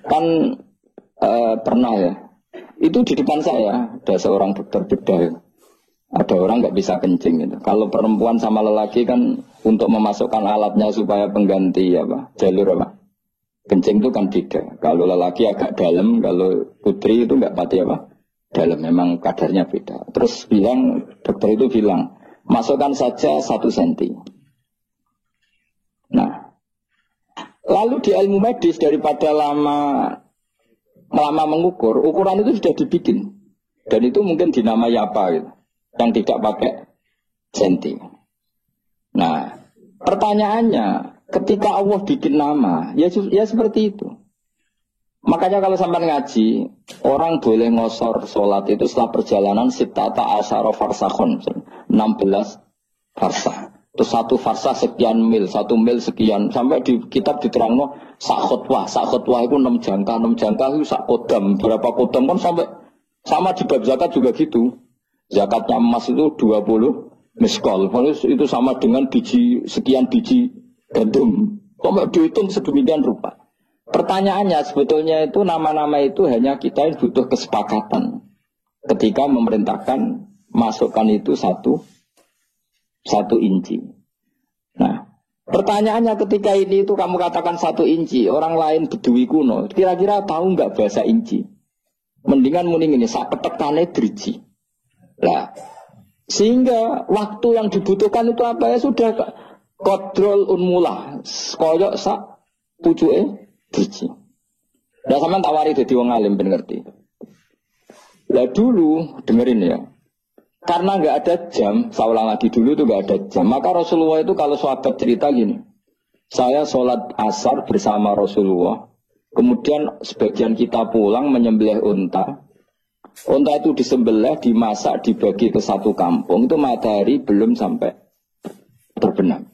Kan pernah ya. Itu di depan saya ada seorang dokter bedah. Ada orang nggak bisa kencing gitu. Kalau perempuan sama lelaki kan untuk memasukkan alatnya supaya pengganti apa jalur apa kencing itu kan beda. Kalau lelaki agak dalam, kalau putri itu nggak pati apa dalam. Memang kadarnya beda. Terus dokter itu bilang masukkan saja 1 cm. Nah, lalu di ilmu medis daripada lama mengukur, ukuran itu sudah dibikin. Dan itu mungkin dinamai apa gitu. Yang tidak pakai senti. Nah, pertanyaannya, ketika Allah bikin nama, ya seperti itu. Makanya kalau sampai ngaji, orang boleh ngosor sholat itu setelah perjalanan sitata asyara farsakhon, 16 farsah. Terus 1 farsah sekian mil, 1 mil sekian. Sampai di kitab diterangno sak khutwah itu 6 jangka itu sak kodam. Berapa kodam kan sampai sama di bab zakat juga gitu. Zakatnya emas itu 20 miskol. Itu sama dengan sekian biji gandum. Sampai dihitung sedemikian rupa. Pertanyaannya sebetulnya itu nama-nama itu hanya kita yang butuh kesepakatan. Ketika memerintahkan masukkan itu 1 inci. Nah, pertanyaannya ketika ini itu kamu katakan 1 inci, orang lain bedui kuno, kira-kira tahu nggak bahasa inci? Mendingan muning ini sak petekane driji. Nah, sehingga waktu yang dibutuhkan itu apa ya sudah kodrol unmulah, koyok sak pucuke driji. Nah, sampean tawari dadi wong alim ben ngerti. Lah dulu dengerin ya. Karena nggak ada jam, saya ulang lagi dulu itu nggak ada jam. Maka Rasulullah itu kalau sahabat cerita gini, saya sholat asar bersama Rasulullah, kemudian sebagian kita pulang menyembelih unta, Unta itu disembelih, dimasak, dibagi ke satu kampung, itu matahari belum sampai terbenam.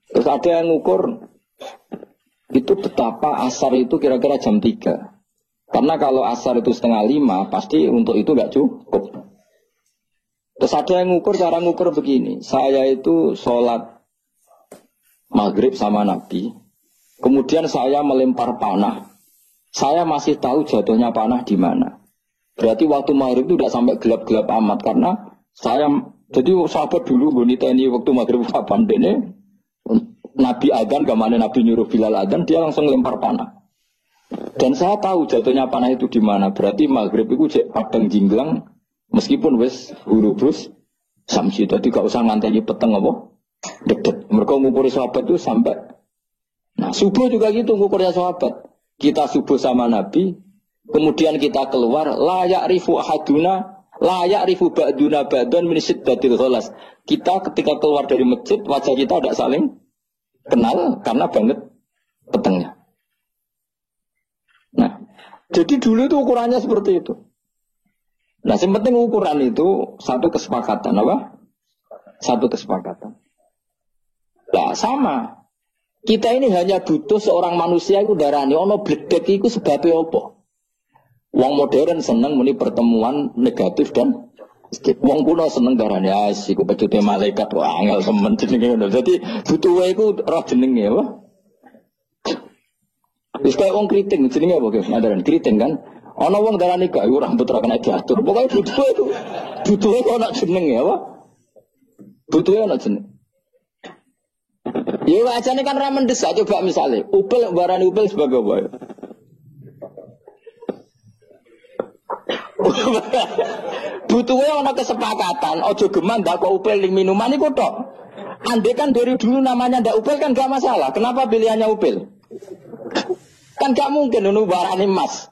Terus ada yang ngukur itu betapa asar itu kira-kira jam 3. Karena kalau asar itu 4:30, pasti untuk itu nggak cukup. Terus ada yang ngukur, cara ngukur begini. Saya itu sholat maghrib sama Nabi. Kemudian saya melempar panah. Saya masih tahu jatuhnya panah di mana. Berarti waktu maghrib itu tidak sampai gelap-gelap amat. Karena saya, jadi sahabat dulu, bonita ini waktu maghrib kapan ini, Nabi adzan, kemana Nabi nyuruh Bilal adzan, dia langsung lempar panah. Dan saya tahu jatuhnya panah itu di mana. Berarti maghrib itu cek padang jinglang, meskipun wes hurufus samsi. Jadi gak usah nganteni peteng apa, deket. Mereka ngukuri sahabat itu sampai. Nah subuh juga gitu ngukurnya sahabat. Kita subuh sama Nabi, kemudian kita keluar, layak rifu ahaduna, layak rifu ba'duna ba'dan min syiddatil ghalas. Kita ketika keluar dari masjid, wajah kita tidak saling kenal karena banget petengnya. Nah, jadi dulu itu ukurannya seperti itu. Nah, yang penting ukuran itu satu kesepakatan, apa? Satu kesepakatan. Nah, sama. Kita ini hanya butuh seorang manusia itu darani ono bledek itu sebabnya apa? Wong modern seneng muni pertemuan negatif dan wong kuno seneng darani asik kok pecute malaikat wah angel temen jenenge ngono. Dadi butuh iku roh jenenge apa? Wis kaya wong kriting jenenge apa ki? Ngaran kriting kan. Ana wong darani gak ora rambut ora kena diatur. Pokoke butuhe kok ana jenenge apa? Butuhe ana jenenge. Ya wajane kan ra mendesak coba misale. Upel barani upel sebagai apa ya? Butuhe ana kesepakatan, aja geman ndak kok upel ning minuman iku tok. Andai kan dari dulu namanya ndak upel kan gak masalah. Kenapa pilihannya upel? Kan gak mungkin ngono barani emas.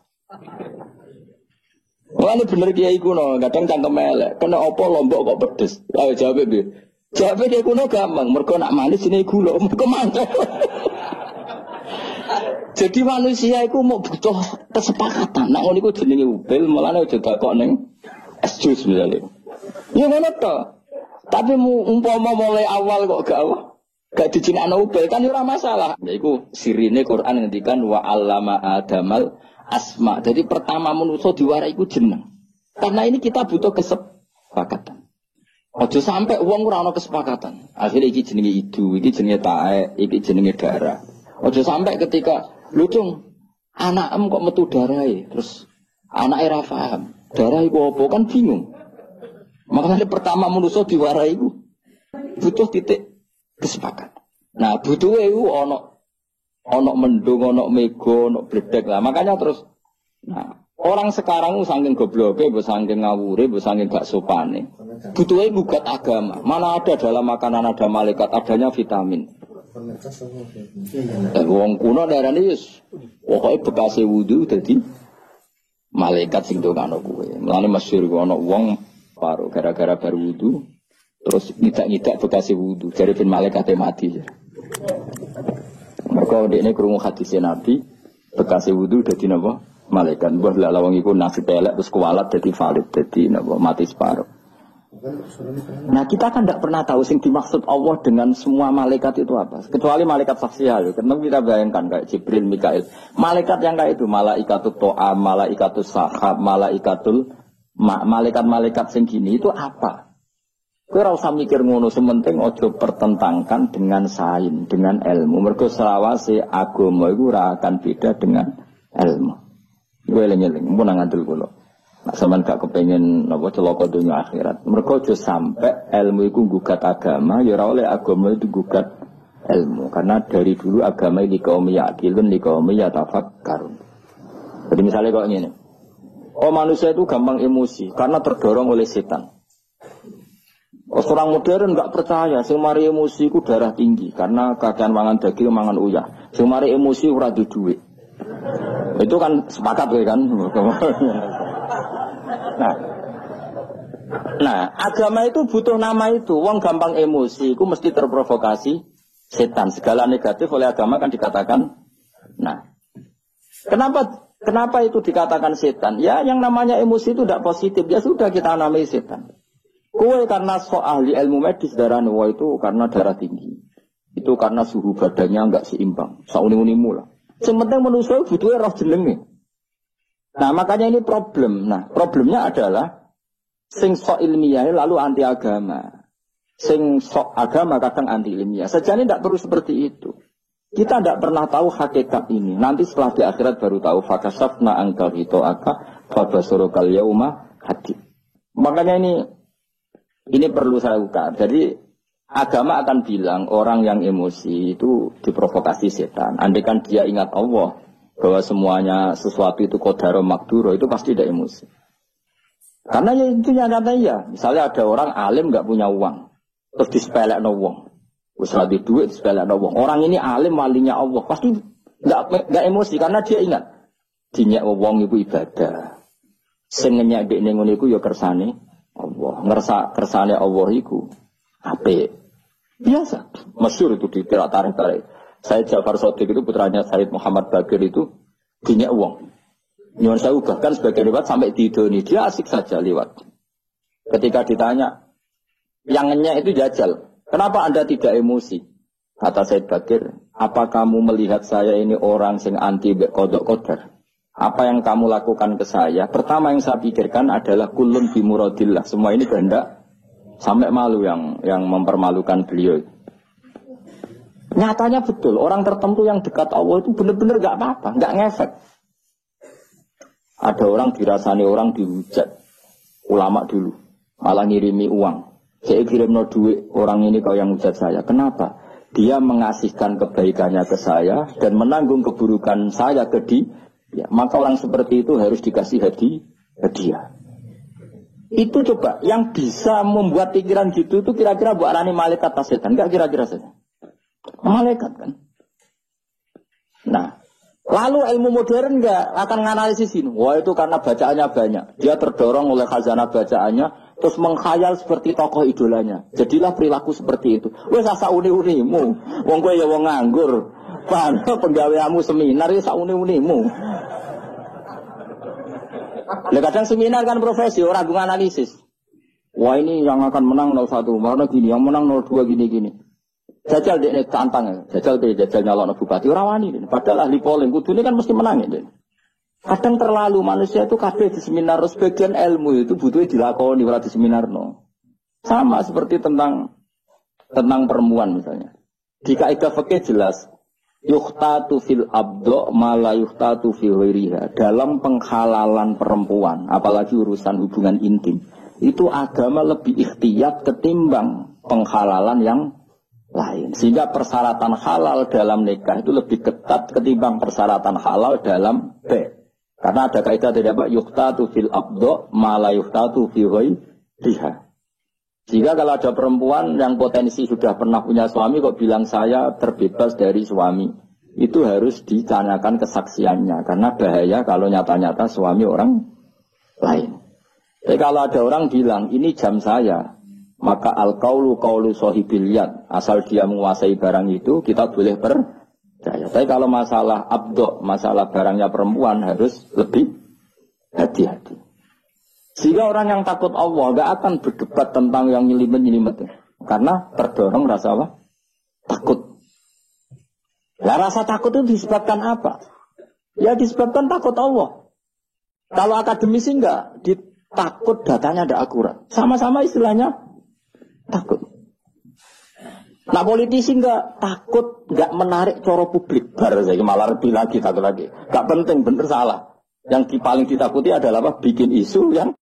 Wah ini bener kiai kuno, kadang cangkem elek. Kena apa lombok kok pedes? Ayo jawab piye? Jawab kiai kuno gampang, mergo nak manis ini gula, mergo mantap. Jadi manusia itu mau butuh kesepakatan. Nak ngono iku jenenge upil, mulane aja kok ning es jus misalnya. Ya ngono to. Tapi umpama mulai awal kok gak dijinakno upil kan ora masalah. Ya iku sirine Quran ngendikan wa 'allama adamal asma. Jadi pertama manusia diwarai iku jeneng. Karena ini kita butuh kesepakatan. Ojo sampai uang ora ana kesepakatan. Akhirnya iki jenenge idu, iki jenenge taek, iki jenenge darah. Ojo sampai ketika lucung anakem kok metu darahe, terus anake ora paham. Darah iku apa kan bingung. Makanya pertama manusia diwarai iku butuh titik kesepakatan. Nah, butuhe iku ana mendung, ana mega, ana bledek lah. Makanya terus nah, orang sekarang saking gobloke, saking ngawure, saking gak sopane. Butuhnya gugat agama. Mana ada dalam makanan ada malaikat, adanya vitamin. Wong kuno darani wis pokoke bekase wudu dadi malaikat sing ndongakno kuwe. Mulane masyhur ana wong paru gara-gara bar wudu terus ngidak-ngidak bekase wudu jare ben malaikate mati. Mergo dekne krungu hadis Nabi bekase wudu dadi napa? Malaikat. Mbah lha wong iku nasib elek terus kualat dadi valid dadi napa mati separuh. Nah kita kan tidak pernah tahu sing dimaksud Allah dengan semua malaikat itu apa. Kecuali malaikat saksial. Karena kita bayangkan kayak Jibril, Mikail. Malaikat yang kayak itu, malaikatul to'am, malaikatul sahab, malaikat-malaikat sing gini itu apa? Kowe ora usah mikir ngono, sementing ojo pertentangkan dengan sains, dengan ilmu. Mergo selawase agama iku ora akan beda dengan ilmu. Kowe eling-eling, mun ngandel kula. Nak sampean gak kepengin napa celaka dunya akhirat. Mergo aja sampe ilmu iku gugat agama, ya ora oleh agama itu gugat ilmu. Karena dari dulu agama iki kaum yaqilun li kaum yatafakkarun. Jadi misalnya kok ngene. Oh manusia itu gampang emosi karena terdorong oleh setan. Orang modern gak percaya, sing mari emosi ku darah tinggi karena kakean mangan daging mangan uyah. Sing mari emosi ora duwe. Itu kan sepakat kan. Nah, agama itu butuh nama itu. Wong gampang emosi, itu mesti terprovokasi setan. Segala negatif oleh agama kan dikatakan. Nah, kenapa Kenapa itu dikatakan setan? Ya yang namanya emosi itu tidak positif. Ya sudah kita namai setan. Kowe karena ahli ilmu medis darah nuwa itu karena darah tinggi. Itu karena suhu badannya enggak seimbang. Sauni-unimu lah. Yang penting manusia butuhnya roh jenenge. Nah makanya ini problem. Nah problemnya adalah sing sok ilmiah lalu anti agama. Sing sok agama kadang anti ilmiah. Sejane tidak perlu seperti itu. Kita tidak pernah tahu hakikat ini. Nanti setelah di akhirat baru tahu. Fakasafna angkal hito'aka fabasurukal yauma hadid. Makanya ini perlu saya ukar. Jadi agama akan bilang orang yang emosi itu diprovokasi setan. Andai kan dia ingat Allah bahwa semuanya sesuatu itu qadaro makduro, itu pasti tidak emosi. Karena ya itu nyatanya ya. Misalnya ada orang alim nggak punya uang, terus disepelekno wong. Wis ra duit disepelekno wong. Orang ini alim walinya Allah, pasti nggak emosi karena dia ingat dinyek wong iku ibadah. Sing nyek dekne ngono iku ya kersane Allah. Ngerasa kersane Allah iku apik. Biasa, masyhur itu di tarik-tarik. Said Ja'far Shadiq itu putranya Said Muhammad Baqir itu dinyek wong. Nyuwun sewu bahkan sebagai lewat sampai didoni, dia asik saja lewat. Ketika ditanya, yang ngenyek itu jajal. Kenapa Anda tidak emosi? Kata Said Baqir, apa kamu melihat saya ini orang sing anti qada qadar? Apa yang kamu lakukan ke saya? Pertama yang saya pikirkan adalah kullun bimuradillah. Semua ini kehendak. Sampai malu yang mempermalukan beliau. Nyatanya betul, orang tertentu yang dekat Allah itu benar-benar gak apa-apa, gak ngefek. Ada orang dirasani orang dihujat, ulama dulu, malah ngirimi uang. Saya kirim no duit, orang ini kau yang hujat saya. Kenapa? Dia mengasihkan kebaikannya ke saya dan menanggung keburukan saya ke dia. Ya, maka orang seperti itu harus dikasih hadiah. Itu coba, yang bisa membuat pikiran gitu itu kira-kira buat arani malaikat atau setan? Enggak kira-kira saja. Malaikat kan. Nah, lalu ilmu modern enggak akan menganalisis ini. Wah itu karena bacaannya banyak. Dia terdorong oleh khazanah bacaannya, terus menghayal seperti tokoh idolanya. Jadilah perilaku seperti itu. Wes asa uni-unimu. Wong kowe ya wong nganggur. Penggaweamu seminar ya sak uni-unimu. Lah kadang seminar kan profesi, orang gue analisis. Wah ini yang akan menang 01, mana gini, yang menang 02 gini-gini. Jajal dia tantang, jajal nyalon bupati, orang wani. Padahal ahli polling, kudu ini kan mesti menang ya. Kadang terlalu manusia itu kabeh di seminar, sebagian ilmu itu butuhnya dilakoni, ora di seminar no. Sama seperti tentang perempuan misalnya. Di kaidah fikih jelas. Yuhtatu fil abdo mala yuhtatu fil wiriha. Dalam penghalalan perempuan, apalagi urusan hubungan intim, itu agama lebih ikhtiyat ketimbang penghalalan yang lain. Sehingga persyaratan halal dalam nikah itu lebih ketat ketimbang persyaratan halal dalam bed. Karena ada kaidah tidak Pak, yuhtatu fil abdo mala yuhtatu fil wiriha. Jika kalau ada perempuan yang potensi sudah pernah punya suami kok bilang saya terbebas dari suami, itu harus ditanyakan kesaksiannya karena bahaya kalau nyata-nyata suami orang lain. Jadi kalau ada orang bilang ini jam saya, maka al-qaulu qaulu sahibil yad, asal dia menguasai barang itu kita boleh percaya. Tapi kalau masalah abdo, masalah barangnya perempuan harus lebih hati-hati. Sehingga orang yang takut Allah gak akan berdebat tentang yang nyelimet-nyelimet. Karena terdorong rasa apa? Takut. Nah, rasa takut itu disebabkan apa? Ya disebabkan takut Allah. Kalau akademisi enggak, takut datanya tidak akurat. Sama-sama istilahnya takut. Nah politisi enggak takut, enggak menarik coro publik. Baru saya malah lebih lagi takut lagi. Enggak penting, bener salah. Yang paling ditakuti adalah apa? Bikin isu yang